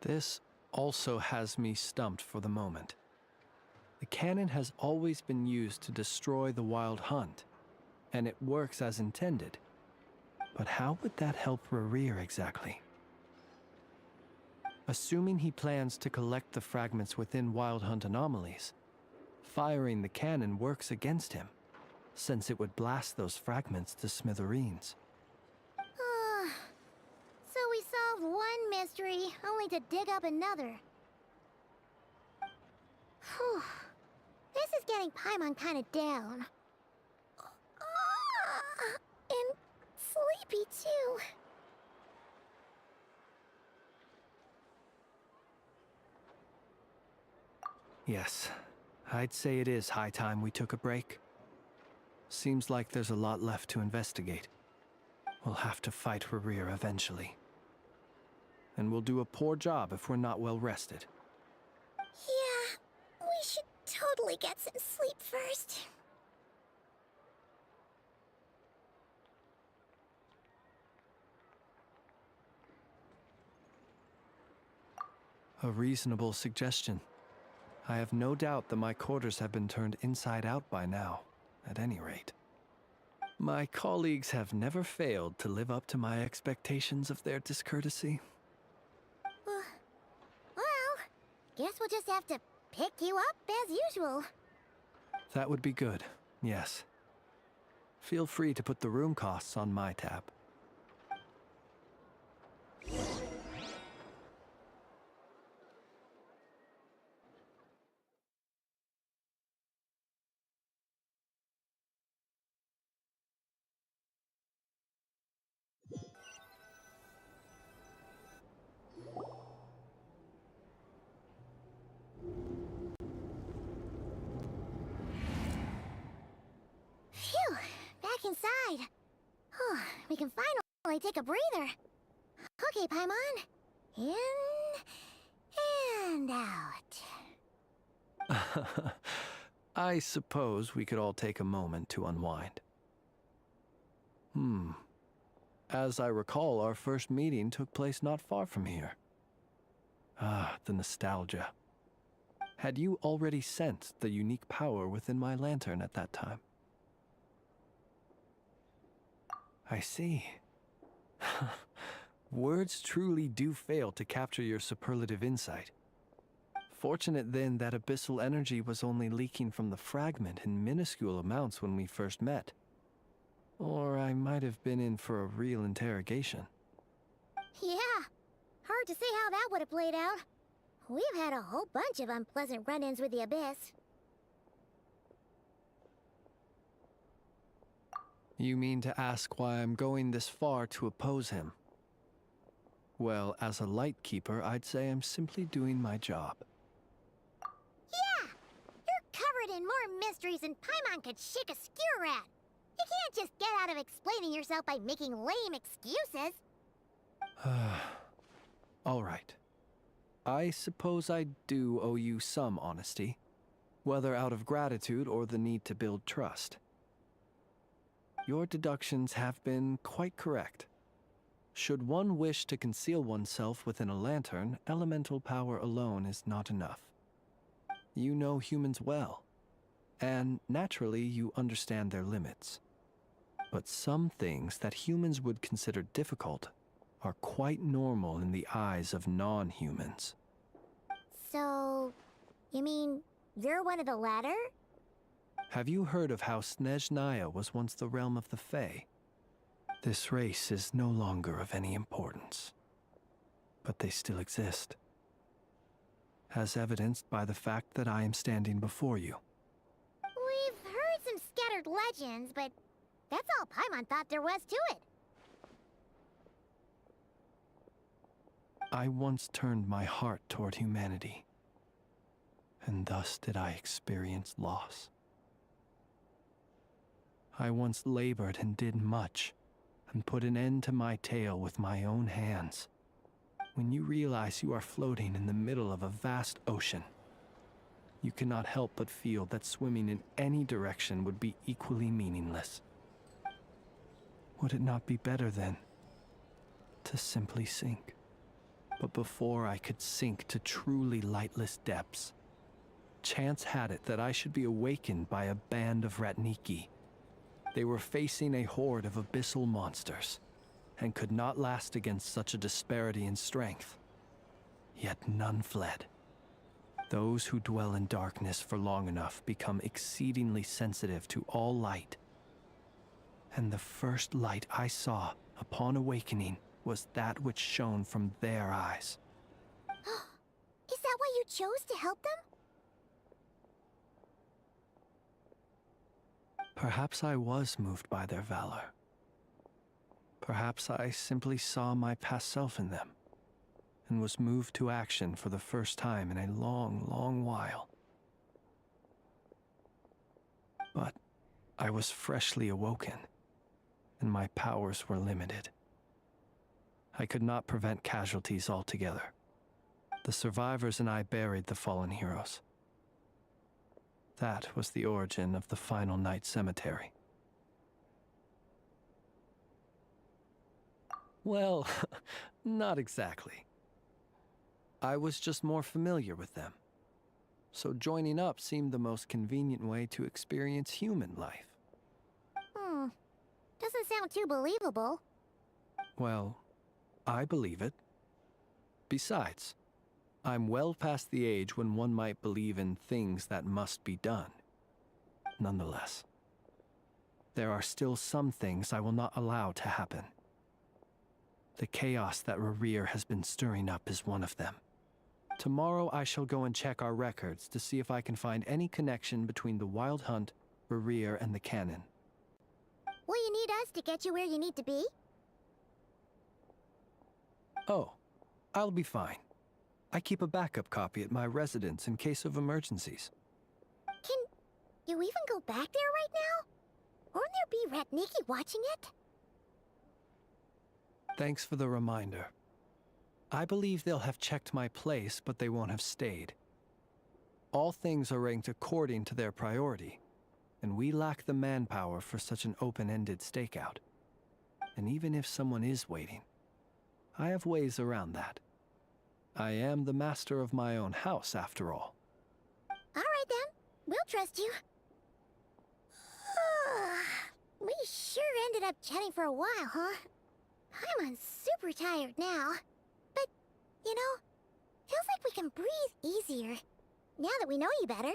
This also has me stumped for the moment. The cannon has always been used to destroy the Wild Hunt, and it works as intended. But how would that help Rerir exactly? Assuming he plans to collect the fragments within Wild Hunt anomalies, firing the cannon works against him, since it would blast those fragments to smithereens. So we solved one mystery, only to dig up another. Whew. This is getting Paimon kind of down. And sleepy too. Yes, I'd say it is high time we took a break. Seems like there's a lot left to investigate. We'll have to fight Rerir eventually. And we'll do a poor job if we're not well rested. Yeah, we should totally get some sleep first. A reasonable suggestion. I have no doubt that my quarters have been turned inside out by now, at any rate. My colleagues have never failed to live up to my expectations of their discourtesy. Well, guess we'll just have to pick you up as usual. That would be good, yes. Feel free to put the room costs on my tab. Phew, back inside. We can finally take a breather. Okay, Paimon. In and out. I suppose we could all take a moment to unwind. As I recall, our first meeting took place not far from here. Ah, the nostalgia. Had you already sensed the unique power within my lantern at that time? I see. Words truly do fail to capture your superlative insight. Fortunate then that abyssal energy was only leaking from the fragment in minuscule amounts when we first met. Or I might have been in for a real interrogation. Yeah, hard to say how that would have played out. We've had a whole bunch of unpleasant run-ins with the Abyss. You mean to ask why I'm going this far to oppose him? Well, as a light keeper, I'd say I'm simply doing my job. Yeah! You're covered in more mysteries than Paimon could shake a skewer at. You can't just get out of explaining yourself by making lame excuses. All right. I suppose I do owe you some honesty, whether out of gratitude or the need to build trust. Your deductions have been quite correct. Should one wish to conceal oneself within a lantern, elemental power alone is not enough. You know humans well, and naturally you understand their limits. But some things that humans would consider difficult are quite normal in the eyes of non-humans. So, you mean you're one of the latter? Have you heard of how Snezhnaya was once the realm of the Fae? This race is no longer of any importance, but they still exist, as evidenced by the fact that I am standing before you. We've heard some scattered legends, but that's all Paimon thought there was to it. I once turned my heart toward humanity, and thus did I experience loss. I once labored and did much, and put an end to my tale with my own hands. When you realize you are floating in the middle of a vast ocean, you cannot help but feel that swimming in any direction would be equally meaningless. Would it not be better, then, to simply sink? But before I could sink to truly lightless depths, chance had it that I should be awakened by a band of Ratniki. They were facing a horde of abyssal monsters, and could not last against such a disparity in strength. Yet none fled. Those who dwell in darkness for long enough become exceedingly sensitive to all light. And the first light I saw upon awakening was that which shone from their eyes. Is that why you chose to help them? Perhaps I was moved by their valor. Perhaps I simply saw my past self in them, and was moved to action for the first time in a long, long while. But I was freshly awoken, and my powers were limited. I could not prevent casualties altogether. The survivors and I buried the fallen heroes. That was the origin of the Final Night Cemetery. Well, not exactly. I was just more familiar with them. so joining up seemed the most convenient way to experience human life. Doesn't sound too believable. Well, I believe it. Besides, I'm well past the age when one might believe in things that must be done. Nonetheless, there are still some things I will not allow to happen. The chaos that Rerir has been stirring up is one of them. Tomorrow I shall go and check our records to see if I can find any connection between the Wild Hunt, Rerir, and the Canon. Will you need us to get you where you need to be? Oh, I'll be fine. I keep a backup copy at my residence in case of emergencies. Can you even go back there right now? Won't there be Ratniki watching it? Thanks for the reminder. I believe they'll have checked my place, but they won't have stayed. All things are ranked according to their priority, and we lack the manpower for such an open-ended stakeout. And even if someone is waiting, I have ways around that. I am the master of my own house, after all. All right then, we'll trust you. We sure ended up chatting for a while, huh? I'm super tired now. But, you know, feels like we can breathe easier, now that we know you better.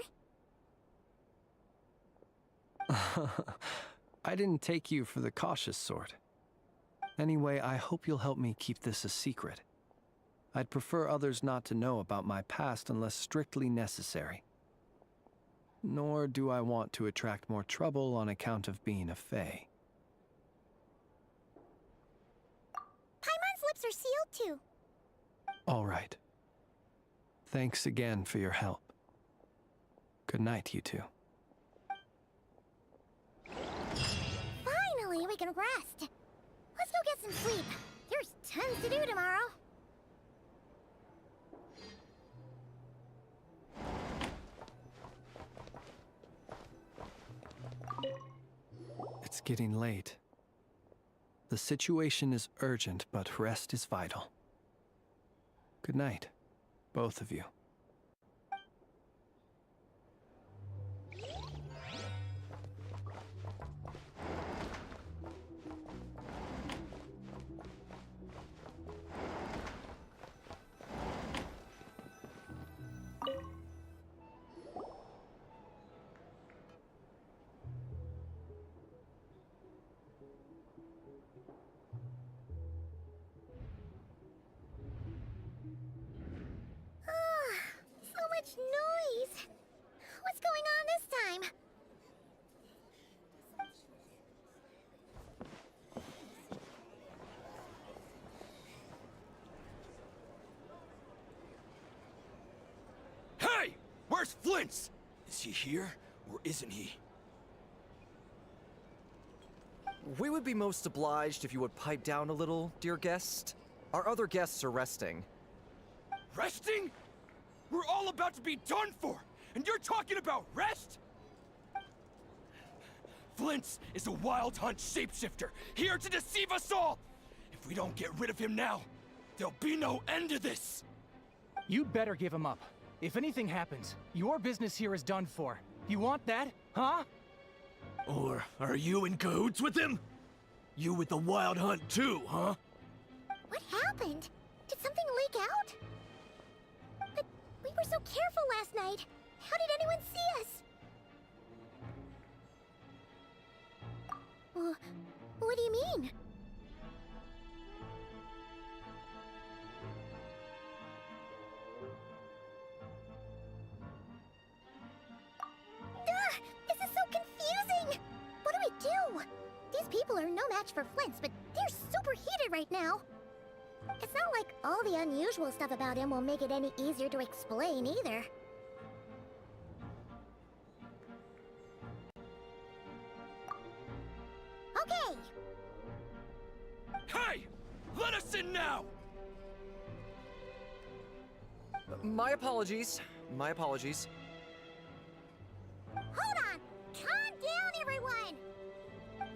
I didn't take you for the cautious sort. Anyway, I hope you'll help me keep this a secret. I'd prefer others not to know about my past unless strictly necessary. Nor do I want to attract more trouble on account of being a fae. Paimon's lips are sealed too. All right. Thanks again for your help. Good night, you two. Finally, we can rest. Let's go get some sleep. There's tons to do tomorrow. It's getting late. The situation is urgent, but rest is vital. Good night, both of you. Noise! What's going on this time? Hey! Where's Flins? Is he here, or isn't he? We would be most obliged if you would pipe down a little, dear guest. Our other guests are resting. Resting? We're all about to be done for, and you're talking about rest? Flins is a Wild Hunt shapeshifter, here to deceive us all! If we don't get rid of him now, there'll be no end to this! You'd better give him up. If anything happens, your business here is done for. You want that, huh? Or are you in cahoots with him? You with the Wild Hunt too, huh? What happened? Did something leak out? But we were so careful last night. How did anyone see us? Well, what do you mean? This is so confusing! What do we do? These people are no match for Flint's, but they're super heated right now. It's not like all the unusual stuff about him will make it any easier to explain either. Okay! Hey! Let us in now! My apologies. My apologies. Hold on! Calm down, everyone!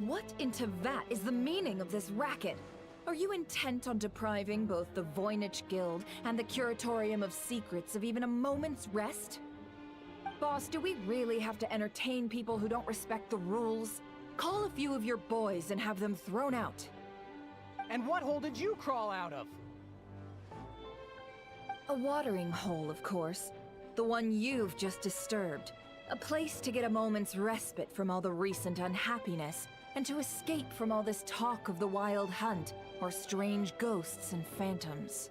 What in Tevat is the meaning of this racket? Are you intent on depriving both the Voynich Guild and the Curatorium of Secrets of even a moment's rest? Boss, do we really have to entertain people who don't respect the rules? Call a few of your boys and have them thrown out. And what hole did you crawl out of? A watering hole, of course. The one you've just disturbed. A place to get a moment's respite from all the recent unhappiness, and to escape from all this talk of the Wild Hunt, or strange ghosts and phantoms.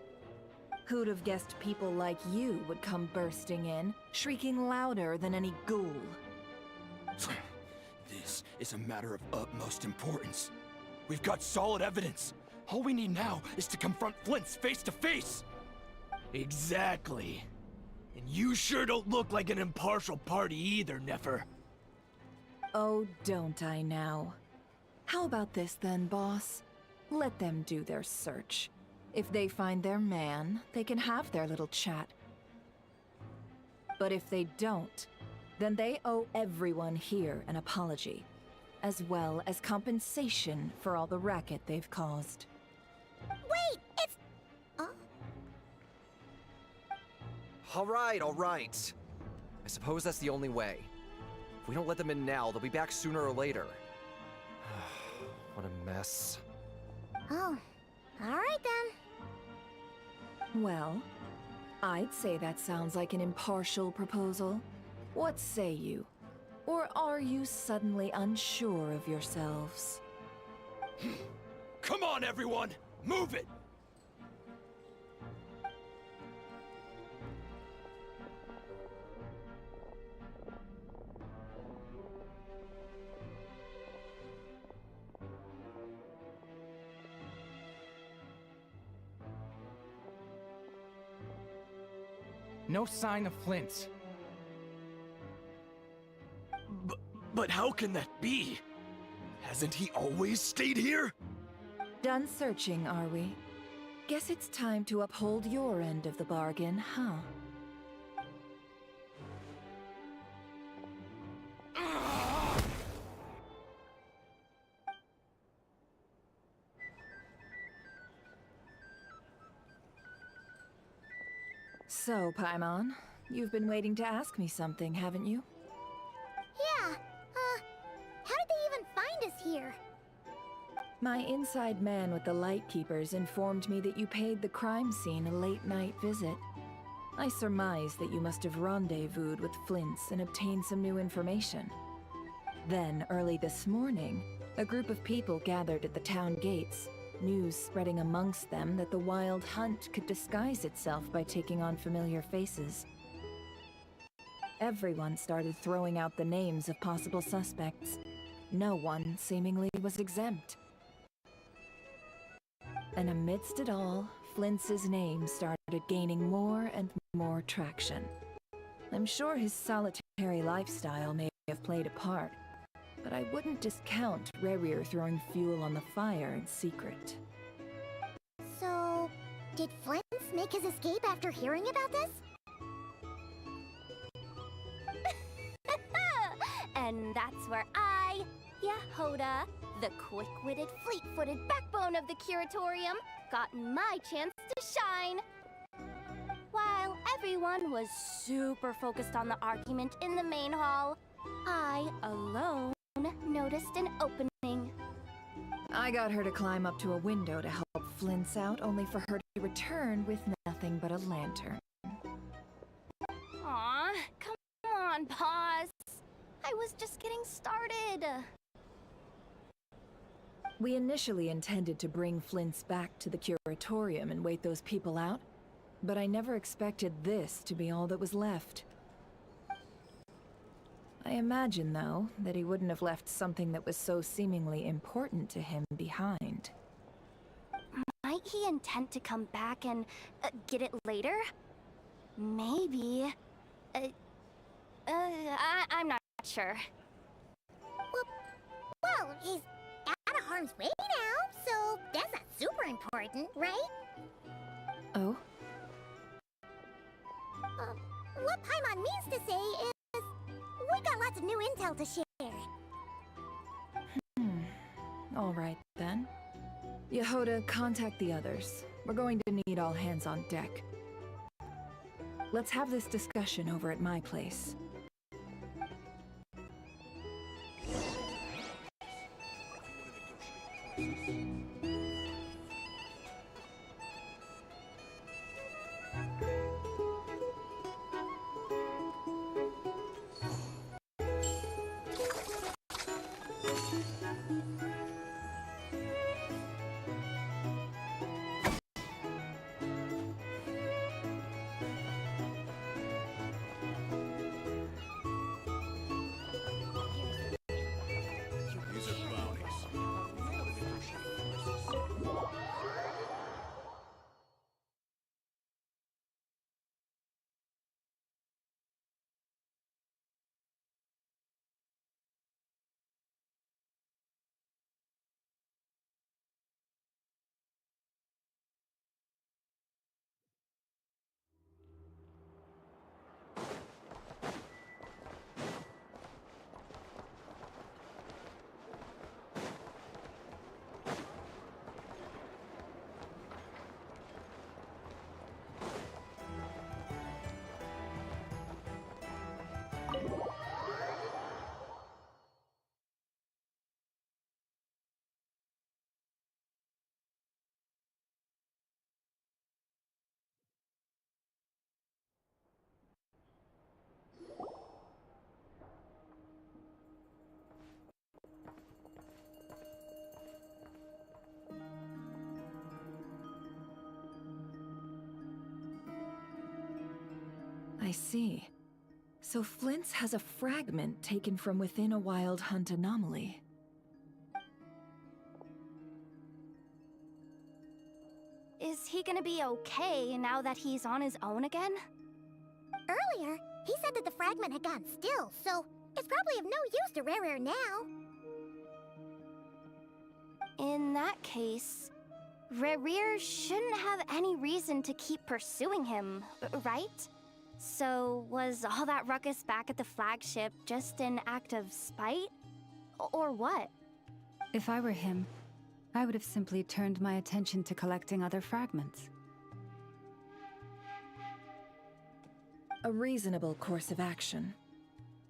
Who'd have guessed people like you would come bursting in, shrieking louder than any ghoul? This is a matter of utmost importance. We've got solid evidence. All we need now is to confront Flins face to face. Exactly. And you sure don't look like an impartial party either, Nefer. Oh, don't I now? How about this then, boss? Let them do their search. If they find their man, they can have their little chat. But if they don't, then they owe everyone here an apology, as well as compensation for all the racket they've caused. Wait, it's... All right. I suppose that's the only way. If we don't let them in now, they'll be back sooner or later. What a mess. Oh, alright then. Well, I'd say that sounds like an impartial proposal. What say you? Or are you suddenly unsure of yourselves? Come on, everyone! Move it! No sign of Flint. But how can that be? Hasn't he always stayed here? Done searching, are we? Guess it's time to uphold your end of the bargain, huh? So, Paimon, you've been waiting to ask me something, haven't you? Yeah, how did they even find us here? My inside man with the Lightkeepers informed me that you paid the crime scene a late-night visit. I surmise that you must have rendezvoused with Flins and obtained some new information. Then, early this morning, a group of people gathered at the town gates, news spreading amongst them that the Wild Hunt could disguise itself by taking on familiar faces. Everyone started throwing out the names of possible suspects. No one, seemingly, was exempt. And amidst it all, Flints's name started gaining more and more traction. I'm sure his solitary lifestyle may have played a part, but I wouldn't discount Rerir throwing fuel on the fire in secret. So, did Flint make his escape after hearing about this? And that's where I, Yehoda, the quick-witted, fleet-footed backbone of the Curatorium, got my chance to shine. While everyone was super focused on the argument in the main hall, I alone noticed an opening. I got her to climb up to a window to help Flint's out, only for her to return with nothing but a lantern. Aw, come on, boss. I was just getting started. We initially intended to bring Flint's back to the Curatorium and wait those people out, but I never expected this to be all that was left. I imagine, though, that he wouldn't have left something that was so seemingly important to him behind. Might he intend to come back and get it later? Maybe. I'm not sure. Well, he's out of harm's way now, so that's not super important, right? Oh? What Paimon means to say is, we got lots of new intel to share. All right, then. Yehoda, contact the others. We're going to need all hands on deck. Let's have this discussion over at my place. I see. So Flint's has a fragment taken from within a Wild Hunt anomaly. Is he gonna be okay now that he's on his own again? Earlier, he said that the fragment had gone still, so it's probably of no use to Rare now. In that case, Rare shouldn't have any reason to keep pursuing him, right? So was all that ruckus back at the flagship just an act of spite? Or what? If I were him, I would have simply turned my attention to collecting other fragments. A reasonable course of action.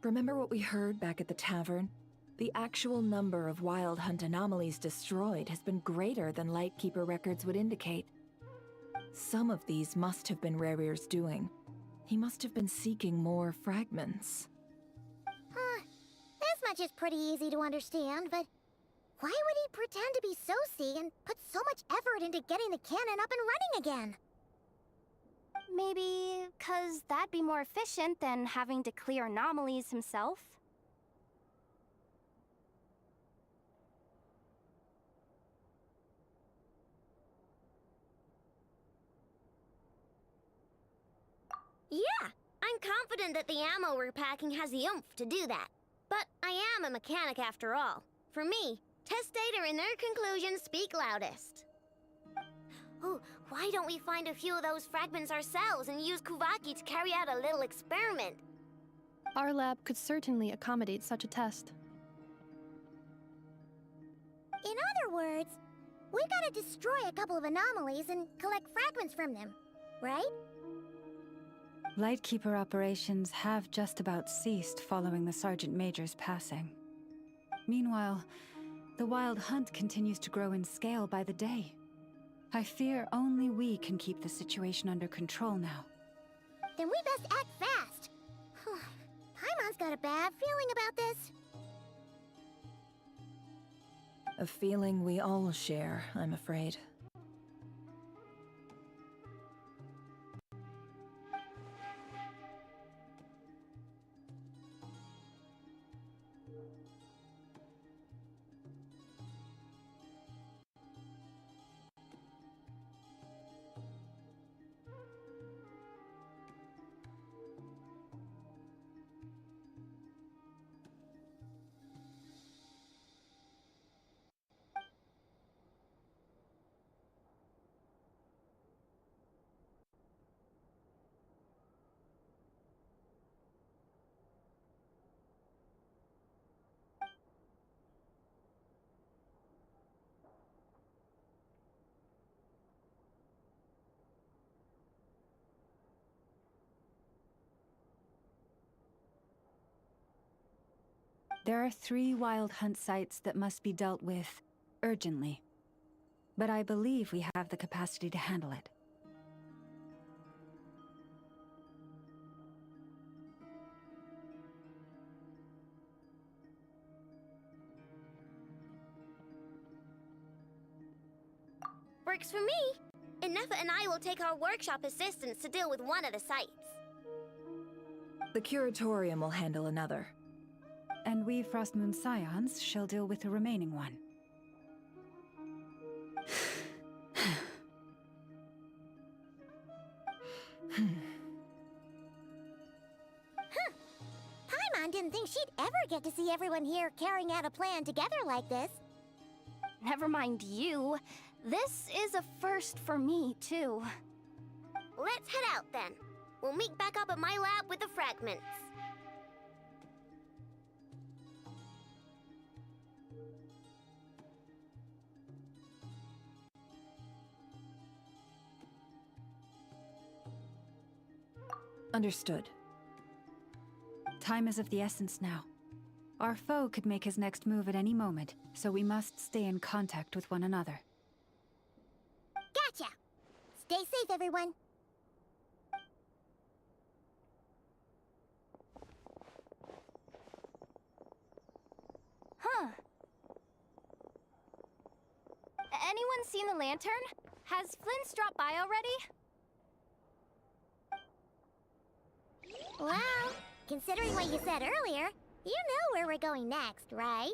Remember what we heard back at the tavern? The actual number of Wild Hunt anomalies destroyed has been greater than Lightkeeper records would indicate. Some of these must have been Rare's doing. He must have been seeking more fragments. This much is pretty easy to understand, but why would he pretend to be Soci and put so much effort into getting the cannon up and running again? Maybe 'cause that'd be more efficient than having to clear anomalies himself? Yeah, I'm confident that the ammo we're packing has the oomph to do that. But I am a mechanic after all. For me, test data and their conclusions speak loudest. Oh, why don't we find a few of those fragments ourselves and use Kuvaki to carry out a little experiment? Our lab could certainly accommodate such a test. In other words, we gotta destroy a couple of anomalies and collect fragments from them, right? Lightkeeper operations have just about ceased following the Sergeant Major's passing. Meanwhile, the Wild Hunt continues to grow in scale by the day. I fear only we can keep the situation under control now. Then we best act fast. Paimon's got a bad feeling about this. A feeling we all share, I'm afraid. There are 3 Wild Hunt sites that must be dealt with urgently. But I believe we have the capacity to handle it. Works for me. Nefa and I will take our workshop assistants to deal with one of the sites. The Curatorium will handle another. And we Frostmoon Scions shall deal with the remaining one. Paimon didn't think she'd ever get to see everyone here carrying out a plan together like this. Never mind you. This is a first for me, too. Let's head out then. We'll meet back up at my lab with the fragments. Understood. Time is of the essence now. Our foe could make his next move at any moment, so we must stay in contact with one another. Gotcha! Stay safe, everyone. Huh. Anyone seen the lantern? Has Flins dropped by already? Well, considering what you said earlier, you know where we're going next, right?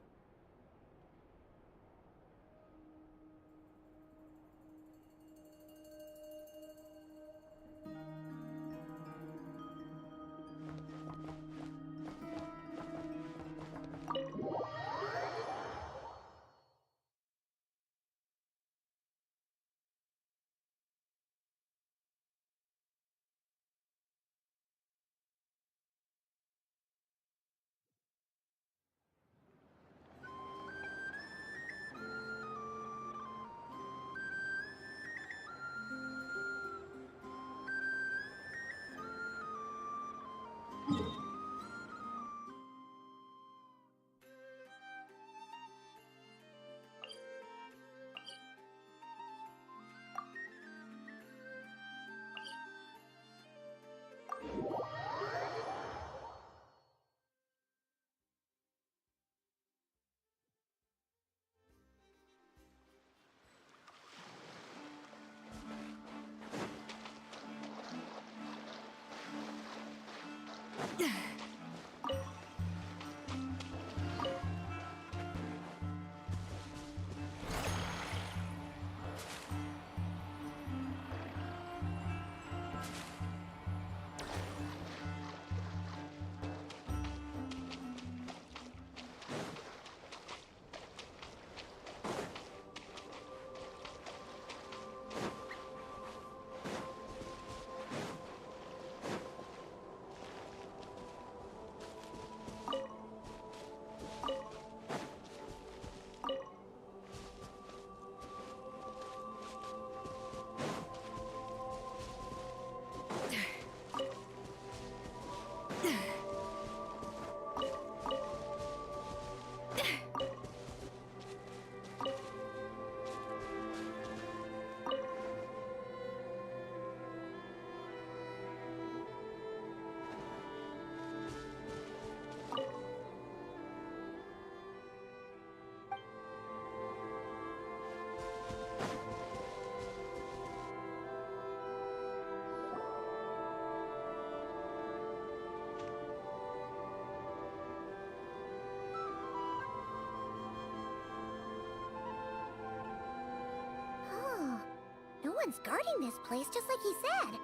No one's guarding this place, just like he said.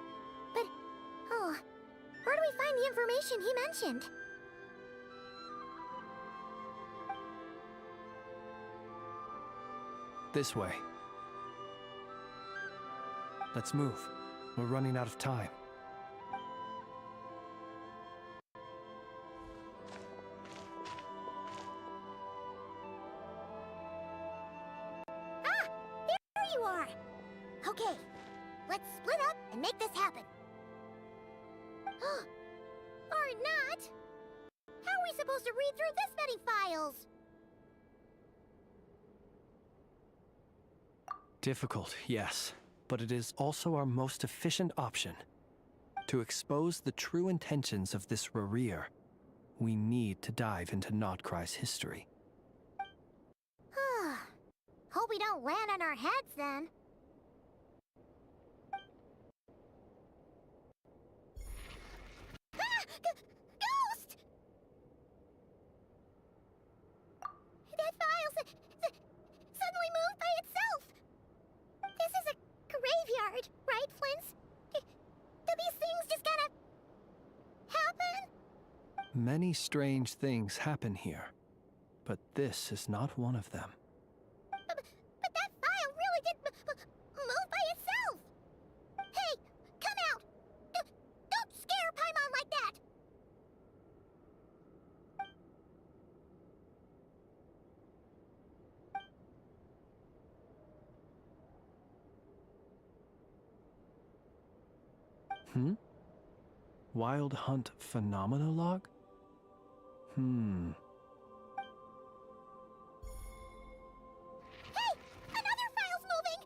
But, where do we find the information he mentioned? This way. Let's move. We're running out of time. Ah! There you are! Okay, let's split up and make this happen. Or not! How are we supposed to read through this many files? Difficult, yes, but it is also our most efficient option. To expose the true intentions of this Rereer, we need to dive into Nodcry's history. Hope we don't land on our heads then. Ghost! That file suddenly moved by itself! This is a graveyard, right, Flins? Do these things just kinda happen? Many strange things happen here, but this is not one of them. But that file really did move by itself! Hey, come out! Don't scare Paimon like that! Wild Hunt Phenomenologue? Hey! Another file's moving!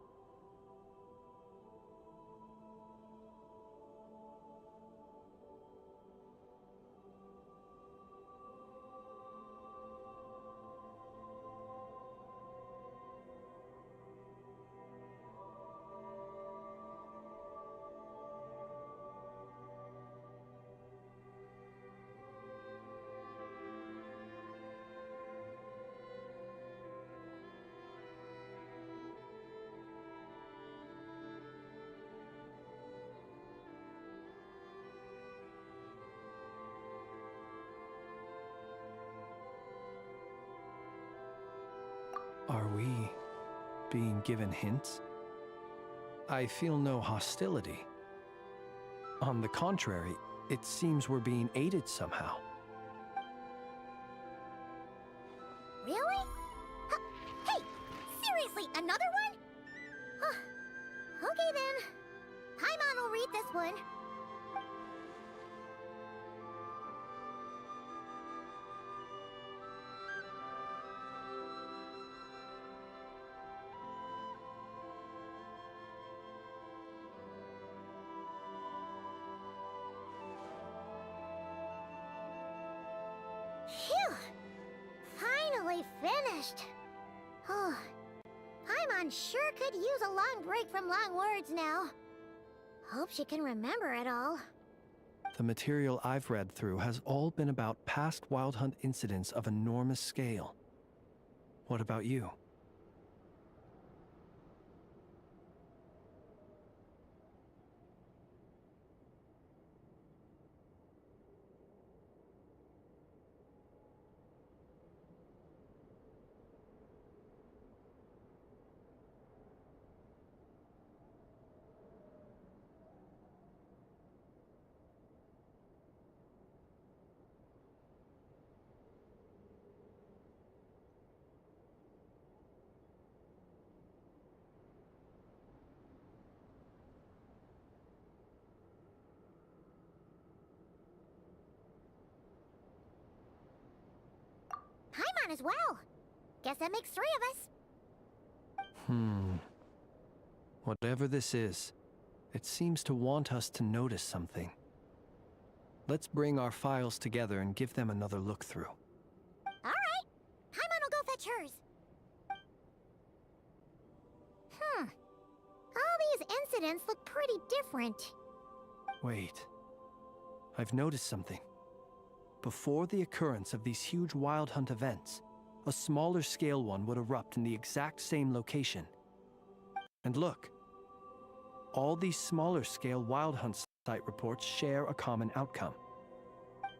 we being given hints? I feel no hostility. On the contrary, it seems we're being aided somehow. Really? Hey, seriously, another one? Okay then. Paimon will read this one. Phew! Finally finished. Oh, Paimon sure could use a long break from long words now. Hope she can remember it all. The material I've read through has all been about past Wild Hunt incidents of enormous scale. What about you? Paimon as well. Guess that makes 3 of us. Whatever this is, it seems to want us to notice something. Let's bring our files together and give them another look through. Alright. Paimon will go fetch hers. All these incidents look pretty different. Wait. I've noticed something. Before the occurrence of these huge Wild Hunt events, a smaller scale one would erupt in the exact same location. And look, all these smaller scale Wild Hunt site reports share a common outcome.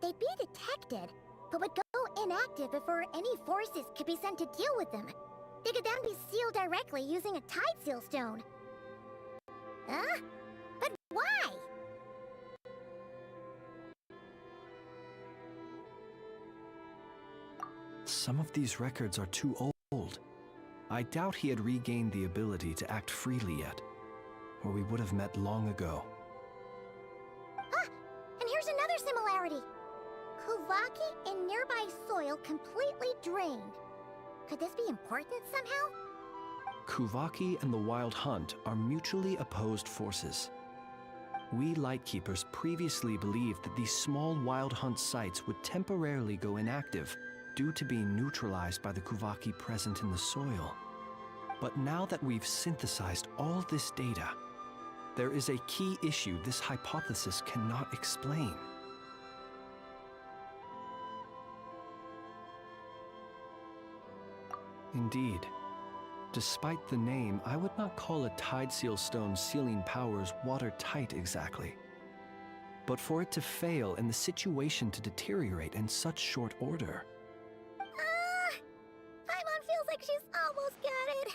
They'd be detected, but would go inactive before any forces could be sent to deal with them. They could then be sealed directly using a tide seal stone. Huh? But why? Some of these records are too old. I doubt he had regained the ability to act freely yet, or we would have met long ago. Ah! And here's another similarity. Kuvaki and nearby soil completely drained. Could this be important somehow? Kuvaki and the Wild Hunt are mutually opposed forces. We Lightkeepers previously believed that these small Wild Hunt sites would temporarily go inactive due to being neutralized by the Kuvaki present in the soil. But now that we've synthesized all this data, there is a key issue this hypothesis cannot explain. Indeed. Despite the name, I would not call a Tide Seal Stone's sealing powers watertight exactly. But for it to fail and the situation to deteriorate in such short order... Paimon feels like she's almost got it.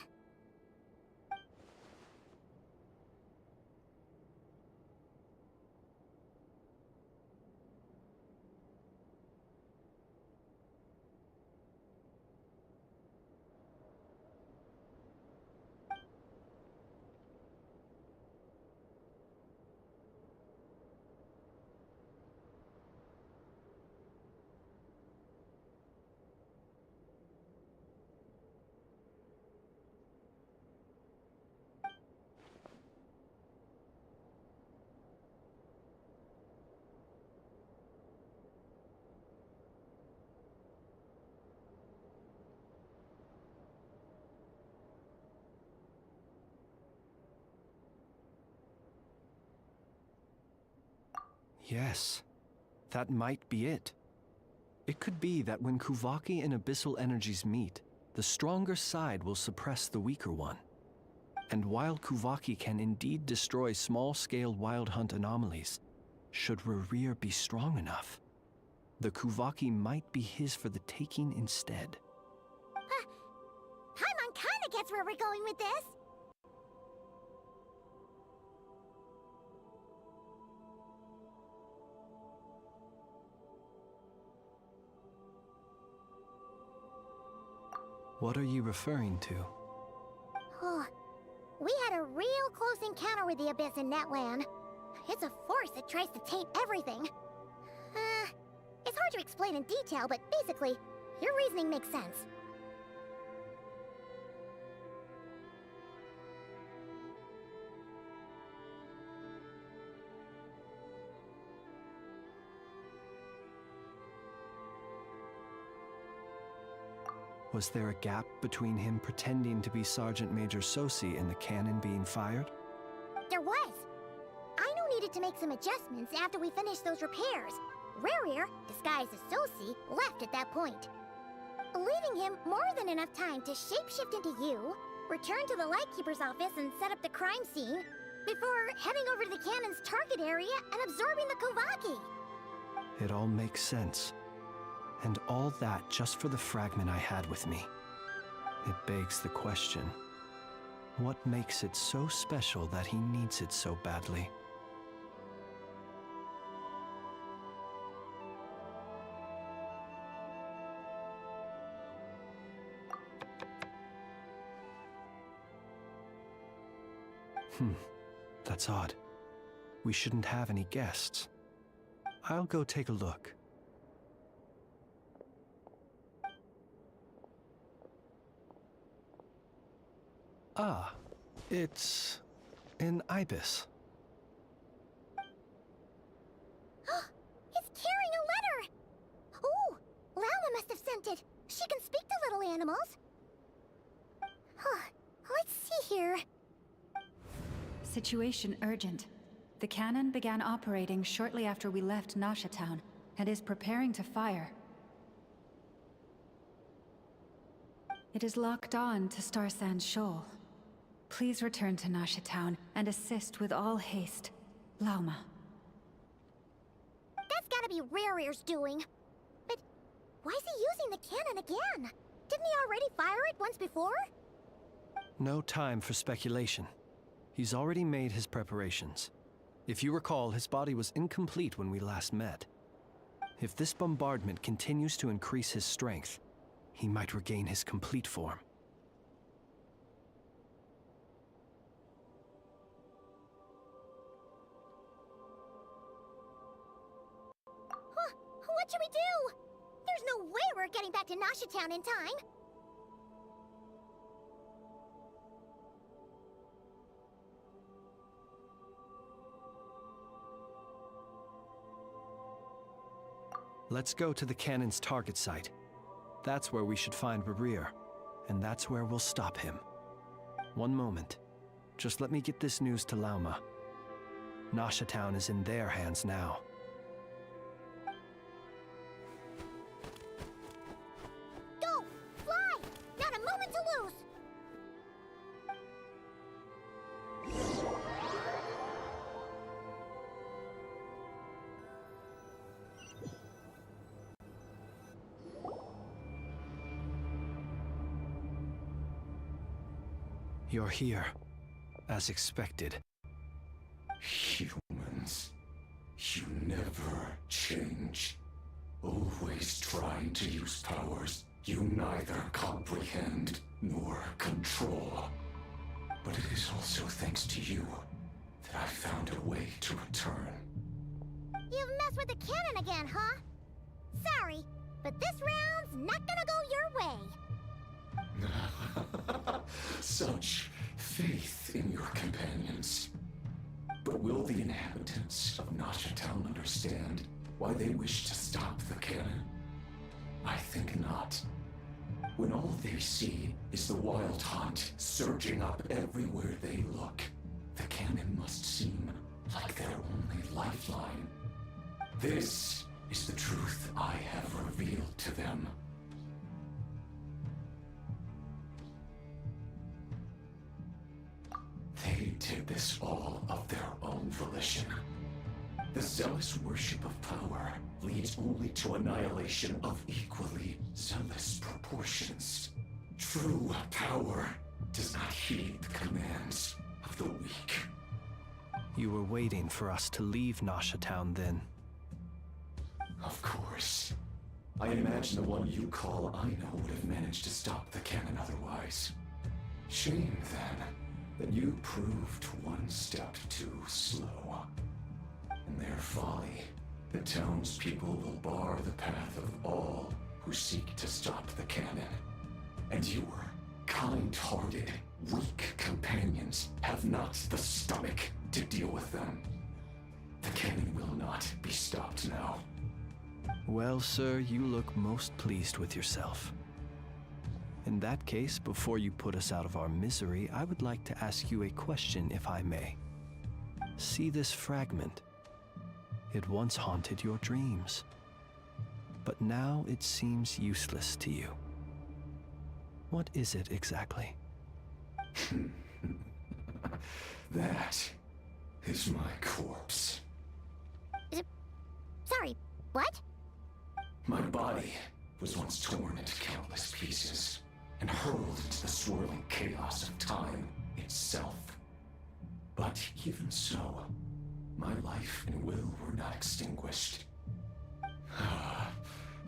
Yes, that might be it. It could be that when Kuvaki and Abyssal energies meet, the stronger side will suppress the weaker one. And while Kuvaki can indeed destroy small-scale Wild Hunt anomalies, should Rerir be strong enough, the Kuvaki might be his for the taking instead. Paimon kinda where we're going with this. What are you referring to? Oh, we had a real close encounter with the Abyss in Netland. It's a force that tries to taint everything. It's hard to explain in detail, but basically, your reasoning makes sense. Was there a gap between him pretending to be Sergeant Major Sosi and the cannon being fired? There was. Aino needed to make some adjustments after we finished those repairs. Rarir, disguised as Sosi, left at that point, leaving him more than enough time to shapeshift into you, return to the Lightkeeper's office and set up the crime scene, before heading over to the cannon's target area and absorbing the Kovaki. It all makes sense. And all that just for the fragment I had with me. It begs the question, what makes it so special that he needs it so badly? That's odd. We shouldn't have any guests. I'll go take a look. Ah, it's an ibis. It's carrying a letter! Ooh, Lala must have sent it. She can speak to little animals. Let's see here. Situation urgent. The cannon began operating shortly after we left Nasha Town and is preparing to fire. It is locked on to Star Sand Shoal. Please return to Nasha Town and assist with all haste. Lauma. That's gotta be Rarir's doing. But why is he using the cannon again? Didn't he already fire it once before? No time for speculation. He's already made his preparations. If you recall, his body was incomplete when we last met. If this bombardment continues to increase his strength, he might regain his complete form. What should we do? There's no way we're getting back to Nasha Town in time. Let's go to the cannon's target site. That's where we should find Rarir, and that's where we'll stop him. One moment. Just let me get this news to Lauma. Nasha Town is in their hands now. Go! Fly! Not a moment to lose! You're here, as expected. Humans, you never change. Always trying to use powers you neither comprehend nor control. But it is also thanks to you that I found a way to return. You've messed with the cannon again, huh? Sorry, but this round's not gonna go your way. Such faith in your companions. But will the inhabitants of Nasha Town understand why they wish to stop the cannon? I think not. When all they see is the wild hunt surging up everywhere they look, the cannon must seem like their only lifeline. This is the truth I have revealed to them. They did this all of their own volition. The zealous worship of power leads only to annihilation of equally zealous proportions. True power does not heed the commands of the weak. You were waiting for us to leave Nasha Town then. Of course. I imagine the one you call Aina would have managed to stop the cannon otherwise. Shame, then, that you proved one step too slow. In their folly, the townspeople will bar the path of all who seek to stop the cannon. And your kind-hearted, weak companions have not the stomach to deal with them. The cannon will not be stopped now. Well, sir, you look most pleased with yourself. In that case, before you put us out of our misery, I would like to ask you a question, if I may. See this fragment? It once haunted your dreams, but now it seems useless to you. What is it exactly? That is my corpse. Sorry, what? My body was once torn into countless pieces and hurled into the swirling chaos of time itself. But even so, my life and will were not extinguished.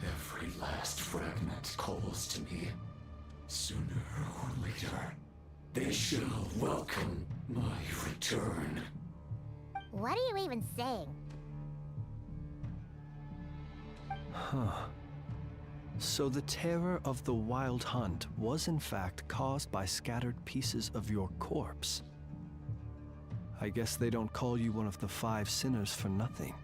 Every last fragment calls to me. Sooner or later, they shall welcome my return. What are you even saying? Huh. So the terror of the Wild Hunt was in fact caused by scattered pieces of your corpse. I guess they don't call you one of the 5 sinners for nothing.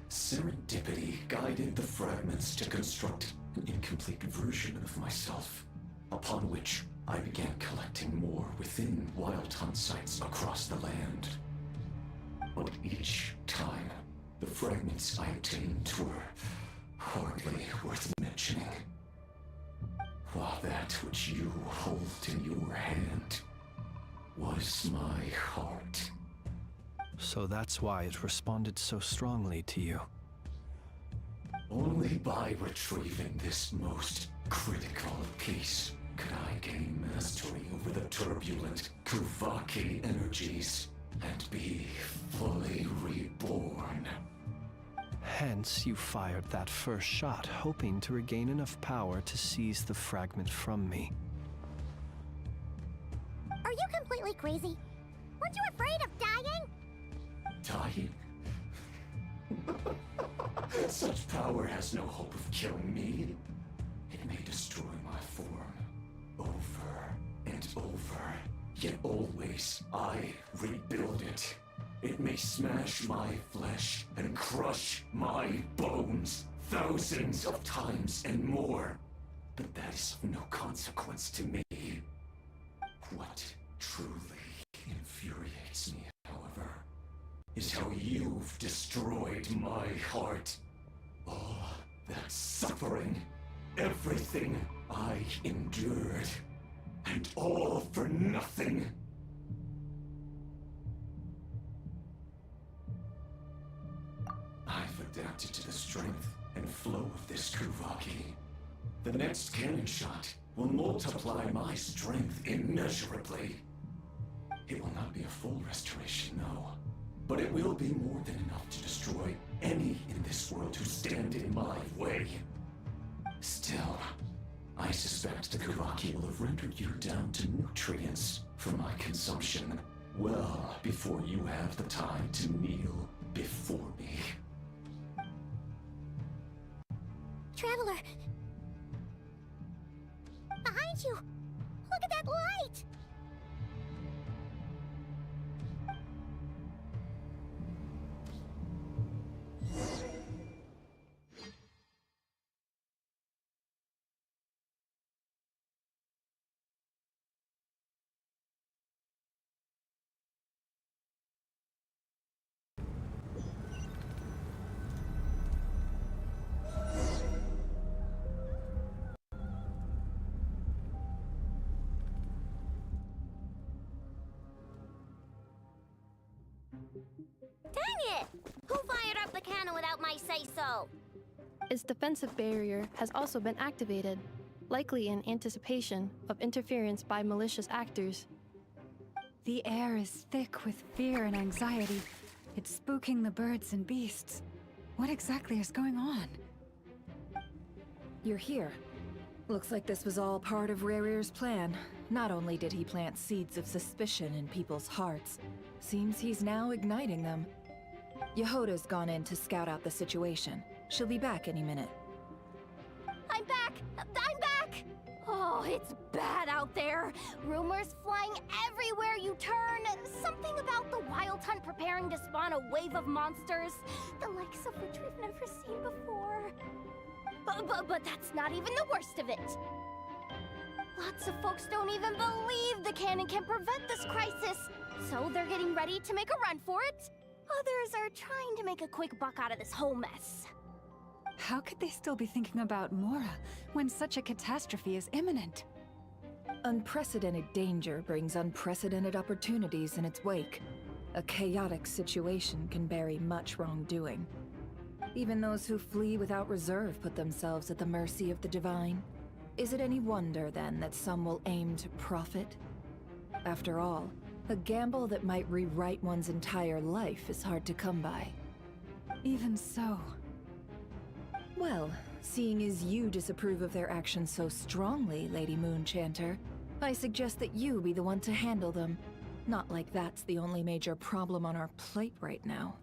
Serendipity guided the fragments to construct an incomplete version of myself, upon which I began collecting more within Wild Hunt sites across the land. But each time, the fragments I obtained were hardly worth mentioning. While that which you hold in your hand was my heart. So that's why it responded so strongly to you. Only by retrieving this most critical piece could I gain mastery over the turbulent Kuvaki energies and be fully reborn. Hence, you fired that first shot, hoping to regain enough power to seize the fragment from me. Are you completely crazy? Weren't you afraid of dying? Dying? Such power has no hope of killing me. It may destroy my form over and over, yet always I rebuild it. It may smash my flesh and crush my bones thousands of times and more, but that is of no consequence to me. What truly infuriates me, however, is how you've destroyed my heart. All that suffering, everything I endured, and all for nothing. I've adapted to the strength and flow of this Kuvaki. The next cannon shot will multiply my strength immeasurably. It will not be a full restoration, no. But it will be more than enough to destroy any in this world who stand in my way. Still, I suspect the Kuvaki will have rendered you down to nutrients for my consumption well before you have the time to kneel before me. Traveler! Behind you! Look at that light! Dang it! Who fired up the cannon without my say-so? Its defensive barrier has also been activated. likely in anticipation of interference by malicious actors. The air is thick with fear and anxiety. It's spooking the birds and beasts. What exactly is going on? You're here. Looks like this was all part of Rarir's plan. Not only did he plant seeds of suspicion in people's hearts, seems he's now igniting them. Yehoda's gone in to scout out the situation. She'll be back any minute. I'm back! I'm back! Oh, it's bad out there. Rumors flying everywhere you turn. Something about the Wild Hunt preparing to spawn a wave of monsters, the likes of which we've never seen before. But that's not even the worst of it. Lots of folks don't even believe the cannon can prevent this crisis, so they're getting ready to make a run for it. Others are trying to make a quick buck out of this whole mess. How could they still be thinking about Mora when such a catastrophe is imminent? Unprecedented danger brings unprecedented opportunities in its wake. A chaotic situation can bury much wrongdoing. Even those who flee without reserve put themselves at the mercy of the divine. Is it any wonder, then, that some will aim to profit? After all, a gamble that might rewrite one's entire life is hard to come by. Even so. Well, seeing as you disapprove of their actions so strongly, Lady Moonchanter, I suggest that you be the one to handle them. Not like that's the only major problem on our plate right now.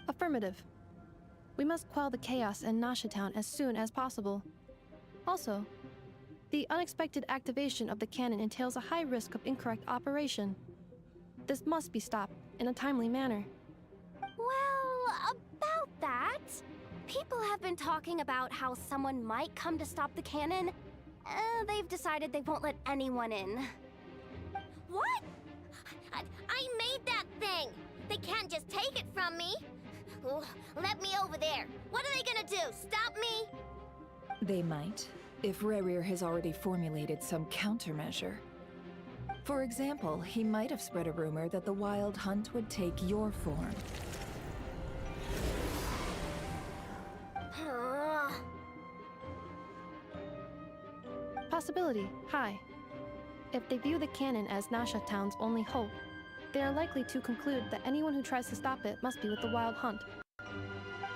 Affirmative. We must quell the chaos in Nasha Town as soon as possible. Also, the unexpected activation of the cannon entails a high risk of incorrect operation. This must be stopped in a timely manner. Well, about that, people have been talking about how someone might come to stop the cannon. They've decided they won't let anyone in. What? I made that thing! They can't just take it from me! Let me over there. What are they gonna do? Stop me? They might, if Rarir has already formulated some countermeasure. For example, he might have spread a rumor that the Wild Hunt would take your form. Possibility high. If they view the cannon as Nasha Town's only hope, they are likely to conclude that anyone who tries to stop it must be with the Wild Hunt.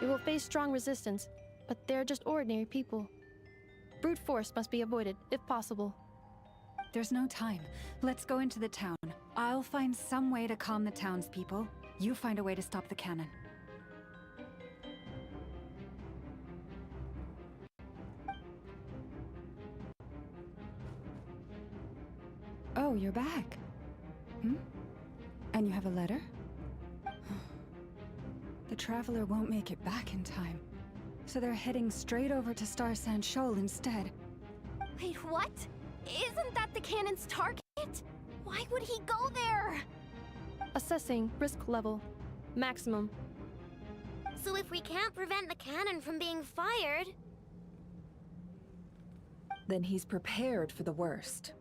We will face strong resistance, but they're just ordinary people. Brute force must be avoided, if possible. There's no time. Let's go into the town. I'll find some way to calm the townspeople. You find a way to stop the cannon. Oh, you're back. And you have a letter? The Traveler won't make it back in time. So they're heading straight over to Star Sand Shoal instead. Wait, what? Isn't that the cannon's target? Why would he go there? Assessing risk level. Maximum. So if we can't prevent the cannon from being fired... Then he's prepared for the worst.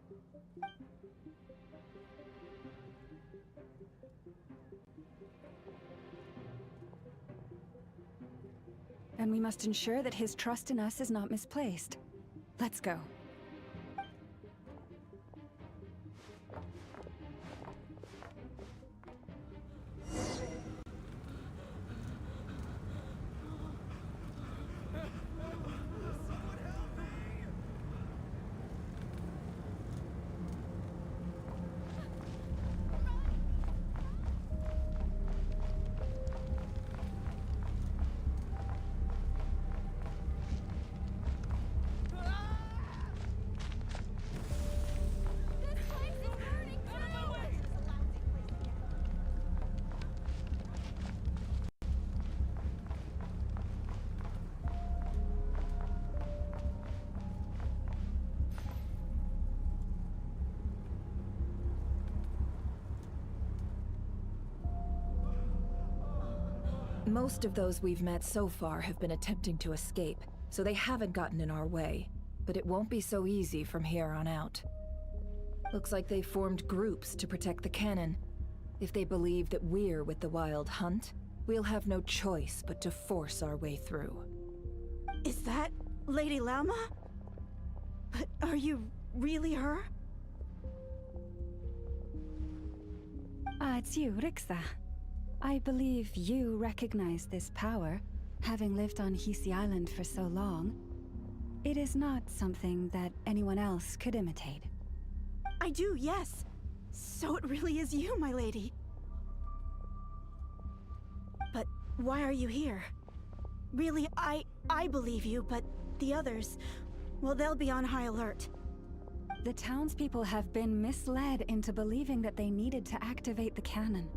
And we must ensure that his trust in us is not misplaced. Let's go. Most of those we've met so far have been attempting to escape, so they haven't gotten in our way. But it won't be so easy from here on out. Looks like they formed groups to protect the cannon. If they believe that we're with the Wild Hunt, we'll have no choice but to force our way through. Is that Lady Lama? But are you really her? It's you, Rixa. I believe you recognize this power, having lived on Hisi Island for so long. It is not something that anyone else could imitate. I do, yes. So it really is you, my lady. But why are you here? Really, I believe you, but the others, well, they'll be on high alert. The townspeople have been misled into believing that they needed to activate the cannon.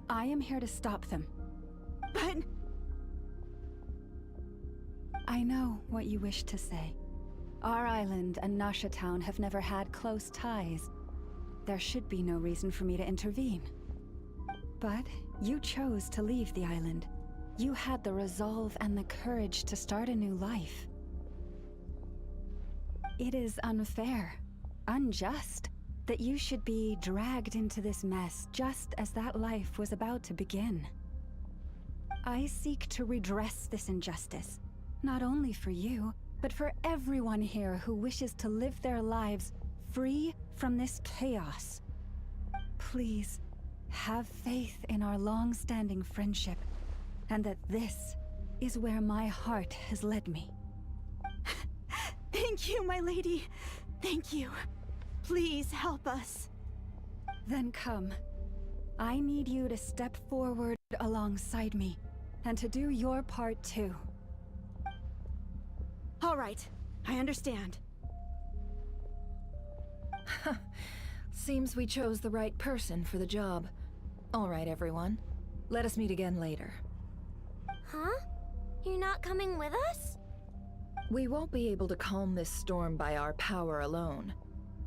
I am here to stop them. But... I know what you wish to say. Our island and Nasha Town have never had close ties. There should be no reason for me to intervene. But you chose to leave the island. You had the resolve and the courage to start a new life. It is unfair, unjust, that you should be dragged into this mess just as that life was about to begin. I seek to redress this injustice, not only for you, but for everyone here who wishes to live their lives free from this chaos. Please, have faith in our long-standing friendship, and that this is where my heart has led me. Thank you, my lady. Thank you. Please help us. Then come. I need you to step forward alongside me, and to do your part too. All right, I understand. Seems we chose the right person for the job. All right, everyone. Let us meet again later. Huh? You're not coming with us? We won't be able to calm this storm by our power alone.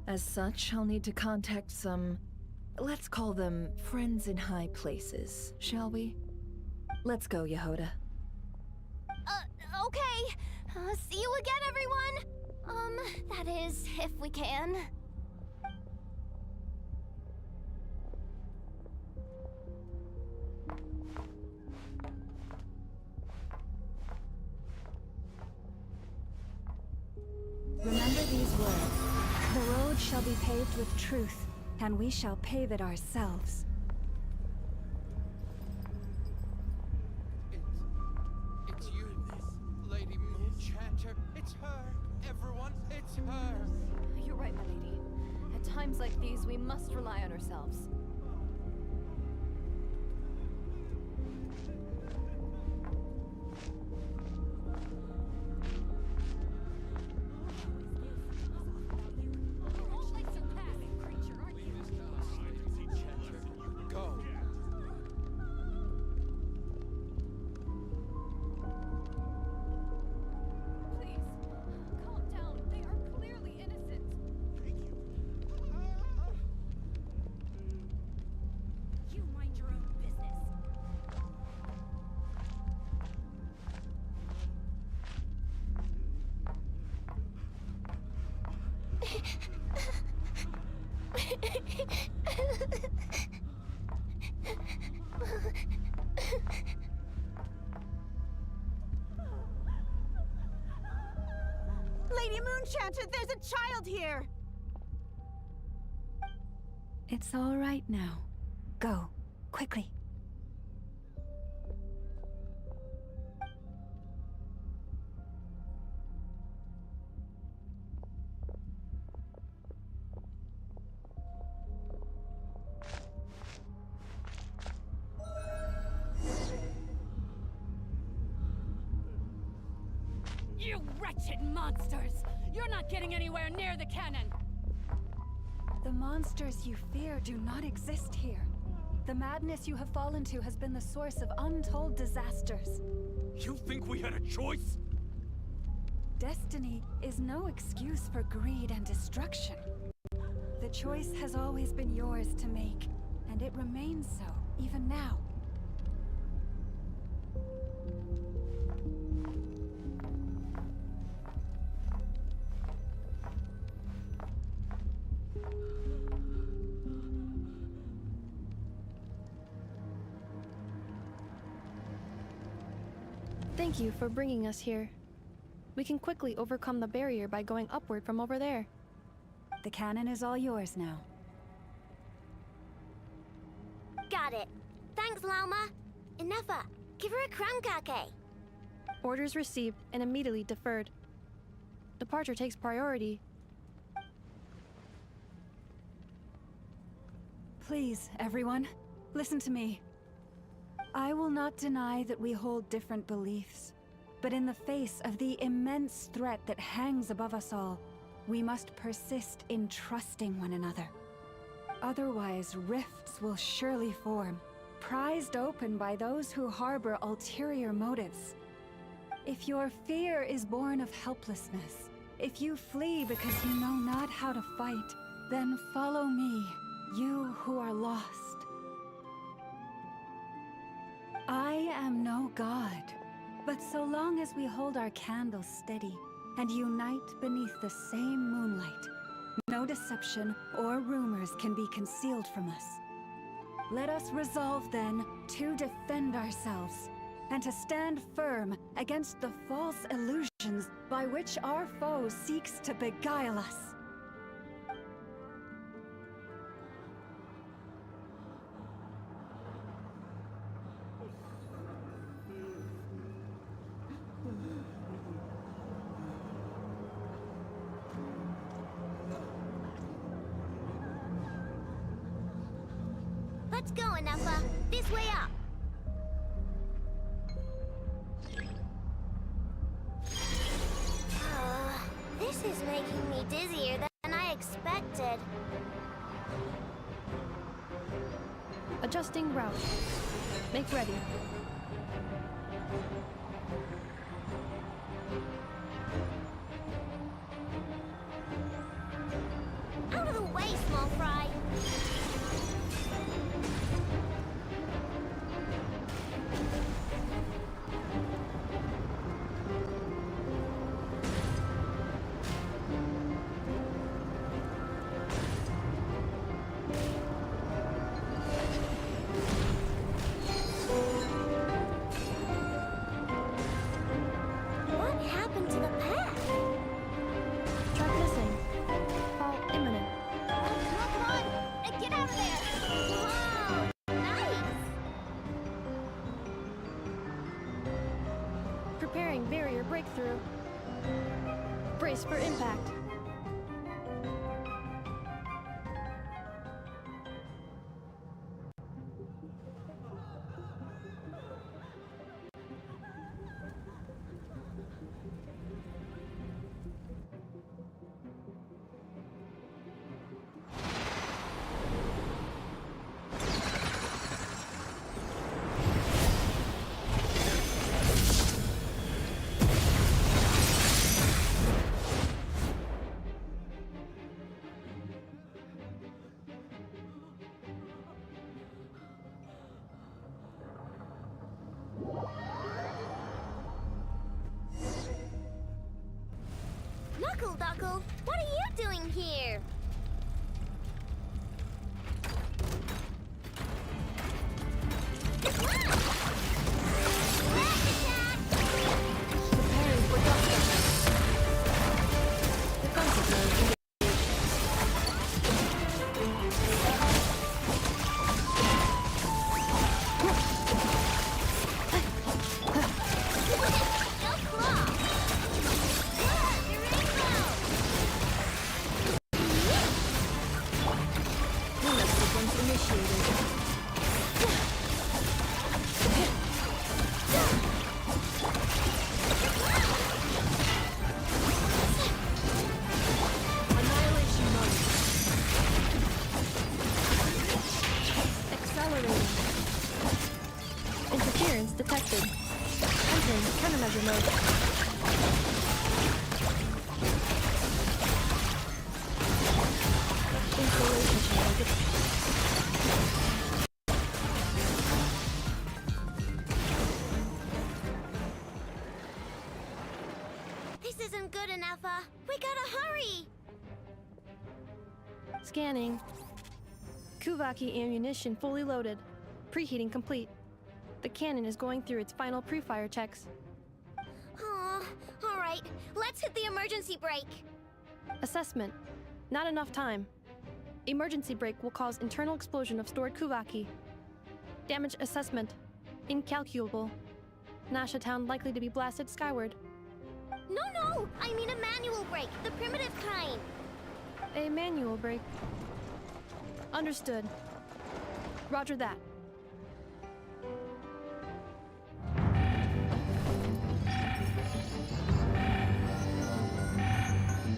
As such, I'll need to contact some... let's call them friends in high places, shall we? Let's go, Yehoda. Okay. See you again, everyone! That is, if we can. Remember these words. The road shall be paved with truth, and we shall pave it ourselves. It's you, Lady Moonchanter. It's her. Everyone, it's her. You're right, my lady. At times like these, we must rely on ourselves. Lady Moonchanter, there's a child here! It's all right now. Go, quickly. You wretched monsters! You're not getting anywhere near the cannon! The monsters you fear do not exist here. The madness you have fallen to has been the source of untold disasters. You think we had a choice? Destiny is no excuse for greed and destruction. The choice has always been yours to make, and it remains so, even now. Thank you for bringing us here. We can quickly overcome the barrier by going upward from over there. The cannon is all yours now. Got it. Thanks, Lauma. Inefa, give her a crumb cake. Orders received and immediately deferred. Departure takes priority. Please, everyone, listen to me. I will not deny that we hold different beliefs, but in the face of the immense threat that hangs above us all, we must persist in trusting one another. Otherwise, rifts will surely form, prized open by those who harbor ulterior motives. If your fear is born of helplessness, if you flee because you know not how to fight, then follow me, you who are lost. I am no god, but so long as we hold our candles steady and unite beneath the same moonlight, no deception or rumors can be concealed from us. Let us resolve then to defend ourselves and to stand firm against the false illusions by which our foe seeks to beguile us. Let's go, Inefa. This way up. This is making me dizzier than I expected. Adjusting route. Make ready. Out of the way, small fry. What happened to the path? Track missing. Fall imminent. Come on! Get out of there! Wow! Nice! Preparing barrier breakthrough. Brace for impact. Knuckle Duckle, what are you doing here? Preparing for dust. Defensive mode engaged. Cleanup sequence initiated. Annihilation mode. Accelerating. Interference detected. Entering countermeasure mode. Installation channel. This isn't good enough, we gotta hurry! Scanning. Kuvaki ammunition fully loaded. Preheating complete. The cannon is going through its final pre-fire checks. Oh, alright. right. Let's hit the emergency brake. Assessment. Not enough time. Emergency brake will cause internal explosion of stored Kuvaki. Damage assessment. Incalculable. Nasha Town likely to be blasted skyward. No! I mean a manual brake, the primitive kind. A manual brake. Understood. Roger that.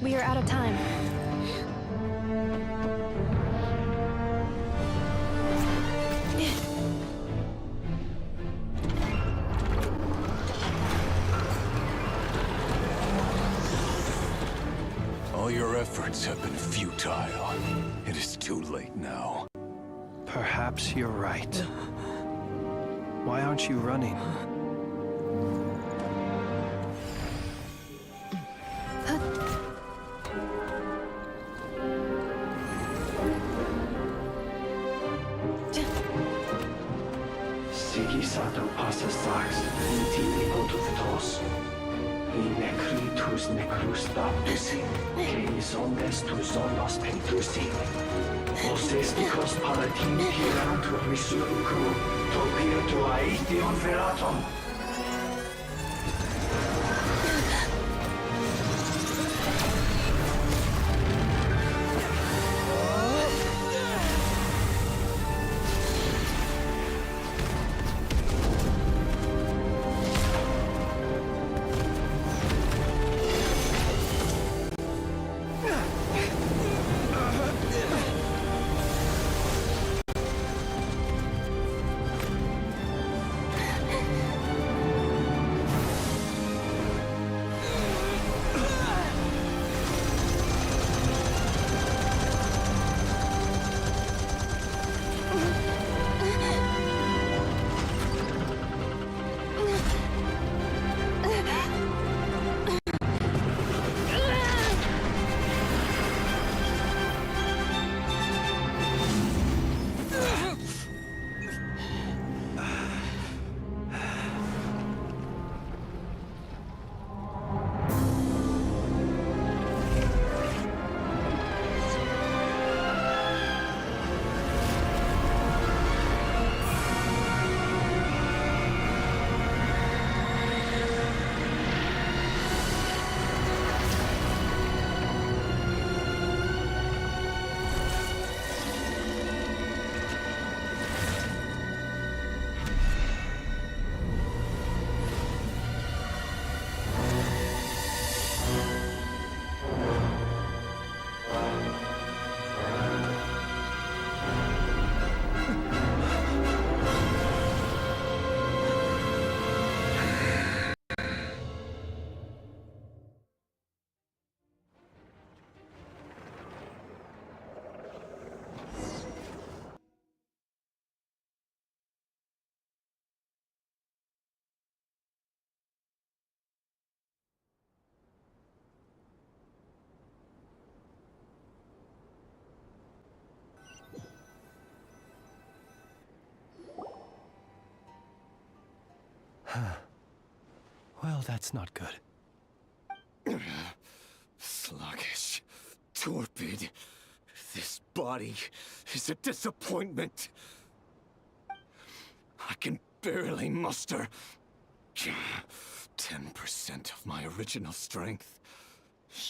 We are out of time. All your efforts have been futile. It is too late now. Perhaps you're right. Why aren't you running? Sigisato passa sax, intimi autoftos. Necritus necrus baptisi, cenis omnes tu zonos pentusi. Os esticos palatin pirantur risurcu, topir tu aetion veratum. Well, that's not good. Sluggish. Torpid. This body is a disappointment. I can barely muster 10% of my original strength.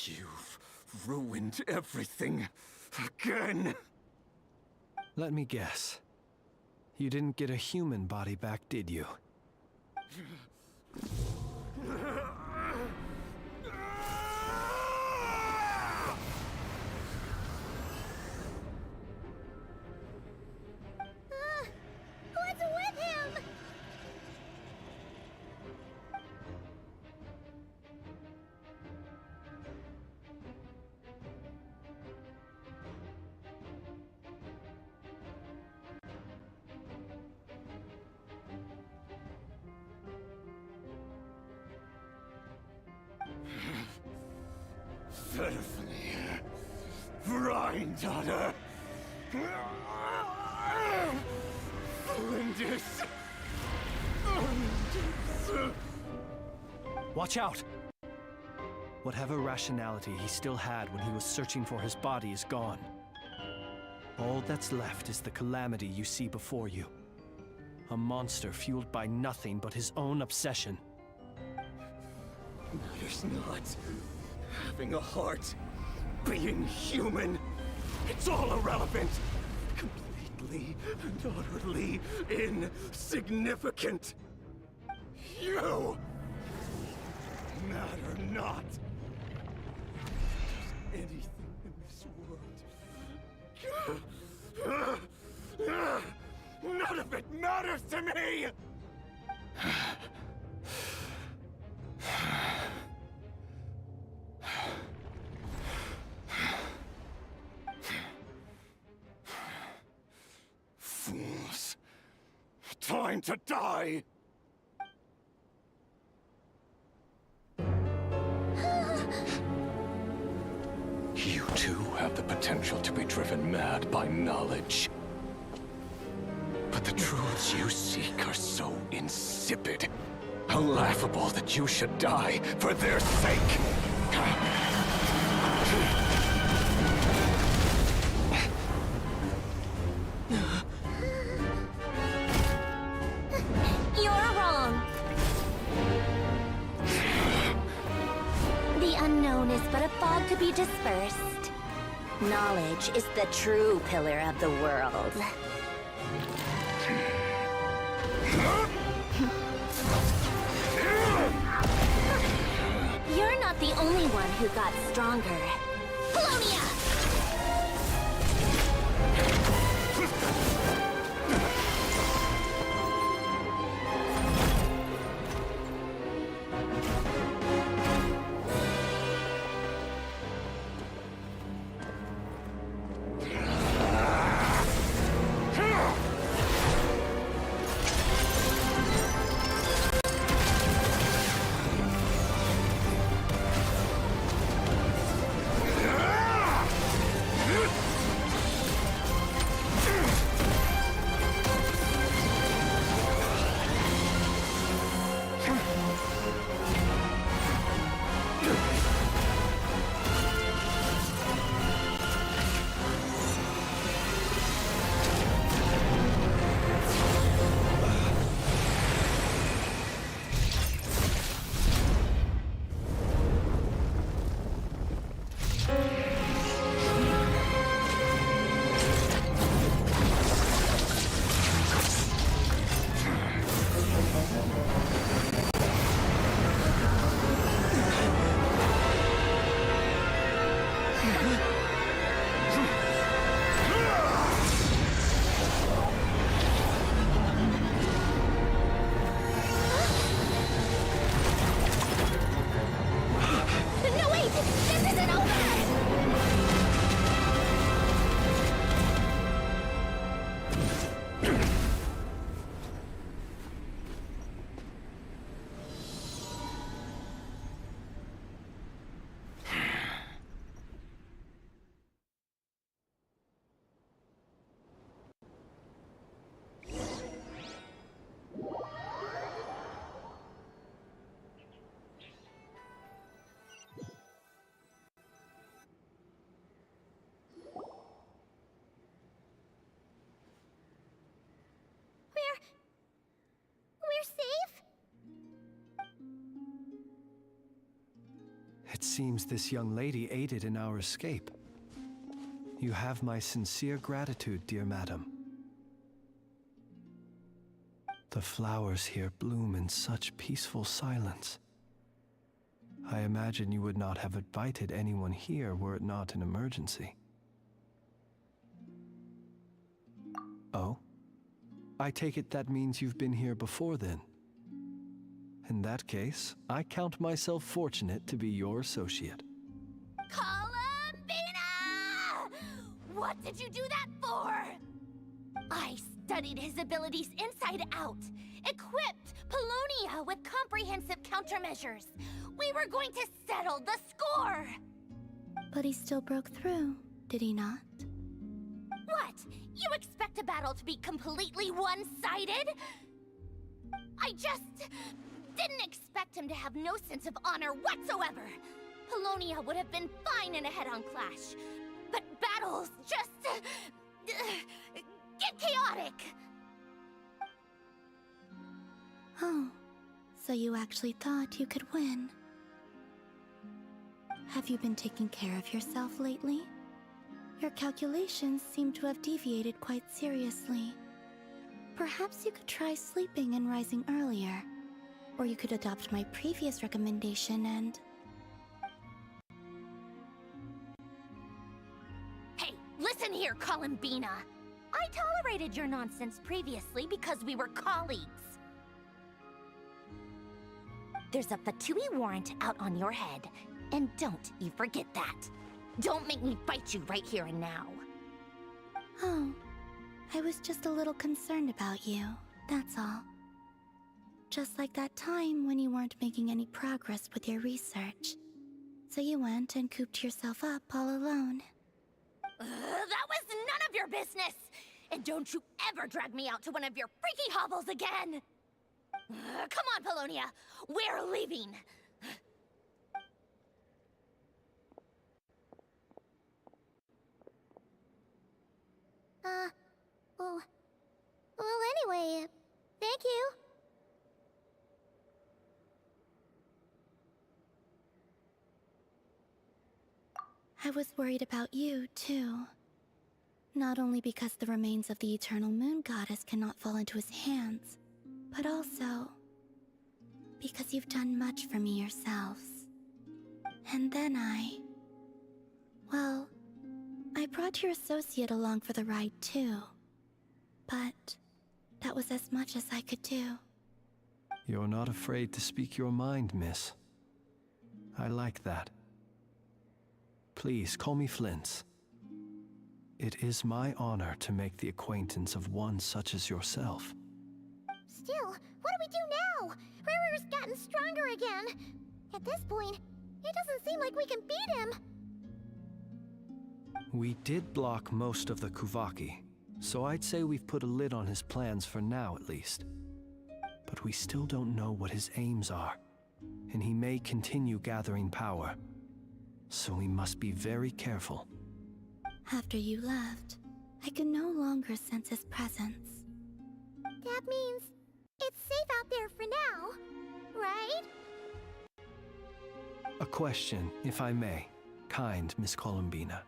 You've ruined everything again. Let me guess. You didn't get a human body back, did you? What's with him? Ferfnir. Rhine-daughter. Flinders. Watch out! Whatever rationality he still had when he was searching for his body is gone. All that's left is the calamity you see before you. A monster fueled by nothing but his own obsession. Matters not. Having a heart. Being human. It's all irrelevant. Completely and utterly insignificant. You matter not. Anything in this world. None of it matters to me! Fools. Time to die! You too have the potential to be driven mad by knowledge. But the truths you seek are so insipid. How laughable that you should die for their sake! You're wrong. The unknown is but a fog to be dispersed. Knowledge is the true pillar of the world. You're not the only one who got stronger. Polonia! We're safe? It seems this young lady aided in our escape. You have my sincere gratitude, dear madam. The flowers here bloom in such peaceful silence. I imagine you would not have invited anyone here were it not an emergency. Oh? I take it that means you've been here before then. In that case, I count myself fortunate to be your associate. Columbina! What did you do that for? I studied his abilities inside out, equipped Polonia with comprehensive countermeasures. We were going to settle the score! But he still broke through, did he not? What? You expect a battle to be completely one-sided? I just didn't expect him to have no sense of honor whatsoever. Polonia would have been fine in a head-on clash. But battles just... get chaotic! Oh, so you actually thought you could win. Have you been taking care of yourself lately? Your calculations seem to have deviated quite seriously. Perhaps you could try sleeping and rising earlier. Or you could adopt my previous recommendation and... Hey, listen here, Columbina! I tolerated your nonsense previously because we were colleagues. There's a Fatui warrant out on your head, and don't you forget that. Don't make me fight you right here and now. Oh, I was just a little concerned about you, that's all. Just like that time when you weren't making any progress with your research. So you went and cooped yourself up all alone. That was none of your business! And don't you ever drag me out to one of your freaky hovels again! Come on, Polonia! We're leaving! Well, anyway, thank you. I was worried about you, too. Not only because the remains of the Eternal Moon Goddess cannot fall into his hands, but also because you've done much for me yourselves. And then well, I brought your associate along for the ride too. But that was as much as I could do. You're not afraid to speak your mind, miss. I like that. Please call me Flins. It is my honor to make the acquaintance of one such as yourself. Still, what do we do now? Riri's gotten stronger again. At this point, it doesn't seem like we can beat him. We did block most of the Kuvaki, so I'd say we've put a lid on his plans for now at least. But we still don't know what his aims are, and he may continue gathering power. So we must be very careful. After you left, I could no longer sense his presence. That means it's safe out there for now, right? A question, if I may, kind Miss Columbina.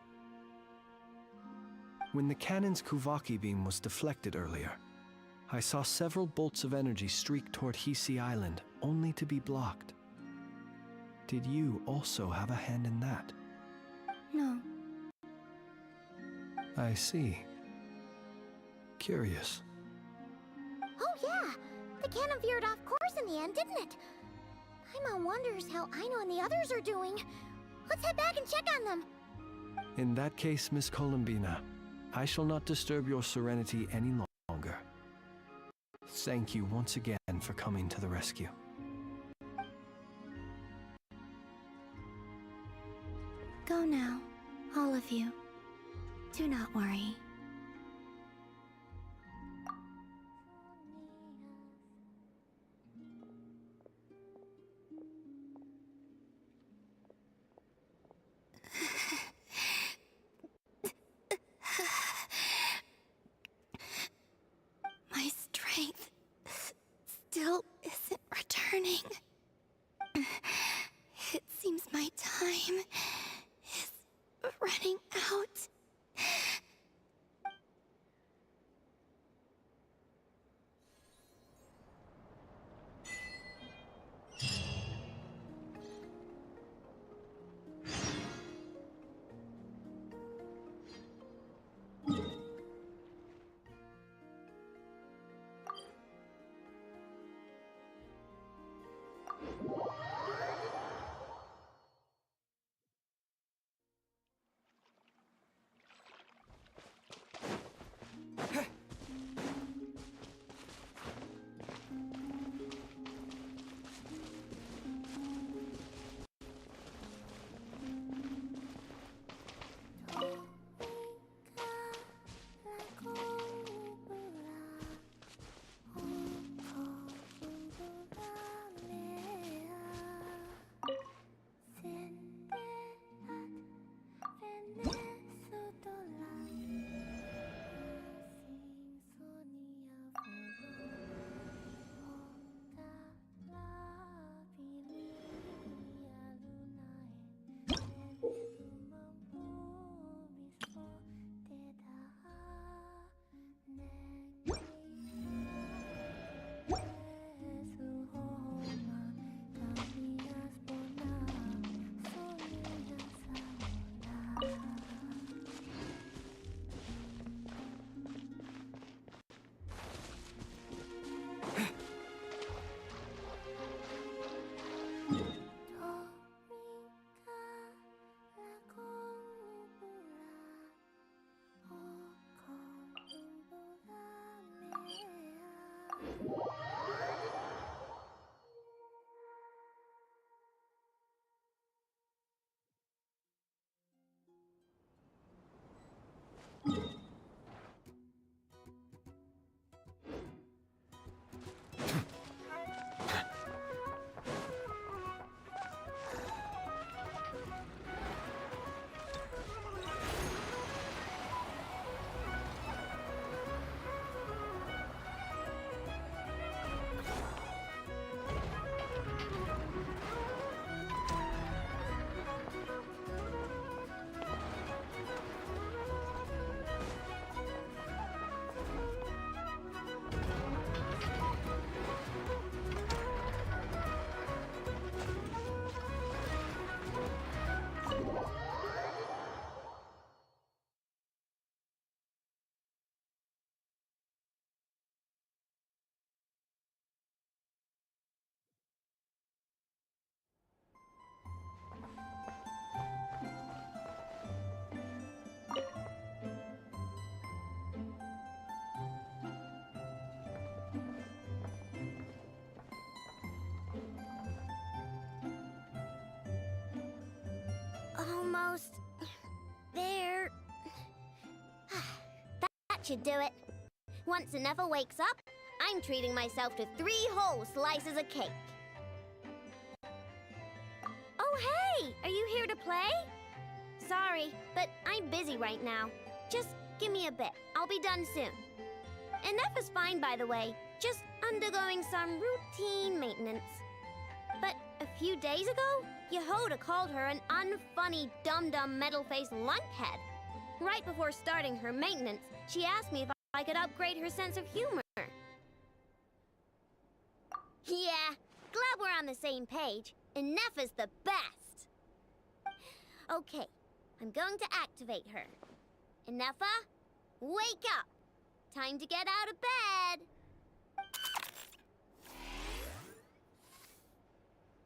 When the cannon's Kuvaki beam was deflected earlier, I saw several bolts of energy streak toward Hisi Island, only to be blocked. Did you also have a hand in that? No. I see. Curious. Oh yeah, the cannon veered off course in the end, didn't it? Paimon wonders how Aino and the others are doing. Let's head back and check on them. In that case, Miss Columbina, I shall not disturb your serenity any longer. Thank you once again for coming to the rescue. Go now, all of you. Do not worry. My strength still isn't returning. It seems my time is running out. almost... there. That should do it. Once Nefa wakes up, I'm treating myself to 3 whole slices of cake. Oh, hey! Are you here to play? Sorry, but I'm busy right now. Just give me a bit. I'll be done soon. And Nefa's fine, by the way. Just undergoing some routine maintenance. But a few days ago, Yehoda called her an unfunny, dum-dum, metal-faced lunkhead. Right before starting her maintenance, she asked me if I could upgrade her sense of humor. Yeah, glad we're on the same page. And Nefa's the best. Okay, I'm going to activate her. Nefa, wake up! Time to get out of bed!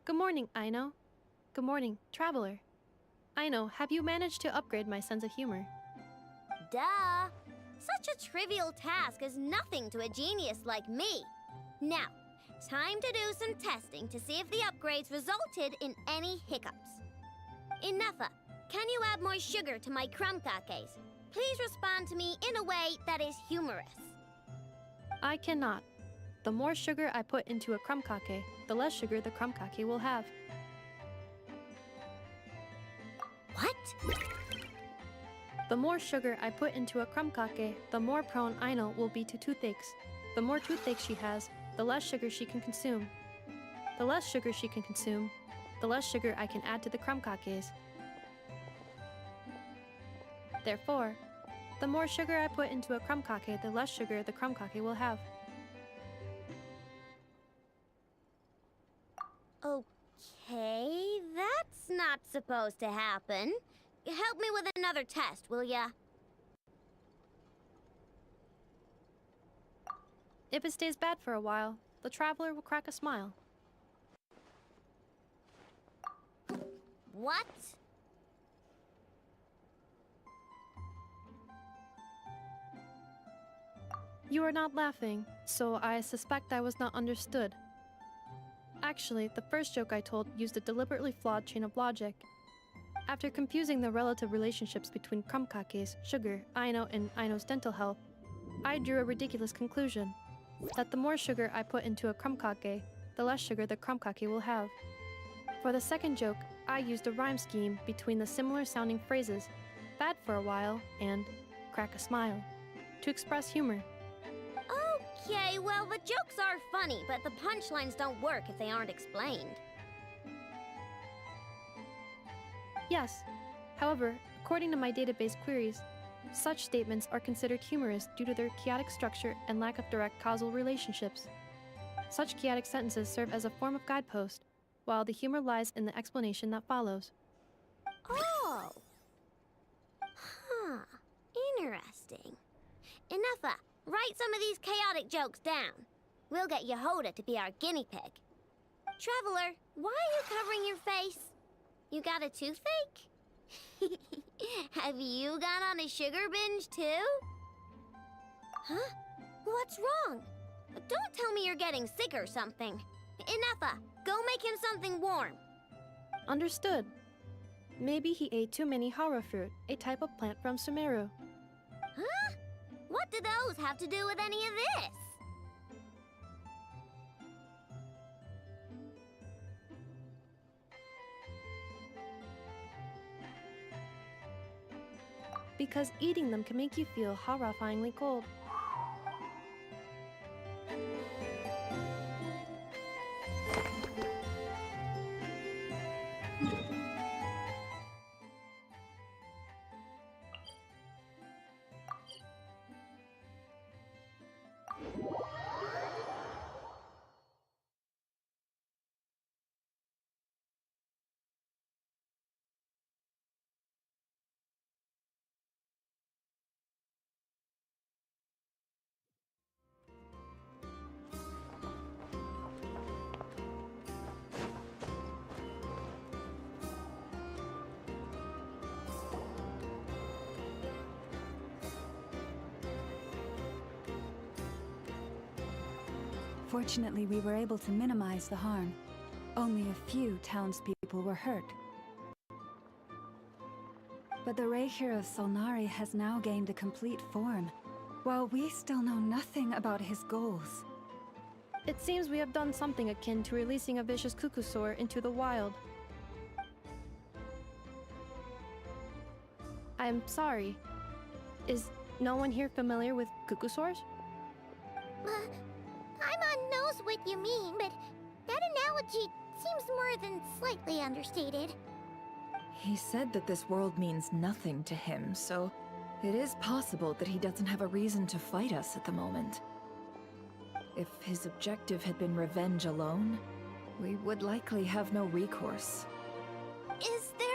Good morning, Aino. Good morning, Traveler. Aino, have you managed to upgrade my sense of humor? Duh! Such a trivial task is nothing to a genius like me. Now, time to do some testing to see if the upgrades resulted in any hiccups. Nefa, can you add more sugar to my crumb cakes? Please respond to me in a way that is humorous. I cannot. The more sugar I put into a crumb cake, the less sugar the crumb cake will have. What? The more sugar I put into a crumb cake, the more prone Aino will be to toothaches. The more toothaches she has, the less sugar she can consume. The less sugar she can consume, the less sugar I can add to the crumb cakes. Therefore, the more sugar I put into a crumb cake, the less sugar the crumb cake will have. Okay, that's not supposed to happen. Help me with another test, will ya? If it stays bad for a while, the Traveler will crack a smile. What? You are not laughing, so I suspect I was not understood. Actually, the first joke I told used a deliberately flawed chain of logic. After confusing the relative relationships between crumb cakes, sugar, Aino, and Aino's dental health, I drew a ridiculous conclusion. That the more sugar I put into a crumb cake, the less sugar the crumb cake will have. For the second joke, I used a rhyme scheme between the similar sounding phrases, bad for a while, and crack a smile, to express humor. Okay, well, the jokes are funny, but the punchlines don't work if they aren't explained. Yes. However, according to my database queries, such statements are considered humorous due to their chaotic structure and lack of direct causal relationships. Such chaotic sentences serve as a form of guidepost, while the humor lies in the explanation that follows. Oh! Huh. Interesting. Nefa, write some of these chaotic jokes down. We'll get Yehoda to be our guinea pig. Traveler, why are you covering your face? You got a toothache? Have you gone on a sugar binge too? Huh? What's wrong? Don't tell me you're getting sick or something. Nefa, go make him something warm. Understood. Maybe he ate too many hara fruit, a type of plant from Sumeru. Huh? What do those have to do with any of this? Because eating them can make you feel horrifyingly cold. Fortunately, we were able to minimize the harm. Only a few townspeople were hurt. But the Reikir of Solnari has now gained a complete form, while we still know nothing about his goals. It seems we have done something akin to releasing a vicious Kukusaur into the wild. I'm sorry. Is no one here familiar with Kukusaurs? Paimon knows what you mean, but that analogy seems more than slightly understated. He said that this world means nothing to him, so it is possible that he doesn't have a reason to fight us at the moment. If his objective had been revenge alone, we would likely have no recourse. Is there,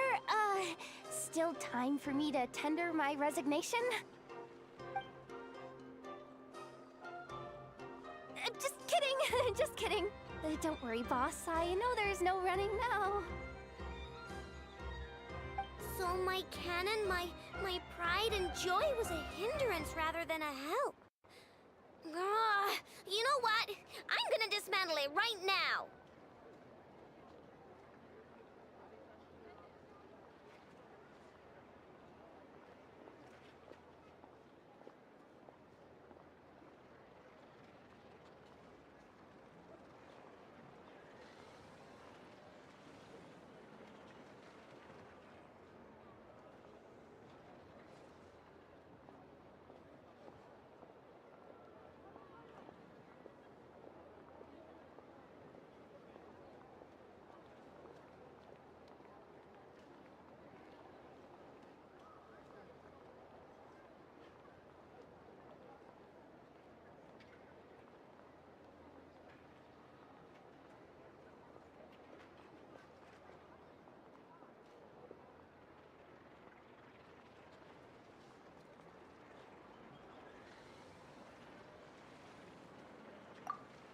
still time for me to tender my resignation? Just kidding, just kidding. Don't worry, boss. I know there's no running now. So my cannon, my pride and joy was a hindrance rather than a help. You know what? I'm gonna dismantle it right now.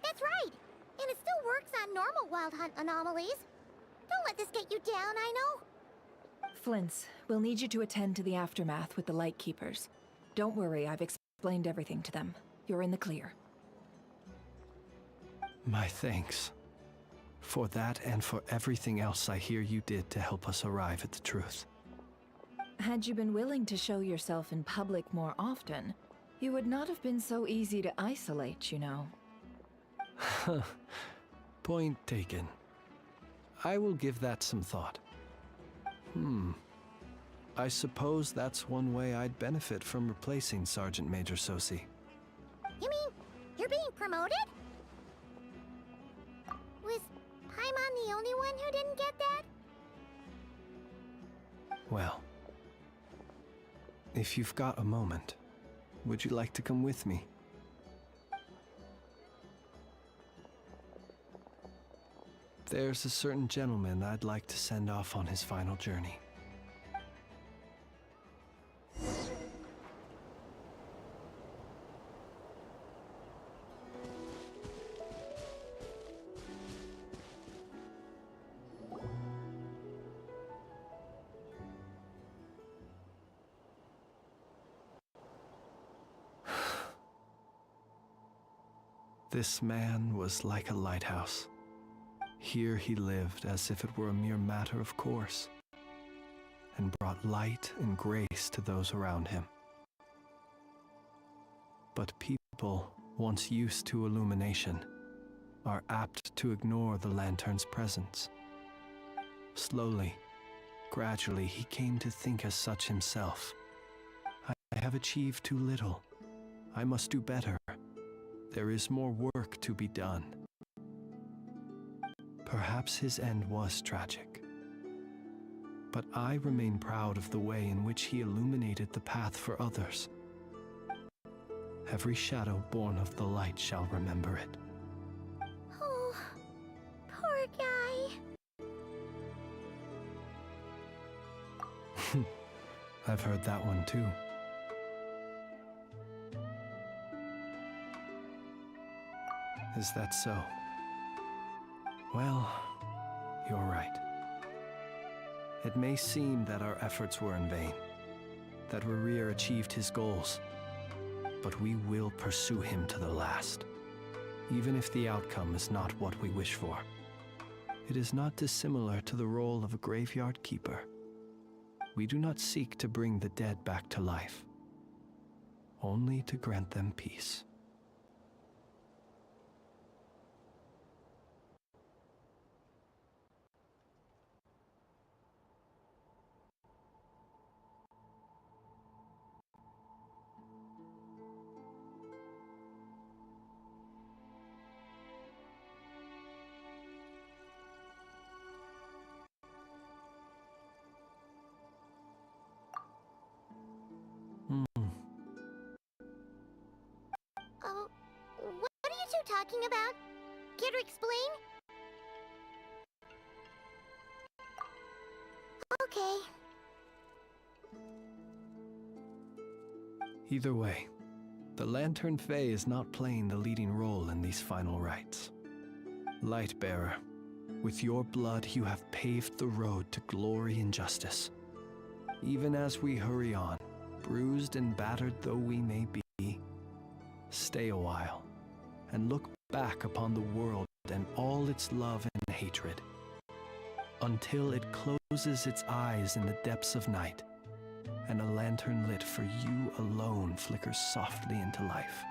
That's right! And it still works on normal Wild Hunt anomalies. Don't let this get you down, I know. Flins, we'll need you to attend to the aftermath with the Lightkeepers. Don't worry, I've explained everything to them. You're in the clear. My thanks. For that and for everything else I hear you did to help us arrive at the truth. Had you been willing to show yourself in public more often, you would not have been so easy to isolate, you know. Point taken. I will give that some thought. I suppose that's one way I'd benefit from replacing Sergeant Major Sosi. You mean you're being promoted? Was Paimon the only one who didn't get that? Well, if you've got a moment, would you like to come with me? There's a certain gentleman I'd like to send off on his final journey. This man was like a lighthouse. Here he lived as if it were a mere matter of course, and brought light and grace to those around him. But people, once used to illumination, are apt to ignore the lantern's presence. Slowly, gradually, he came to think as such himself. I have achieved too little. I must do better. There is more work to be done. Perhaps his end was tragic. But I remain proud of the way in which he illuminated the path for others. Every shadow born of the light shall remember it. Oh, poor guy. I've heard that one too. Is that so? Well, you're right. It may seem that our efforts were in vain, that Rerir achieved his goals, but we will pursue him to the last, even if the outcome is not what we wish for. It is not dissimilar to the role of a graveyard keeper. We do not seek to bring the dead back to life, only to grant them peace. Oh, what are you two talking about? Care to explain? Okay. Either way, the Lantern Fae is not playing the leading role in these final rites. Lightbearer, with your blood you have paved the road to glory and justice. Even as we hurry on, bruised and battered though we may be, stay a while and look back upon the world and all its love and hatred, until it closes its eyes in the depths of night, and a lantern lit for you alone flickers softly into life.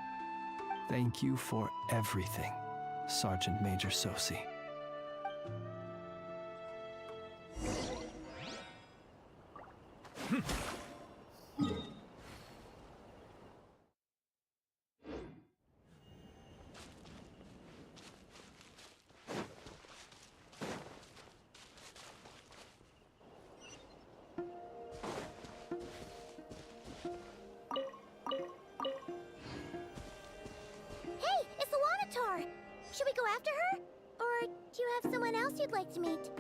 Thank you for everything, Sergeant Major Sosi. Hey, it's the Lanatar! Should we go after her? Or do you have someone else you'd like to meet?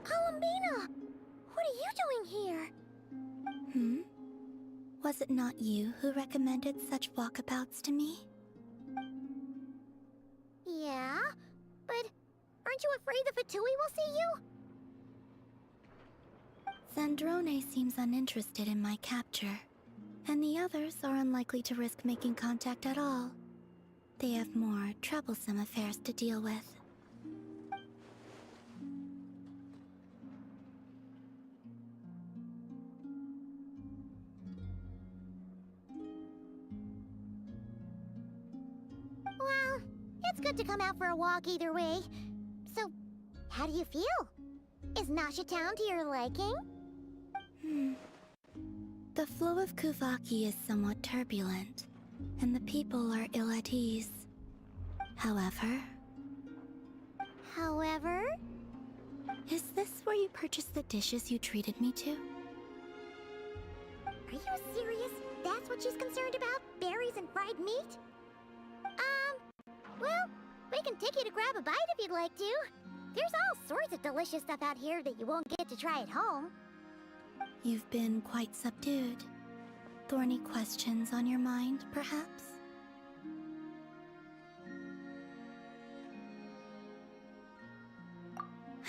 Columbina! What are you doing here? Was it not you who recommended such walkabouts to me? Yeah, but aren't you afraid the Fatui will see you? Zandrone seems uninterested in my capture, and the others are unlikely to risk making contact at all. They have more troublesome affairs to deal with. Well, it's good to come out for a walk either way. So, how do you feel? Is Nasha Town to your liking? The flow of Kuvaki is somewhat turbulent, and the people are ill at ease. However... Is this where you purchased the dishes you treated me to? Are you serious? That's what she's concerned about? Berries and fried meat? Well, we can take you to grab a bite if you'd like to. There's all sorts of delicious stuff out here that you won't get to try at home. You've been quite subdued. Thorny questions on your mind, perhaps?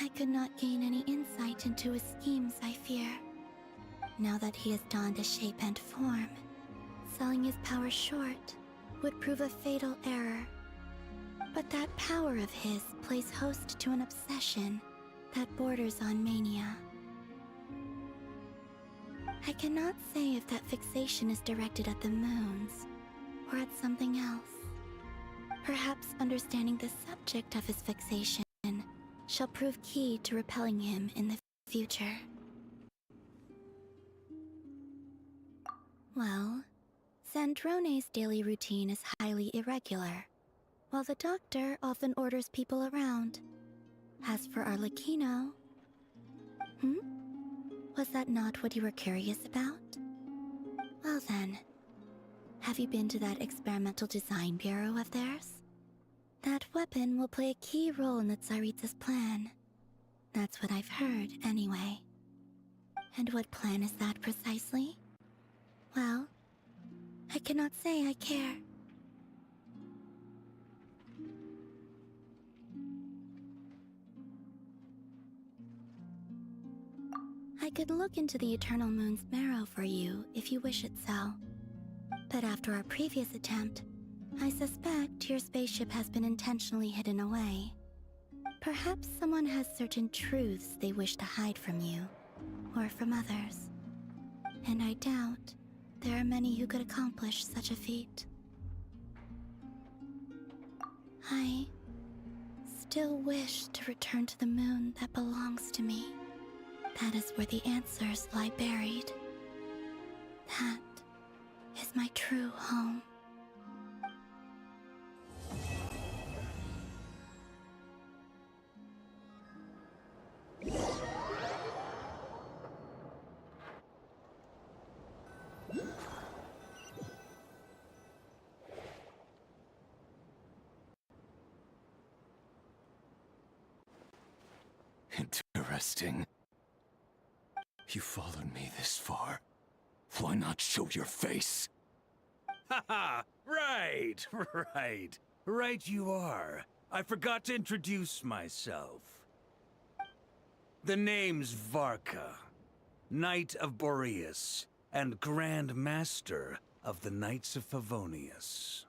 I could not gain any insight into his schemes, I fear. Now that he has donned a shape and form, selling his power short would prove a fatal error. But that power of his plays host to an obsession that borders on mania. I cannot say if that fixation is directed at the moons, or at something else? Perhaps understanding the subject of his fixation shall prove key to repelling him in the future. Well, Sandrone's daily routine is highly irregular, while the doctor often orders people around. As for Arlecchino... Was that not what you were curious about? Well then, have you been to that experimental design bureau of theirs? That weapon will play a key role in the Tsaritsa's plan. That's what I've heard, anyway. And what plan is that precisely? Well, I cannot say I care. I could look into the Eternal Moon's marrow for you if you wish it so. But after our previous attempt, I suspect your spaceship has been intentionally hidden away. Perhaps someone has certain truths they wish to hide from you, or from others. And I doubt there are many who could accomplish such a feat. I still wish to return to the moon that belongs to me. That is where the answers lie buried. That is my true home. Interesting. You followed me this far. Why not show your face? Haha! Right, right. Right you are. I forgot to introduce myself. The name's Varka, Knight of Boreas, and Grand Master of the Knights of Favonius.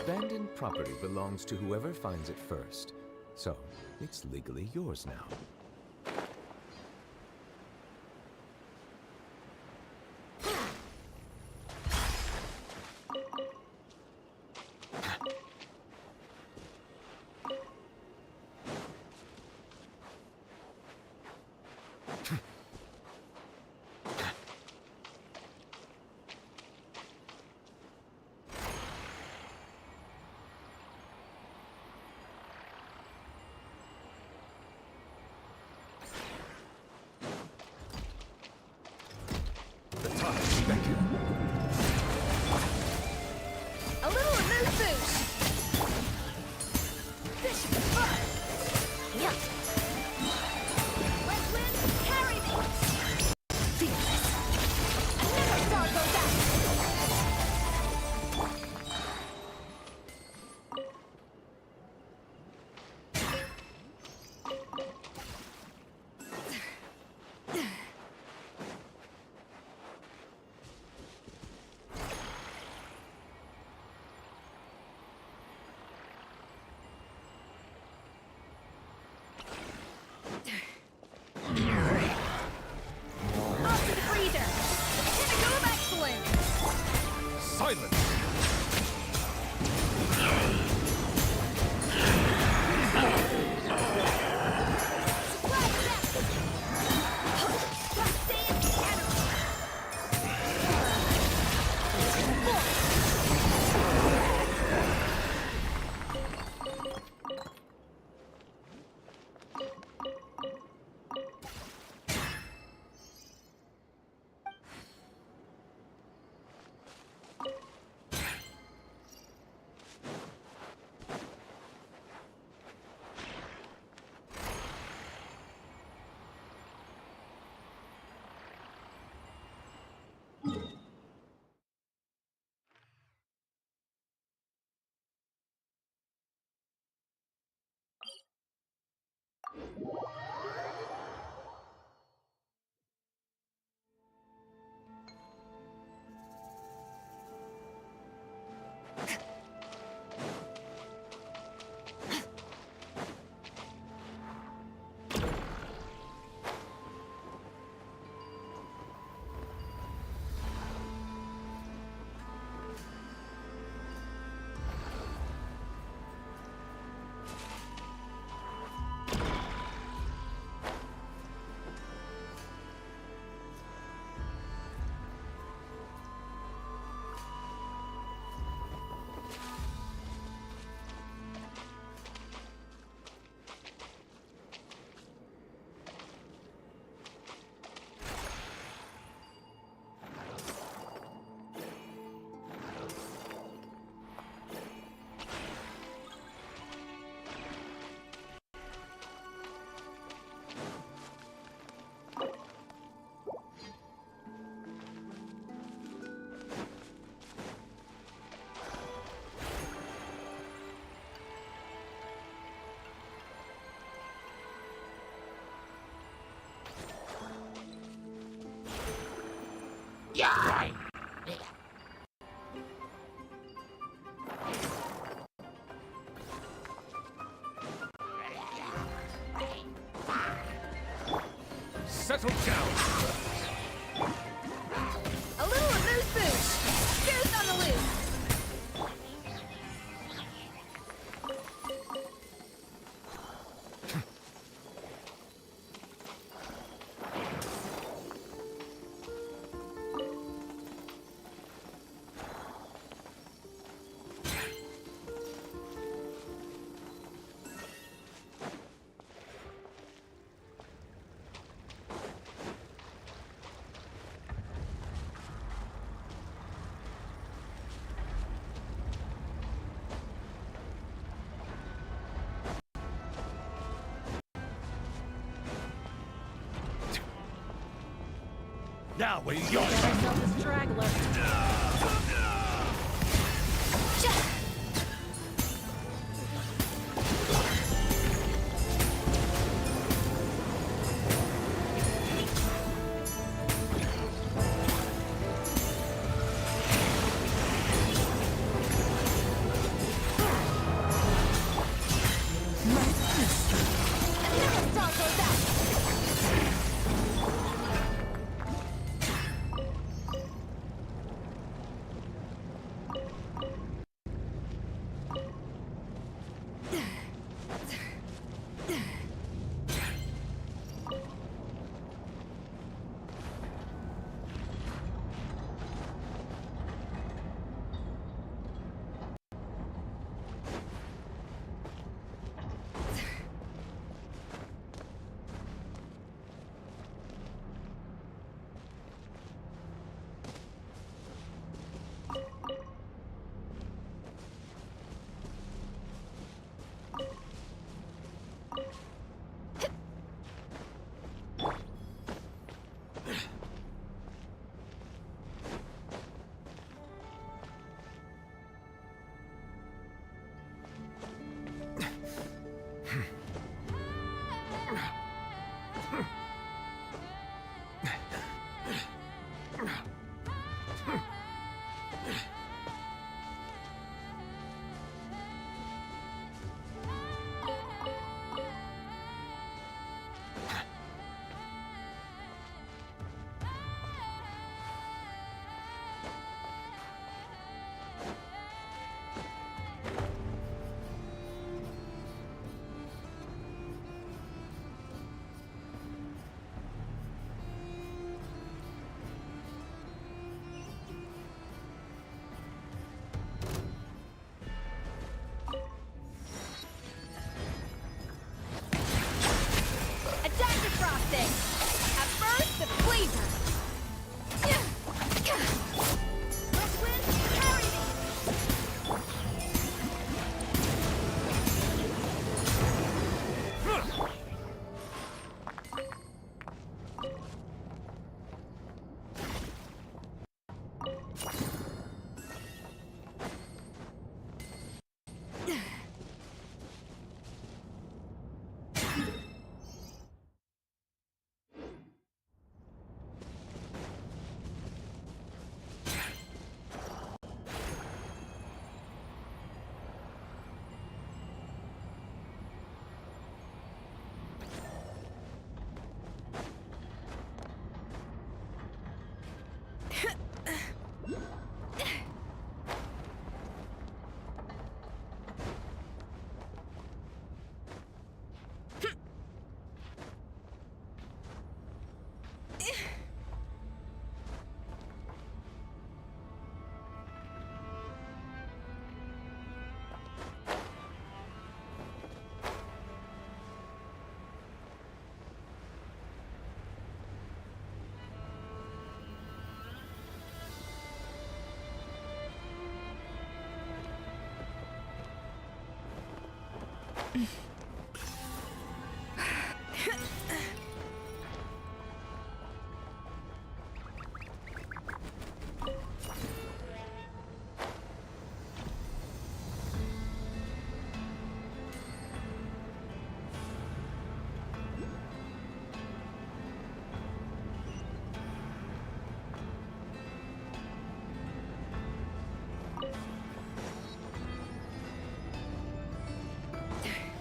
abandoned property belongs to whoever finds it first. So, it's legally yours now. A little mood boost! This should be fun! Yeah. Let Flins carry me! Feel this! I never saw it go back! Off to the freezer! Pinnacle of excellence! Silence! Yeah! Settle down! A little amuse boost! Goose on the loose! Now, what are you going Myself a straggler. Attack the frosting! A burst of flavor! West wind, carry me!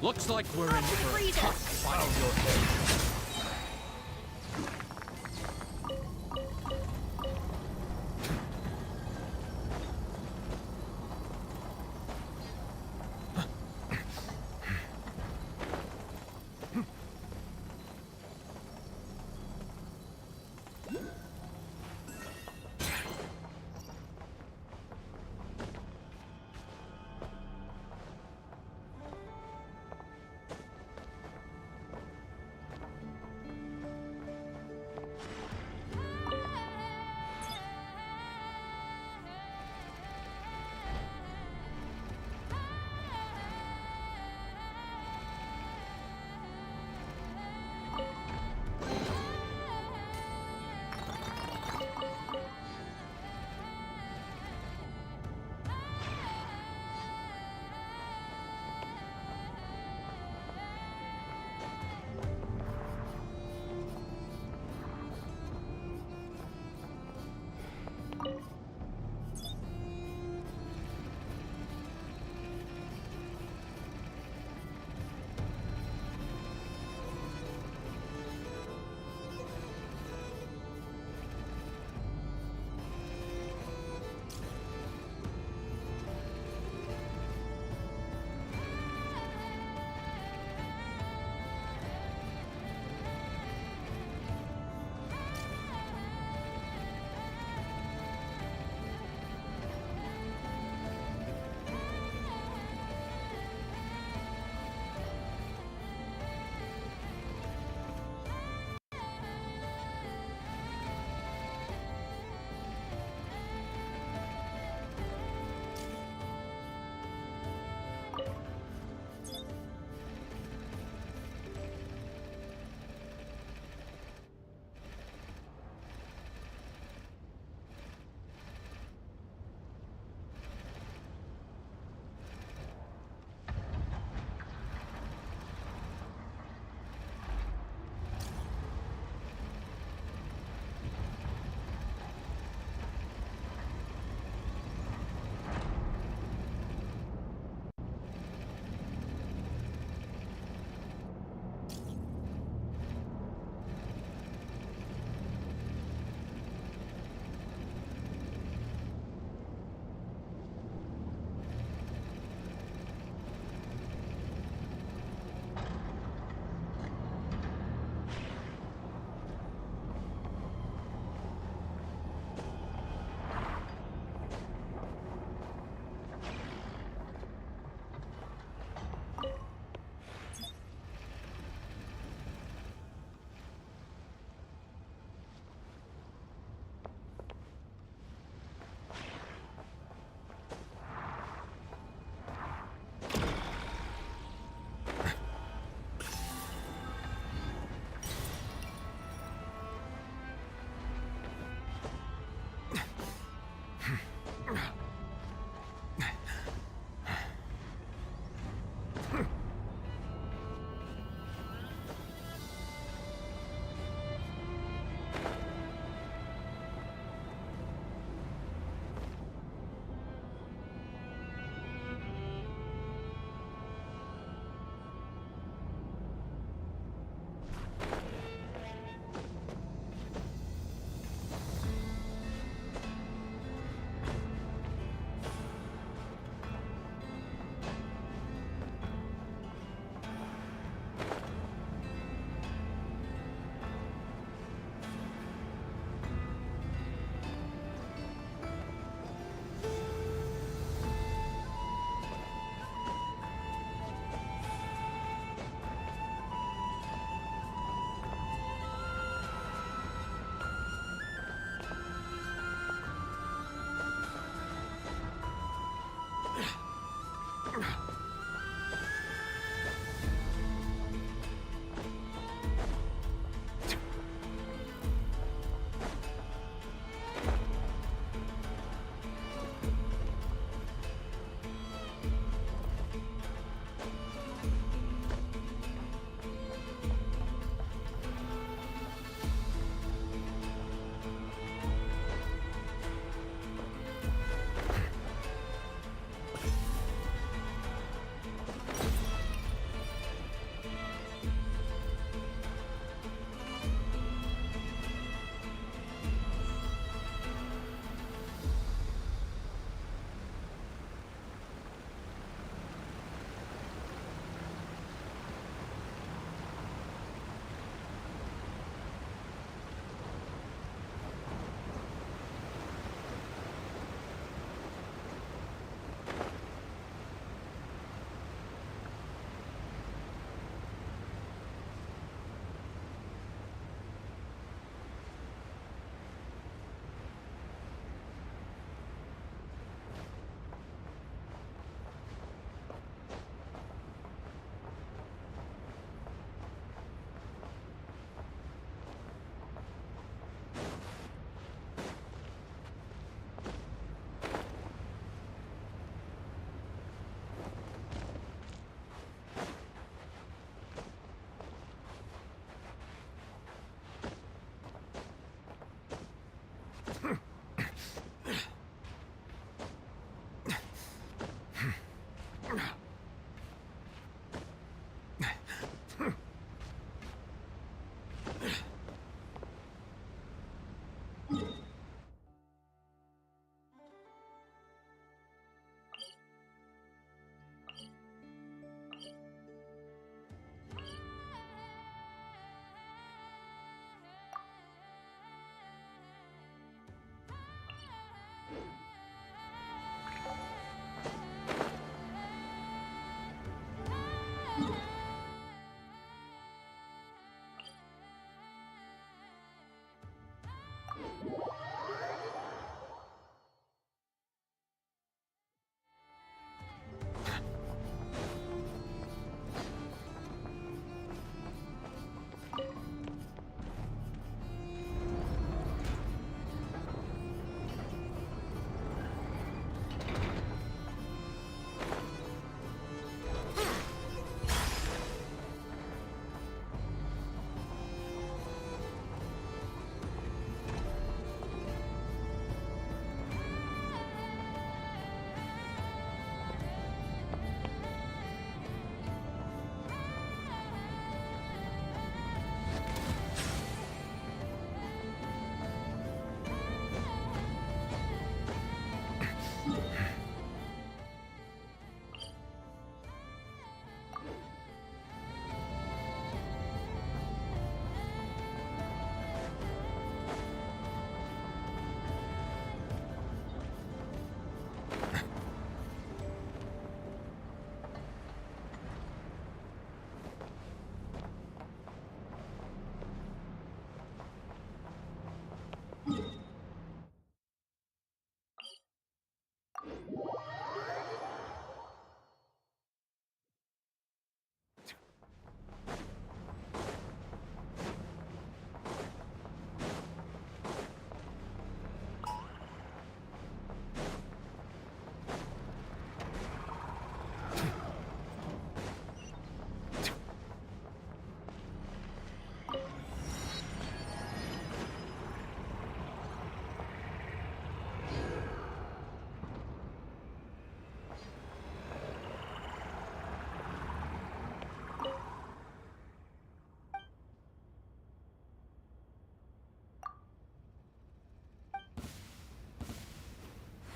Looks like we're in for a tough fight.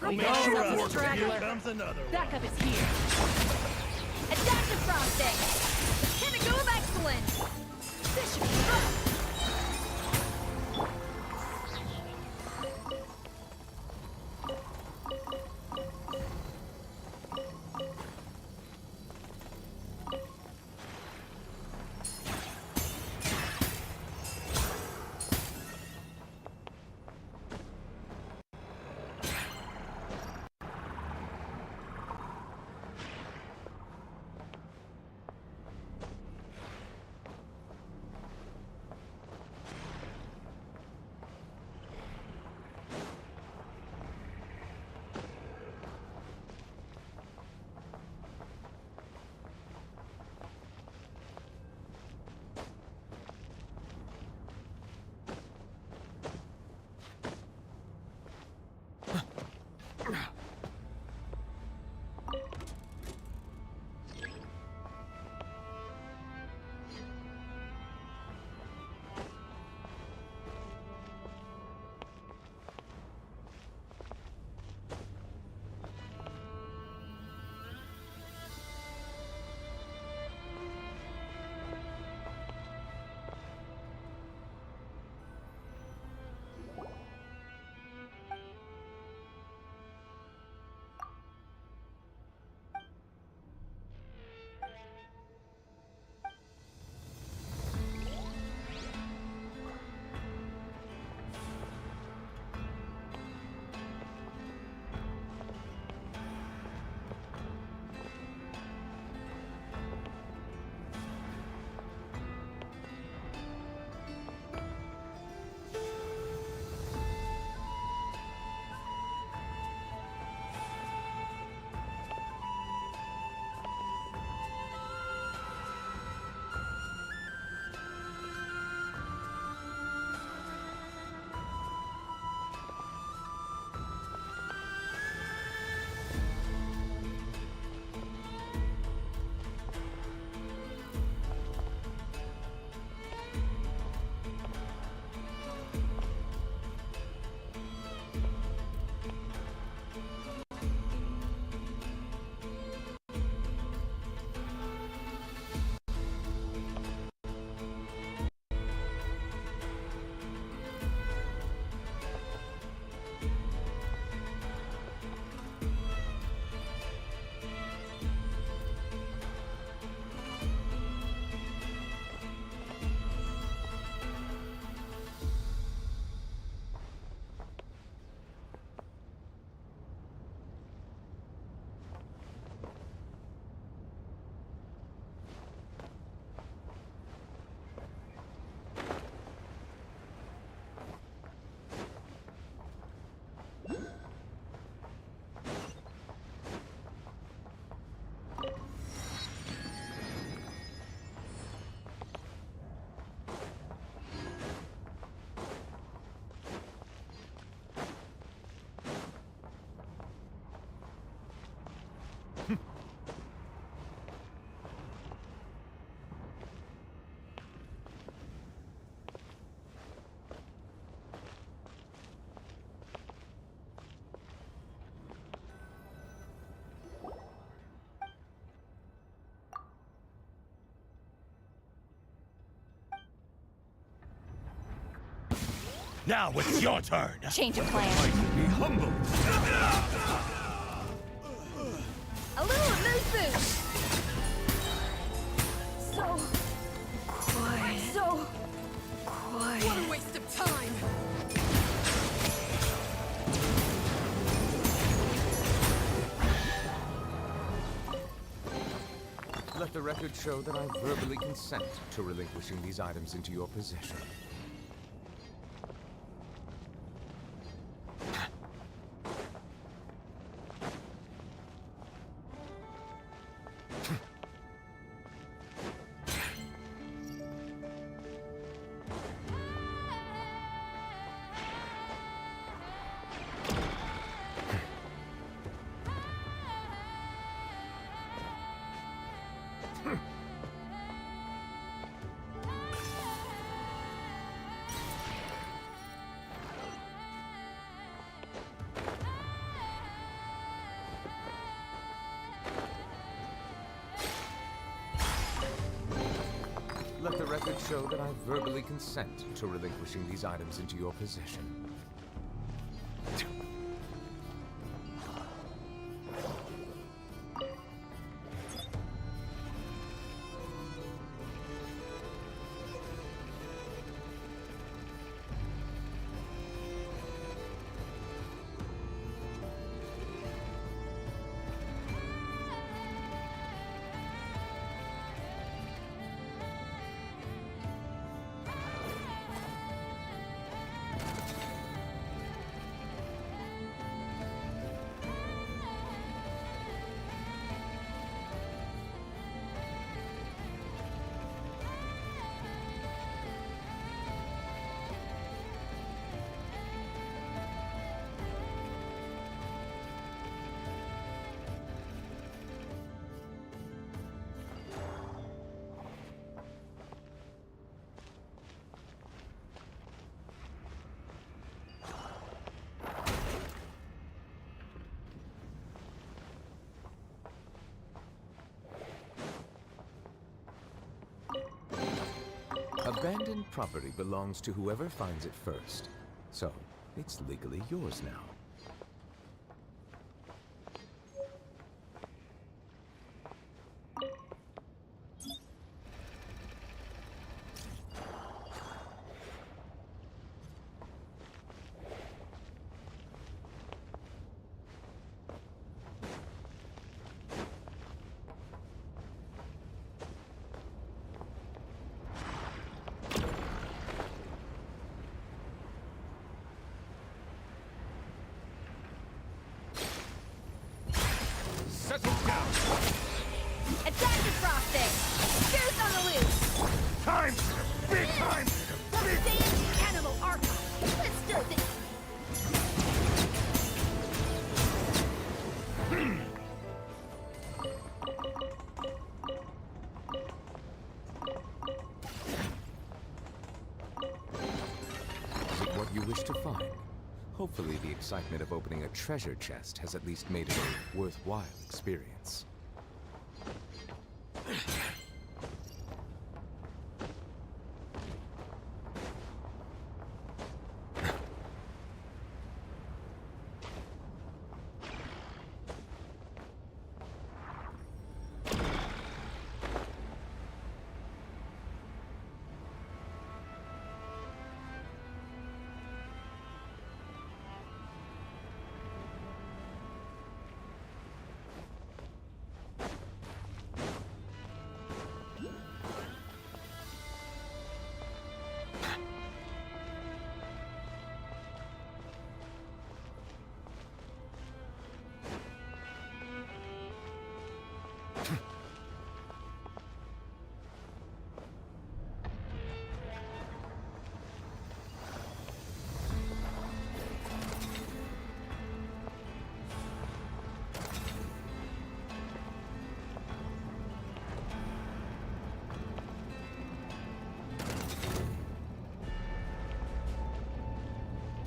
We Make got sure ourselves of a it. straggler. Here comes another one. Backup is here. Adaptive frosting! Chemical of excellence! This should be fun! Now it's your turn. Change of plan. Be humble. A little mood boost! So... quiet. So... quiet. What a waste of time! Let the record show that I verbally consent to relinquishing these items into your possession. show that I verbally consent to relinquishing these items into your possession. Abandoned property belongs to whoever finds it first. So, it's legally yours now. Settle down! Attack the frosting! Spears on the loose! Time! Big time! Sand cannibal archive! Let's do this! Is it what you wish to find? Hopefully the excitement of opening a treasure chest has at least made it a worthwhile experience.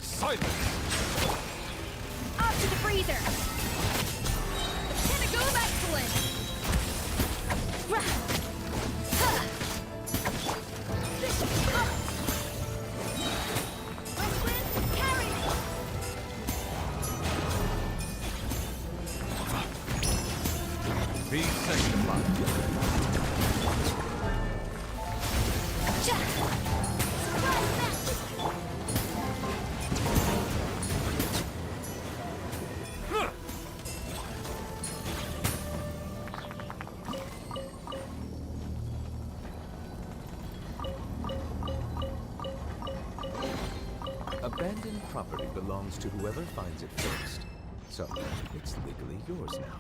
Silence! Up to the freezer! The pinnacle of excellence! This is up! Flins, carry me! Be sanctified. Surprise match! Abandoned property belongs to whoever finds it first. So, it's legally yours now.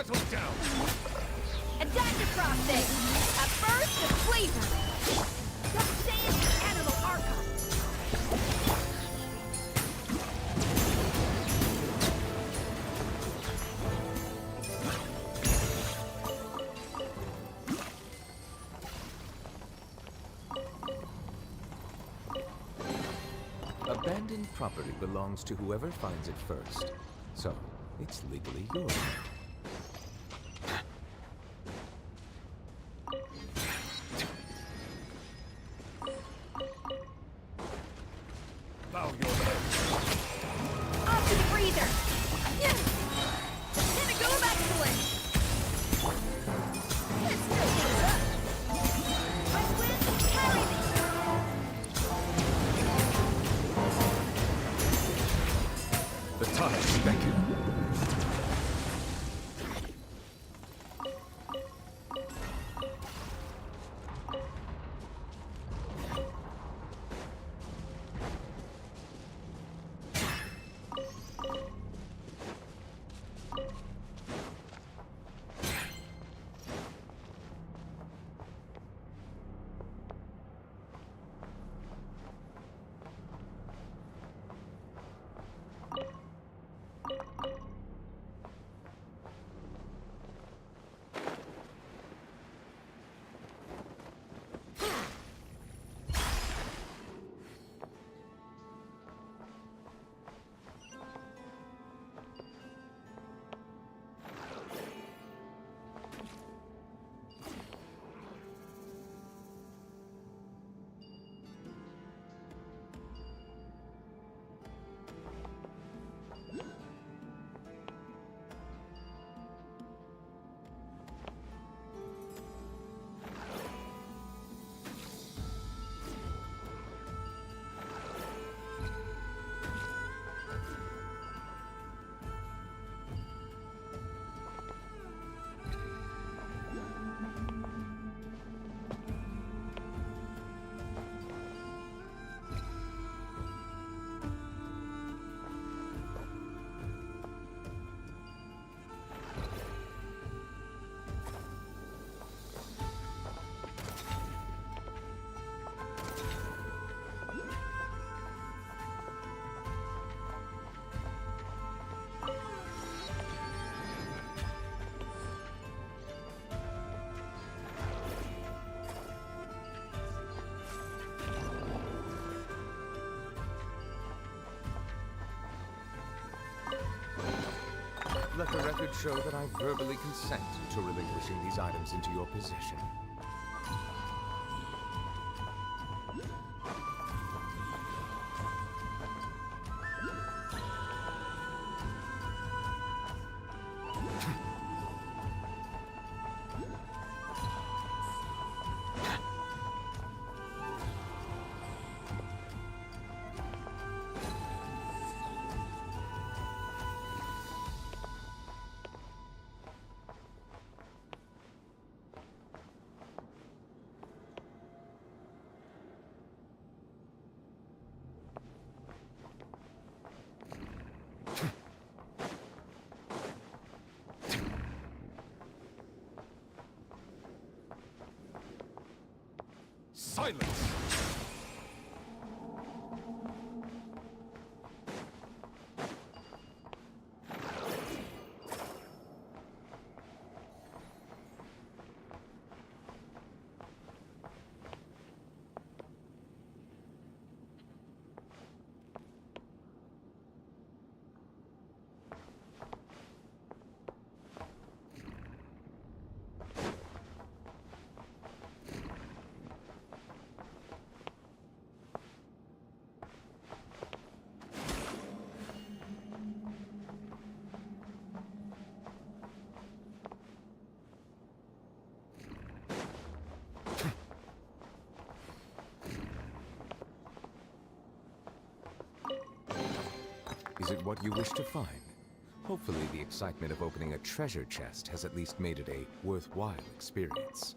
settle down. Adaptive frosting! A burst of flavor! Don't say it's the animal archive! Abandoned property belongs to whoever finds it first. So, it's legally yours. Bow your head. Off to the freezer! Pinnacle of excellence! Let's fill things up! My Flins, carry me! The time beckons. Let the record show that I verbally consent to relinquishing these items into your possession. Silence! Is it what you wish to find? Hopefully the excitement of opening a treasure chest has at least made it a worthwhile experience.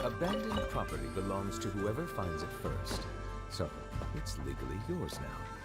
Abandoned property belongs to whoever finds it first. So, it's legally yours now.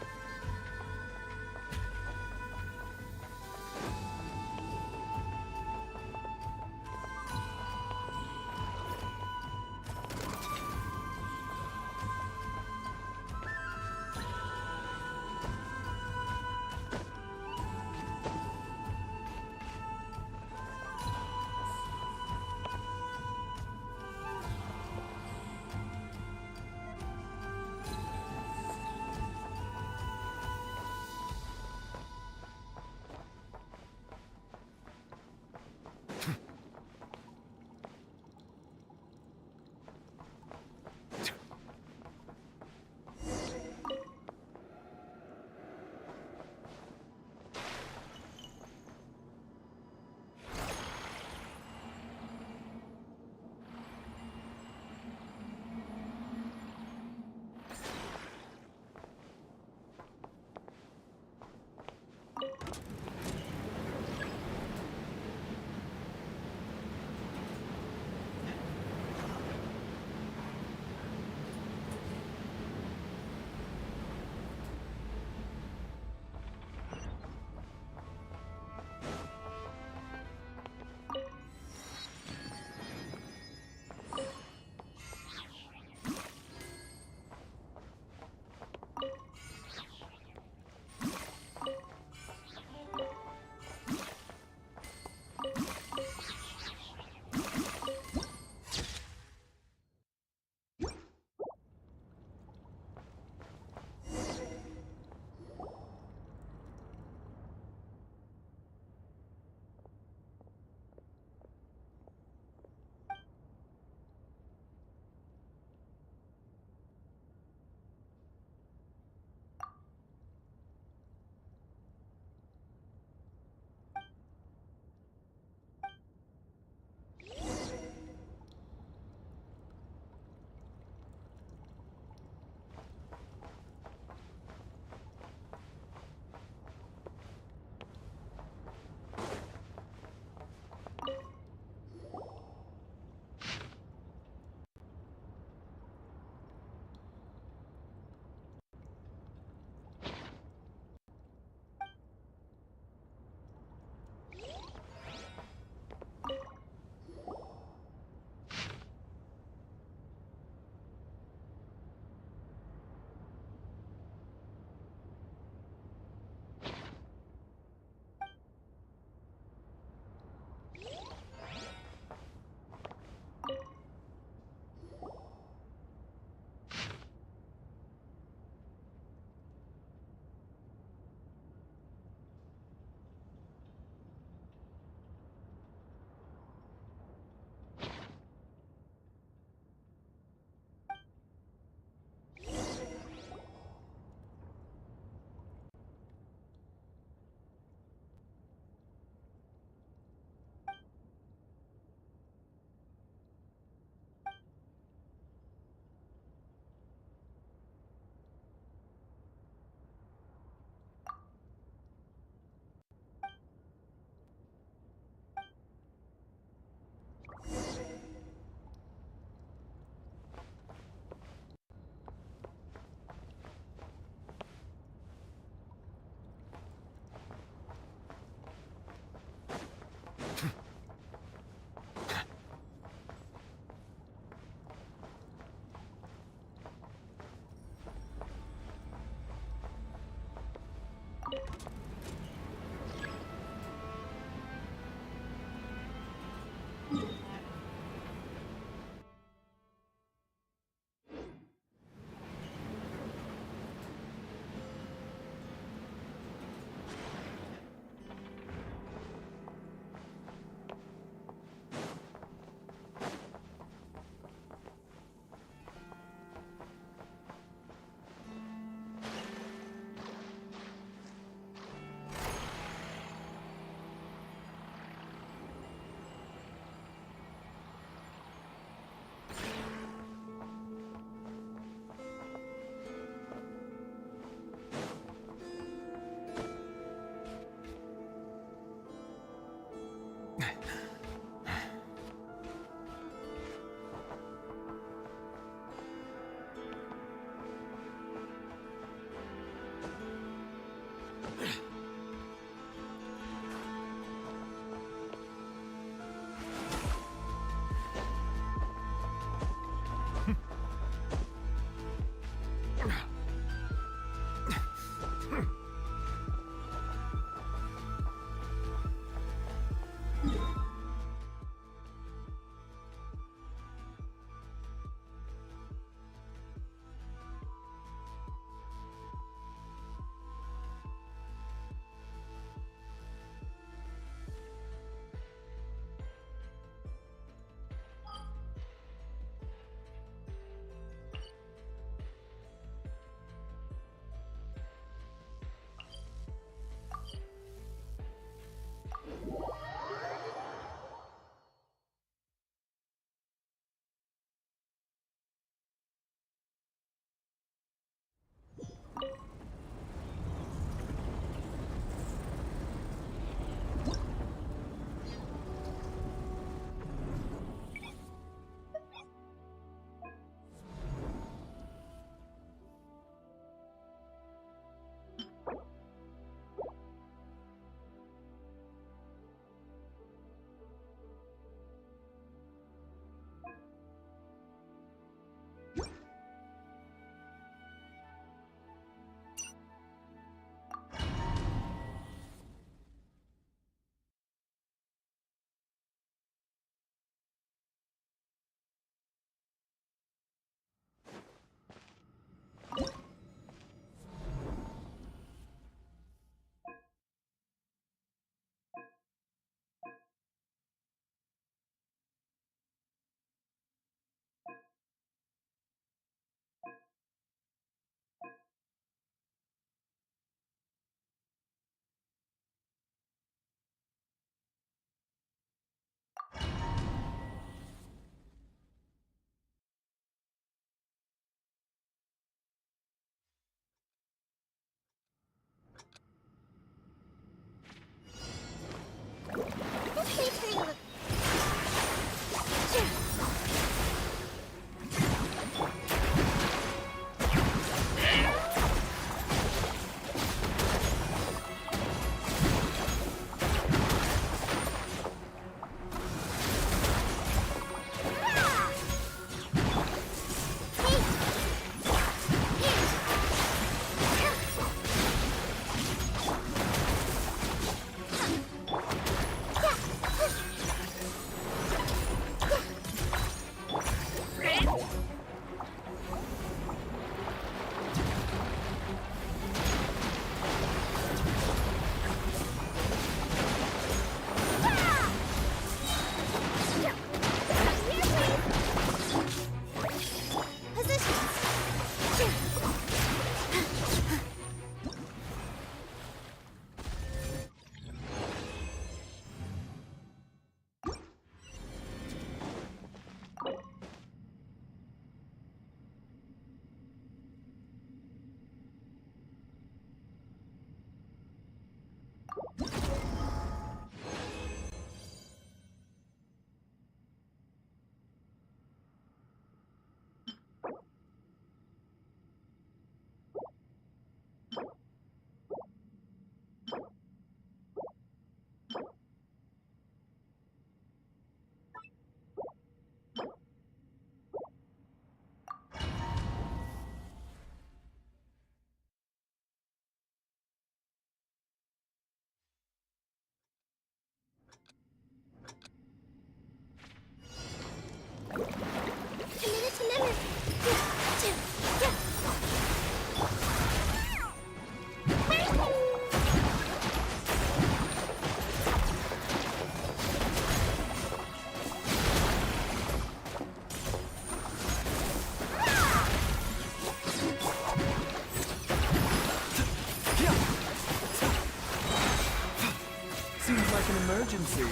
Seems like an emergency.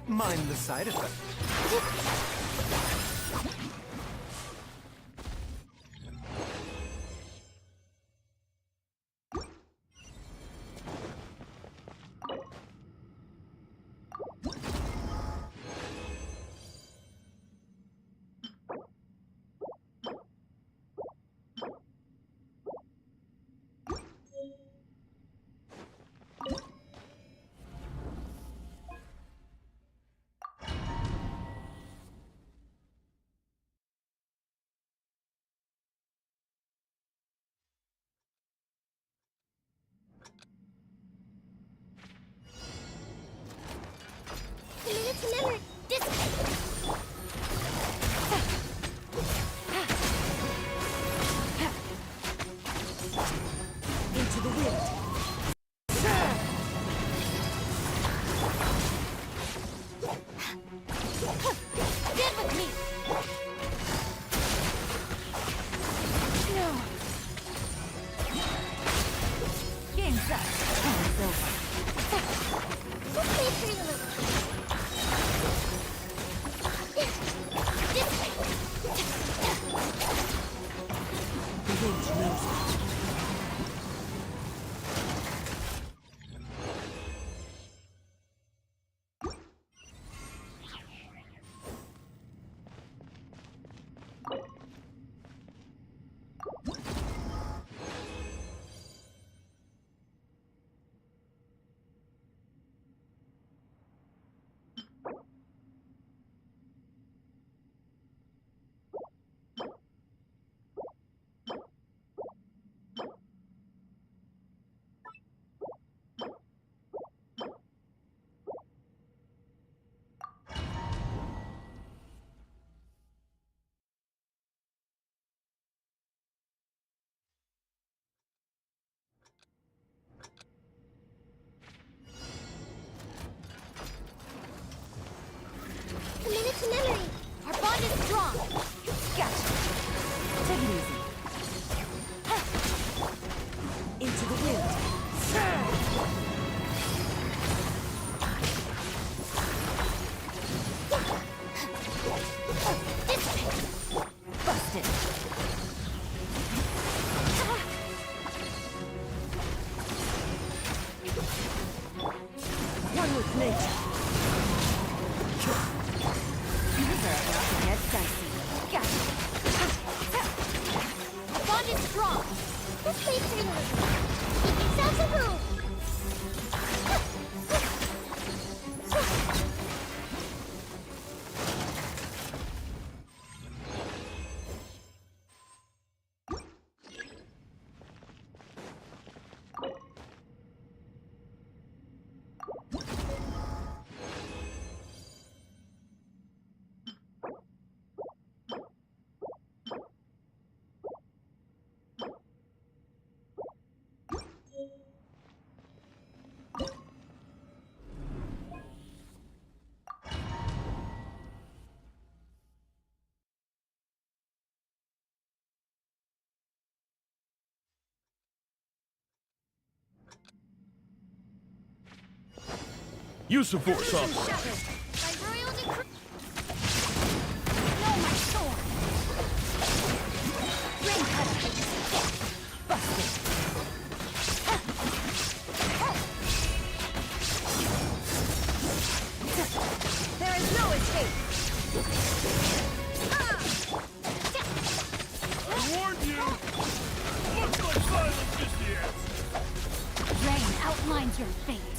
Mind the side effect. Into the wind. Get with me. No. Game's up. Time's over. The wind knows it. Committed to memory. Our bond is strong. Gotcha. Take it easy. Into the wind. Busted. One with nature. You deserve not to get dicey. Gotcha. Our bond is strong. This place realism. Keeping sounds of room. Use some force, Shattered officer. by royal decree. No, my sword! Ring cutter! Busted! There is no escape! I warned you! Looks like silence is the answer. Rain outlines your fate.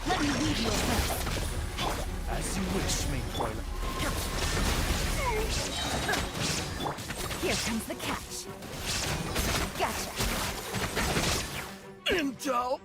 Let me lead you first. As you wish, main toilet. Here comes the catch. Gotcha. Intel!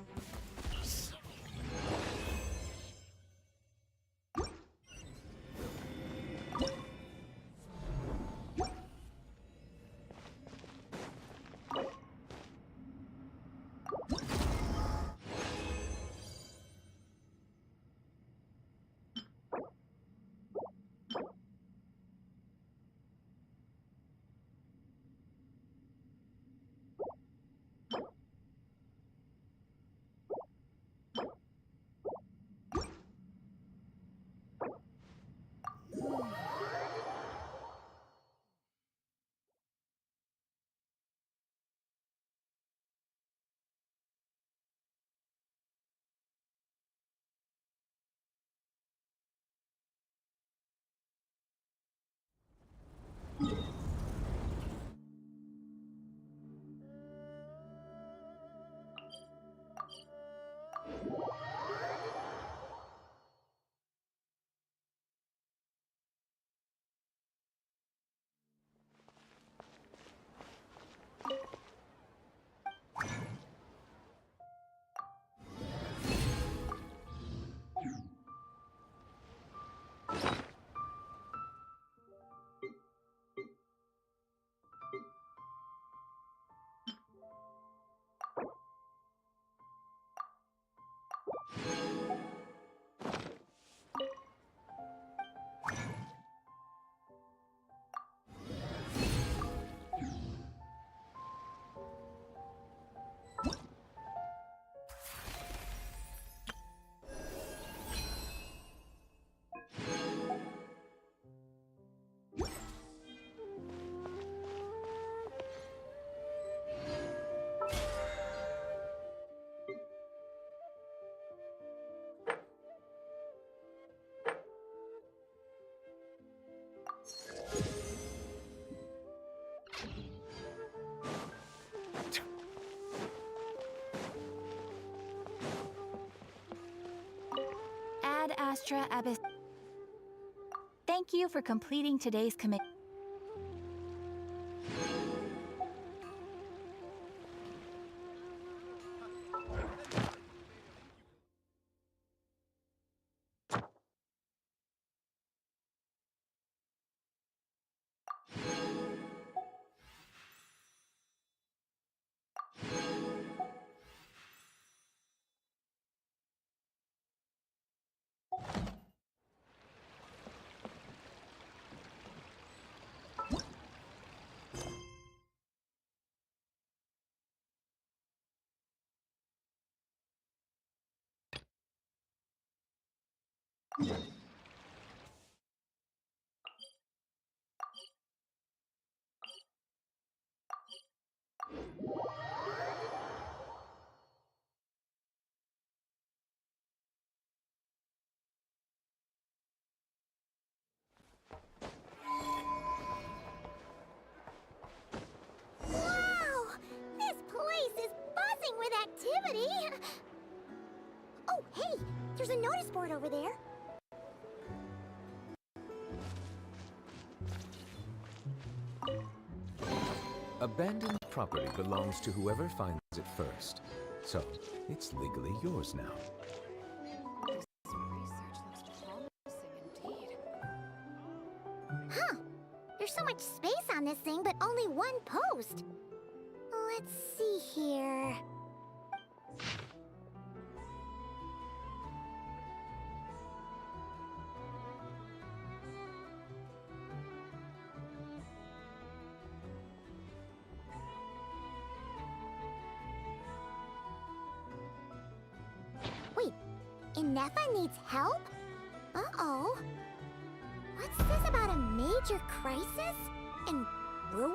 Ad Astra Abyss. Thank you for completing today's commit. Wow! This place is buzzing with activity! Oh, hey! There's a notice board over there. Abandoned property belongs to whoever finds it first. So, it's legally yours now. Huh. There's so much space on this thing, but only one post. Let's see here. Wait, Inefa needs help? Uh-oh. What's this about a major crisis? And ruin?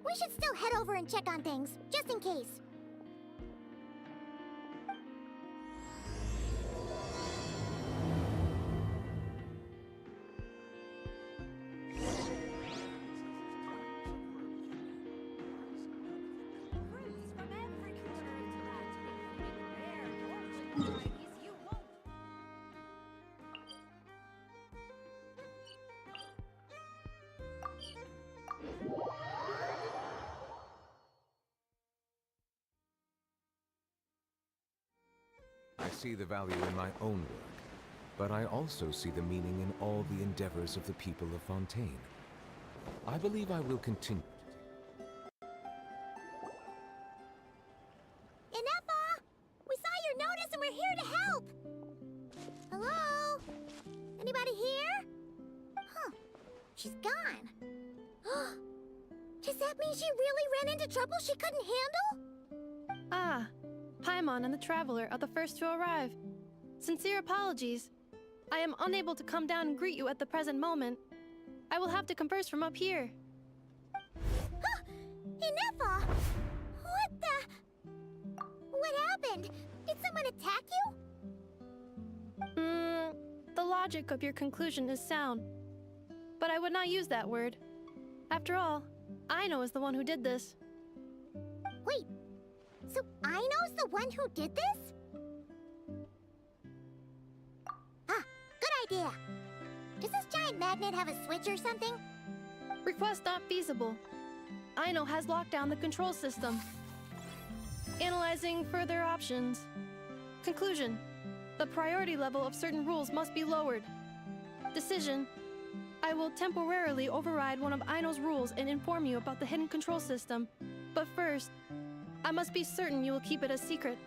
We should still head over and check on things, just in case. I see the value in my own work, but I also see the meaning in all the endeavors of the people of Fontaine. I believe I will continue. Inefa! We saw your notice and we're here to help! Hello? Anybody here? Huh. She's gone. Does that mean she really ran into trouble she couldn't handle? Ah, Paimon and the Traveler are the first to arrive. Sincere apologies. I am unable to come down and greet you at the present moment. I will have to converse from up here. Inefa! What the... What happened? Did someone attack you? The logic of your conclusion is sound. But I would not use that word. After all, Aino is the one who did this. Wait, so Aino's the one who did this? Ah, good idea. Does this giant magnet have a switch or something? Request not feasible. Aino has locked down the control system. Analyzing further options. Conclusion. The priority level of certain rules must be lowered. Decision. I will temporarily override one of Aino's rules and inform you about the hidden control system. But first, I must be certain you will keep it a secret.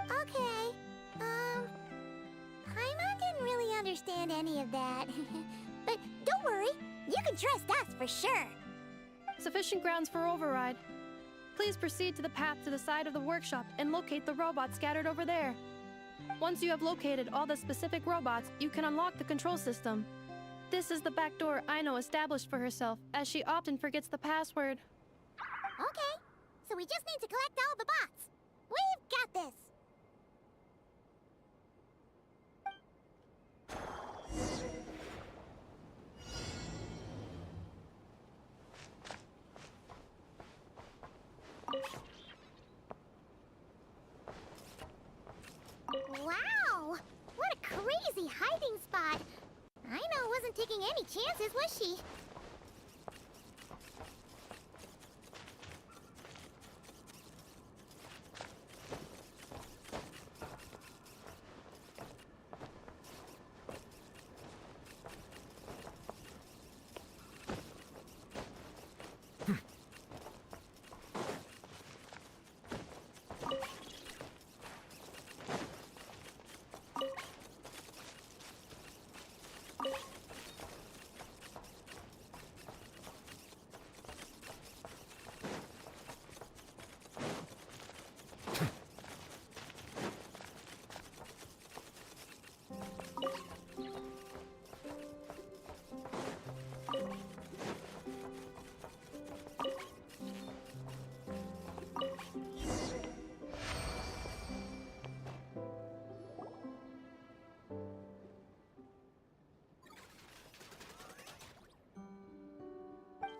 Okay. Paimon didn't really understand any of that. But don't worry, you can trust us for sure. Sufficient grounds for override. Please proceed to the path to the side of the workshop and locate the robots scattered over there. Once you have located all the specific robots, you can unlock the control system. This is the back door Aino established for herself, as she often forgets the password. Okay, so we just need to collect all the bots. We've got this. Wow! What a crazy hiding spot! Aino wasn't taking any chances, was she?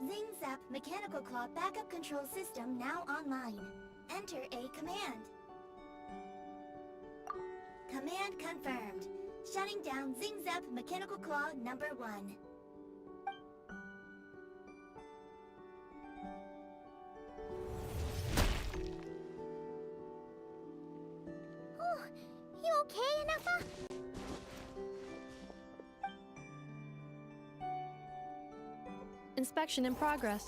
Zing Zap Mechanical Claw Backup Control System now online. Enter a command. Command confirmed. Shutting down Zing Zap Mechanical Claw number 1. Oh, you okay, Anafa? Inspection in progress.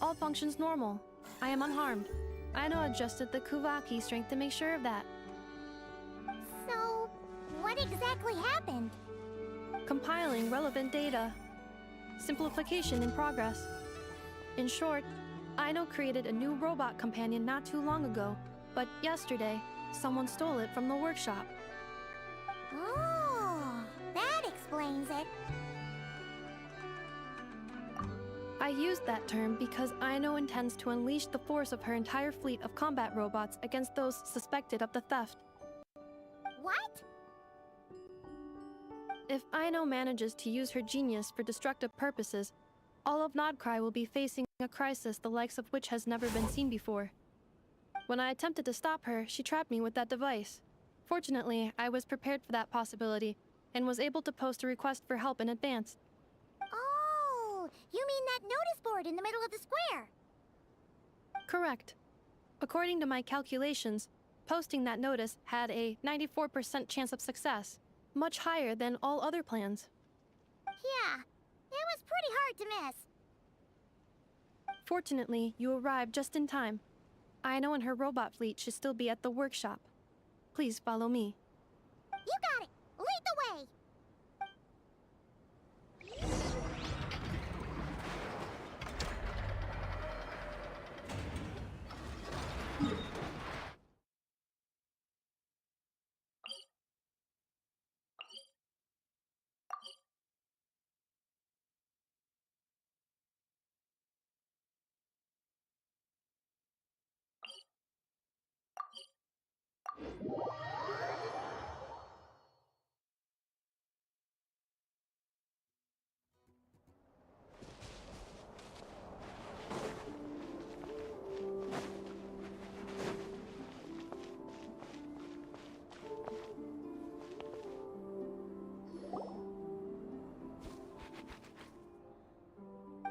All functions normal. I am unharmed. Aino adjusted the Kuvaki strength to make sure of that. So, what exactly happened? Compiling relevant data. Simplification in progress. In short, Aino created a new robot companion not too long ago, but yesterday, someone stole it from the workshop. Oh, that explains it. I used that term because Aino intends to unleash the force of her entire fleet of combat robots against those suspected of the theft. What? If Aino manages to use her genius for destructive purposes, all of Nodcry will be facing a crisis the likes of which has never been seen before. When I attempted to stop her, she trapped me with that device. Fortunately, I was prepared for that possibility, and was able to post a request for help in advance. Oh, you mean that notice board in the middle of the square? Correct. According to my calculations, posting that notice had a 94% chance of success, much higher than all other plans. Yeah, it was pretty hard to miss. Fortunately, you arrived just in time. Aino and her robot fleet should still be at the workshop. Please follow me. You got it! Lead the way!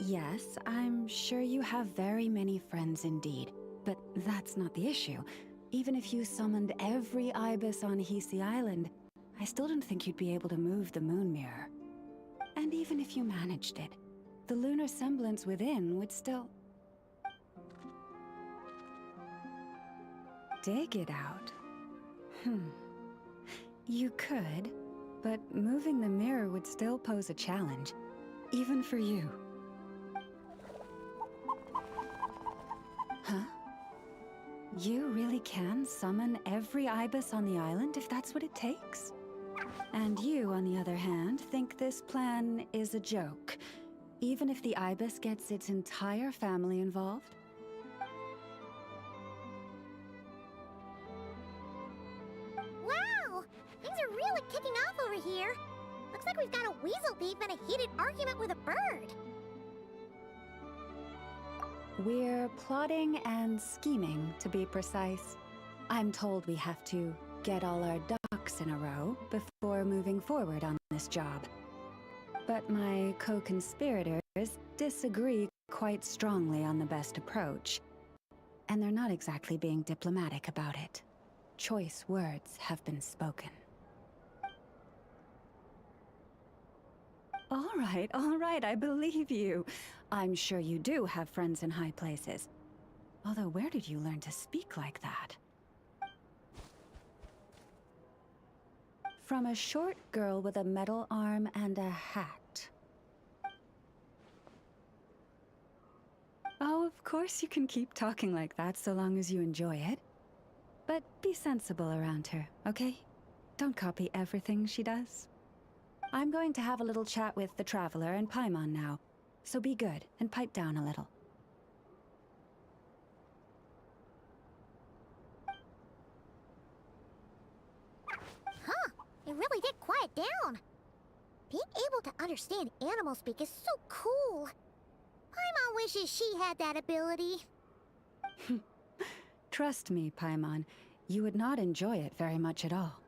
Yes, I'm sure you have very many friends indeed, but that's not the issue. Even if you summoned every ibis on Hisi Island, I still don't think you'd be able to move the moon mirror. And even if you managed it, the lunar semblance within would still... dig it out. You could, but moving the mirror would still pose a challenge, even for you. Huh? You really can summon every ibis on the island if that's what it takes? And you, on the other hand, think this plan is a joke, even if the Ibis gets its entire family involved? Wow! Things are really kicking off over here. Looks like we've got a weasel thief and a heated argument with a bird. We're plotting and scheming, to be precise. I'm told we have to get all our ducks in a row before moving forward on this job. But my co-conspirators disagree quite strongly on the best approach. And they're not exactly being diplomatic about it. Choice words have been spoken. All right, I believe you. I'm sure you do have friends in high places. Although, where did you learn to speak like that? From a short girl with a metal arm and a hat. Oh, of course you can keep talking like that so long as you enjoy it. But be sensible around her, okay? Don't copy everything she does. I'm going to have a little chat with the Traveler and Paimon now, so be good and pipe down a little. Huh, it really did quiet down. Being able to understand animal speak is so cool. Paimon wishes she had that ability. Trust me, Paimon, you would not enjoy it very much at all.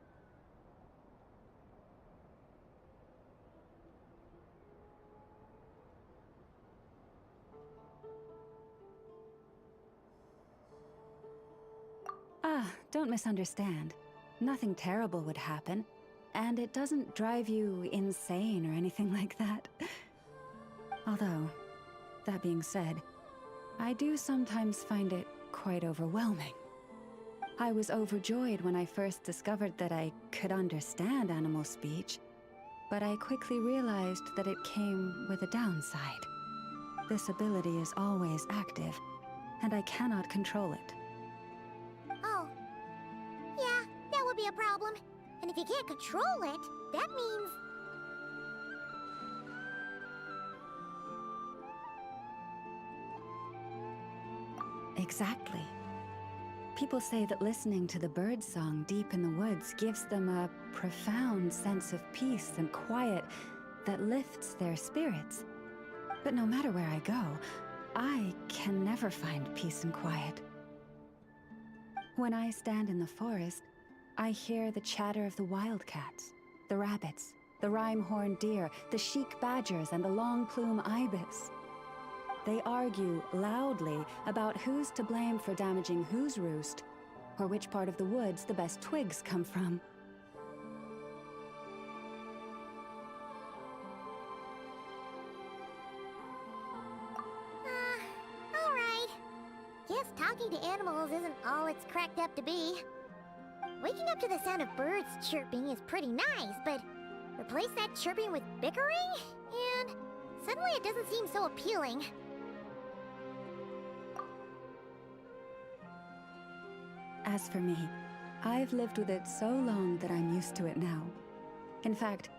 Don't misunderstand. Nothing terrible would happen, and it doesn't drive you insane or anything like that. Although, that being said, I do sometimes find it quite overwhelming. I was overjoyed when I first discovered that I could understand animal speech, but I quickly realized that it came with a downside. This ability is always active, and I cannot control it. Oh. Yeah, that would be a problem. And if you can't control it, that means... Exactly. People say that listening to the bird song deep in the woods gives them a profound sense of peace and quiet that lifts their spirits. But no matter where I go, I can never find peace and quiet. When I stand in the forest, I hear the chatter of the wildcats, the rabbits, the rhyme-horned deer, the chic badgers, and the long-plume ibis. They argue loudly about who's to blame for damaging whose roost, or which part of the woods the best twigs come from. Alright. Guess talking to animals isn't all it's cracked up to be. Waking up to the sound of birds chirping is pretty nice, but replace that chirping with bickering, and suddenly it doesn't seem so appealing. As for me, I've lived with it so long that I'm used to it now. In fact,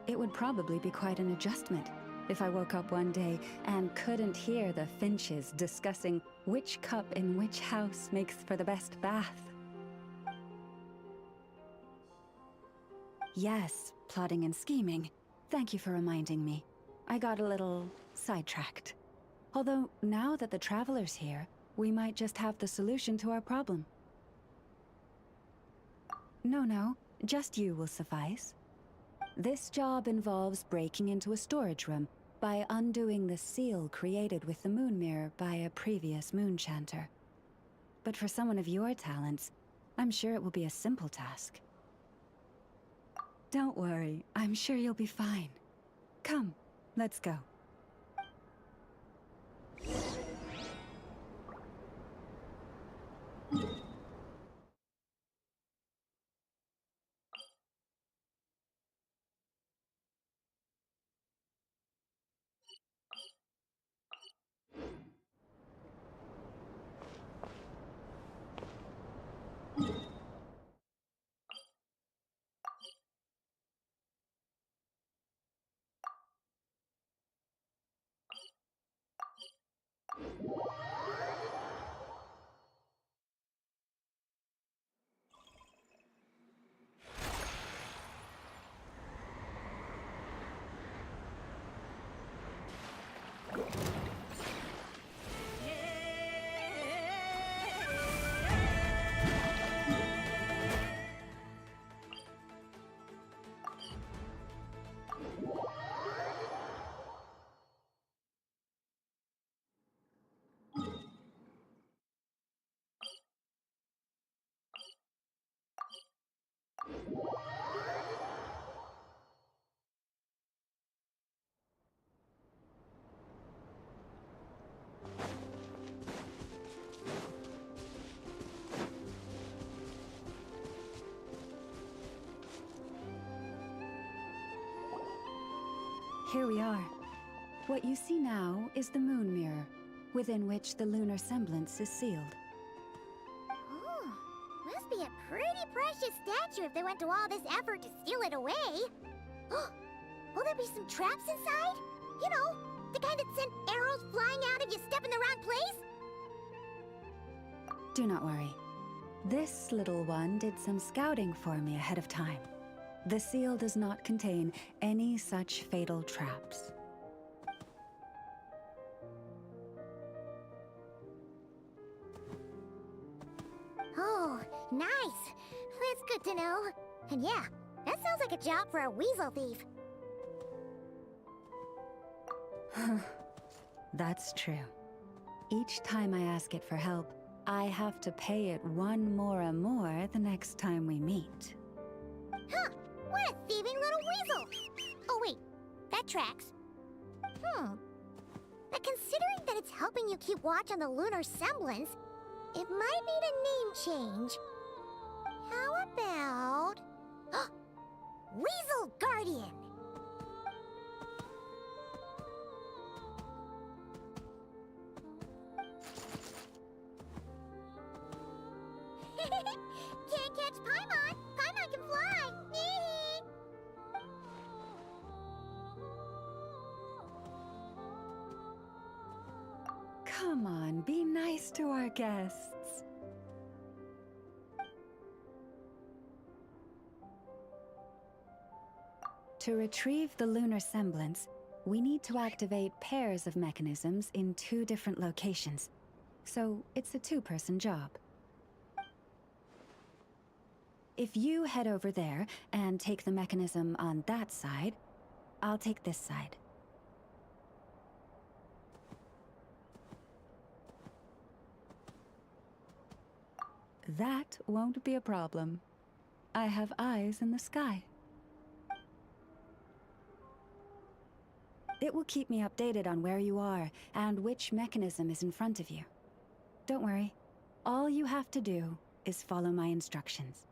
it would probably be quite an adjustment if I woke up one day and couldn't hear the finches discussing which cup in which house makes for the best bath. Yes, plotting and scheming. Thank you for reminding me. I got a little sidetracked. Although, now that the Traveler's here, we might just have the solution to our problem. No, just you will suffice. This job involves breaking into a storage room by undoing the seal created with the moon mirror by a previous moon chanter. But for someone of your talents, I'm sure it will be a simple task. Don't worry, I'm sure you'll be fine. Come, let's go. Here we are. What you see now is the moon mirror, within which the lunar semblance is sealed. Oh, must be a pretty precious statue if they went to all this effort to steal it away. Will there be some traps inside? You know, the kind that sent arrows flying out if you step in the wrong place? Do not worry. This little one did some scouting for me ahead of time. The seal does not contain any such fatal traps. Oh, nice. That's good to know. And yeah, that sounds like a job for a weasel thief. That's true. Each time I ask it for help, I have to pay it one more the next time we meet. Huh, what a thieving little weasel! Oh wait, that tracks. But considering that it's helping you keep watch on the lunar semblance, it might need a name change. How about... Weasel Guardian! Can't catch Paimon! Paimon can fly! Come on, be nice to our guests. To retrieve the lunar semblance, we need to activate pairs of mechanisms in 2 different locations. So it's a 2-person job. If you head over there and take the mechanism on that side, I'll take this side. That won't be a problem. I have eyes in the sky. It will keep me updated on where you are and which mechanism is in front of you. Don't worry. All you have to do is follow my instructions.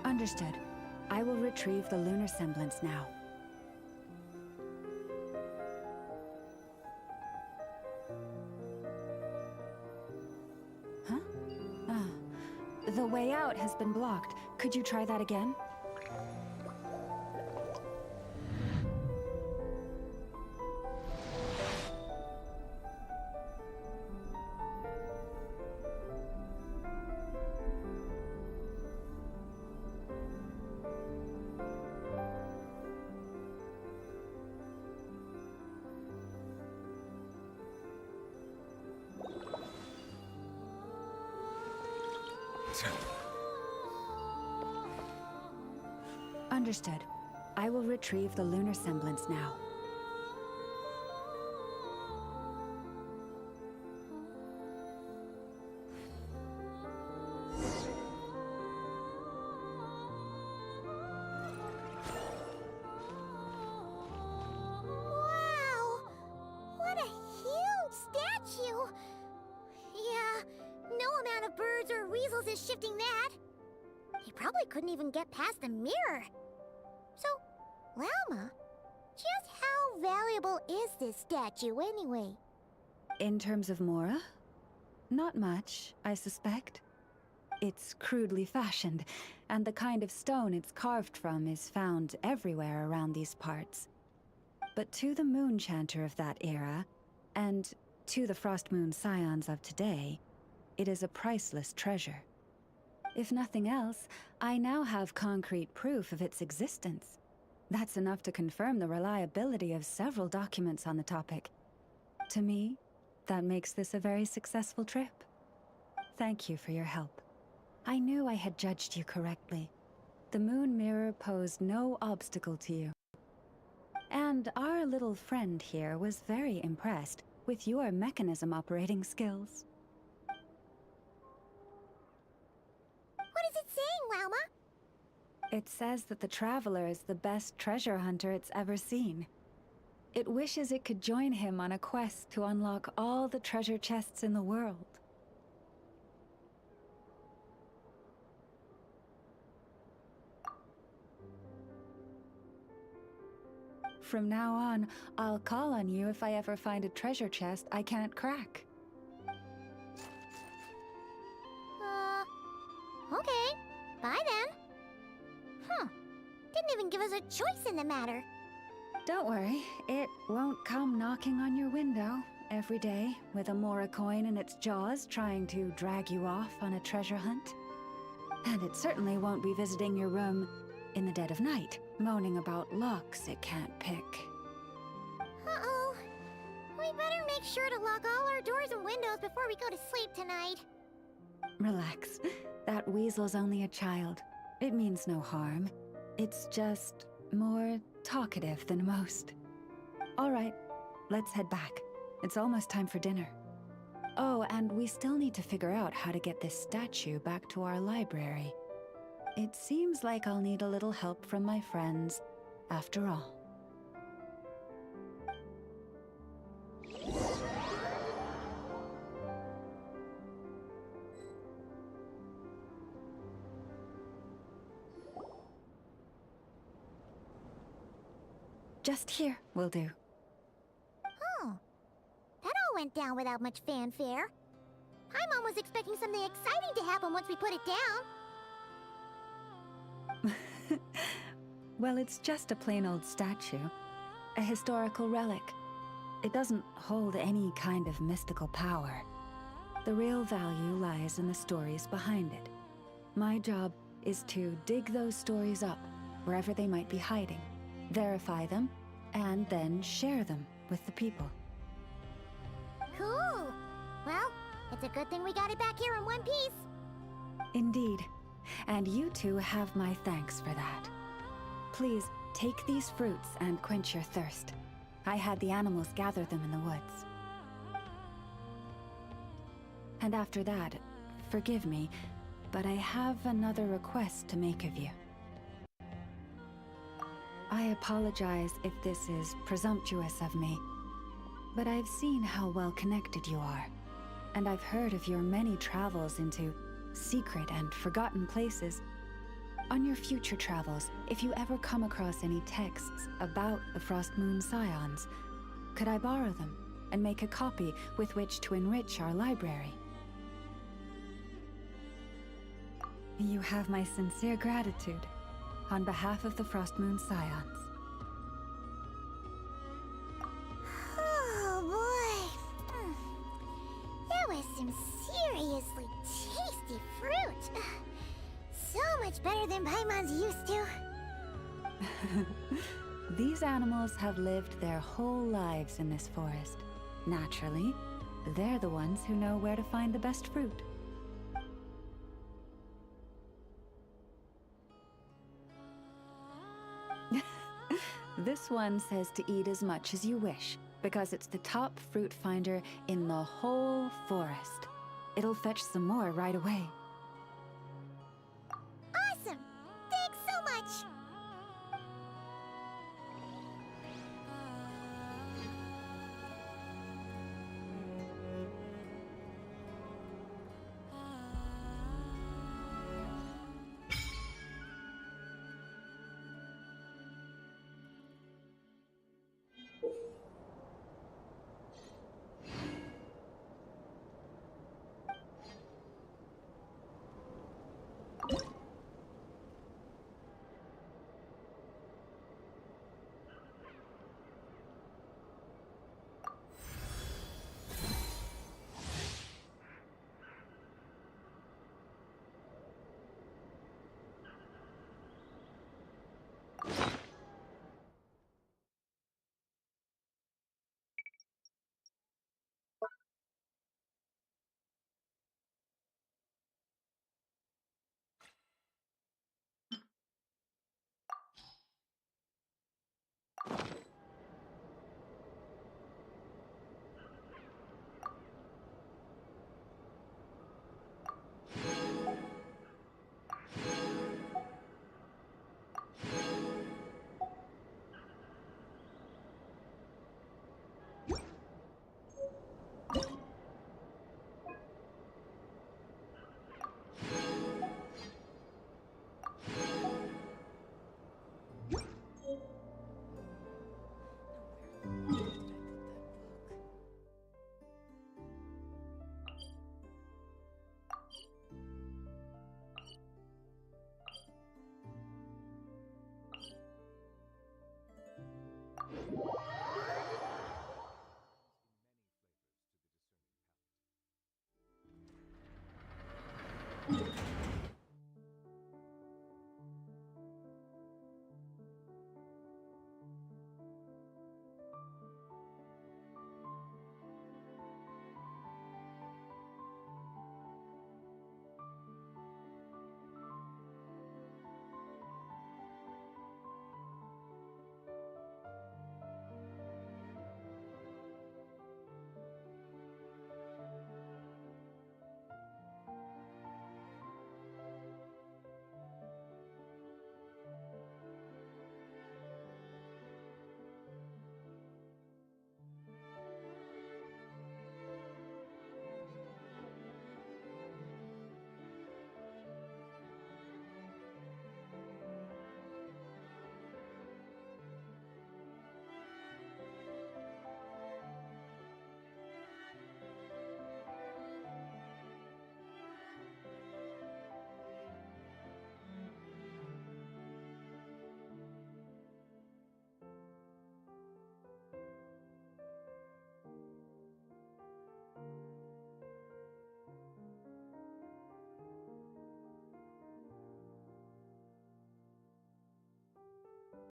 Understood. I will retrieve the lunar semblance now. Huh? The way out has been blocked. Could you try that again? Understood. I will retrieve the lunar semblance now. Wow! What a huge statue! just shifting that. He probably couldn't even get past the mirror. So, Lauma, just how valuable is this statue anyway? In terms of Mora? Not much, I suspect. It's crudely fashioned, and the kind of stone it's carved from is found everywhere around these parts. But to the Moon Chanter of that era, and to the Frost Moon Scions of today, it is a priceless treasure. If nothing else, I now have concrete proof of its existence. That's enough to confirm the reliability of several documents on the topic. To me, that makes this a very successful trip. Thank you for your help. I knew I had judged you correctly. The Moon Mirror posed no obstacle to you. And our little friend here was very impressed with your mechanism operating skills. What is it saying, Lauma? It says that the Traveler is the best treasure hunter it's ever seen. It wishes it could join him on a quest to unlock all the treasure chests in the world. From now on, I'll call on you if I ever find a treasure chest I can't crack. Okay. Bye then. Didn't even give us a choice in the matter. Don't worry, it won't come knocking on your window every day with a Mora coin in its jaws trying to drag you off on a treasure hunt. And it certainly won't be visiting your room in the dead of night, moaning about locks it can't pick. Uh-oh. We better make sure to lock all our doors and windows before we go to sleep tonight. Relax. That weasel's only a child. It means no harm. It's just more talkative than most. All right, let's head back. It's almost time for dinner. Oh, and we still need to figure out how to get this statue back to our library. It seems like I'll need a little help from my friends, after all. Just here will do. Oh. That all went down without much fanfare. Paimon was expecting something exciting to happen once we put it down. Well, it's just a plain old statue. A historical relic. It doesn't hold any kind of mystical power. The real value lies in the stories behind it. My job is to dig those stories up, wherever they might be hiding, verify them, and then share them with the people. Cool. Well, it's a good thing we got it back here in one piece. Indeed. And you two have my thanks for that. Please, take these fruits and quench your thirst. I had the animals gather them in the woods. And after that, forgive me, but I have another request to make of you. I apologize if this is presumptuous of me, but I've seen how well connected you are, and I've heard of your many travels into secret and forgotten places. On your future travels, if you ever come across any texts about the Frost Moon Scions, could I borrow them and make a copy with which to enrich our library? You have my sincere gratitude on behalf of the Frost Moon Scions. Oh boy. That was some seriously tasty fruit. So much better than Paimon's used to. These animals have lived their whole lives in this forest. Naturally, they're the ones who know where to find the best fruit. This one says to eat as much as you wish, because it's the top fruit finder in the whole forest. It'll fetch some more right away.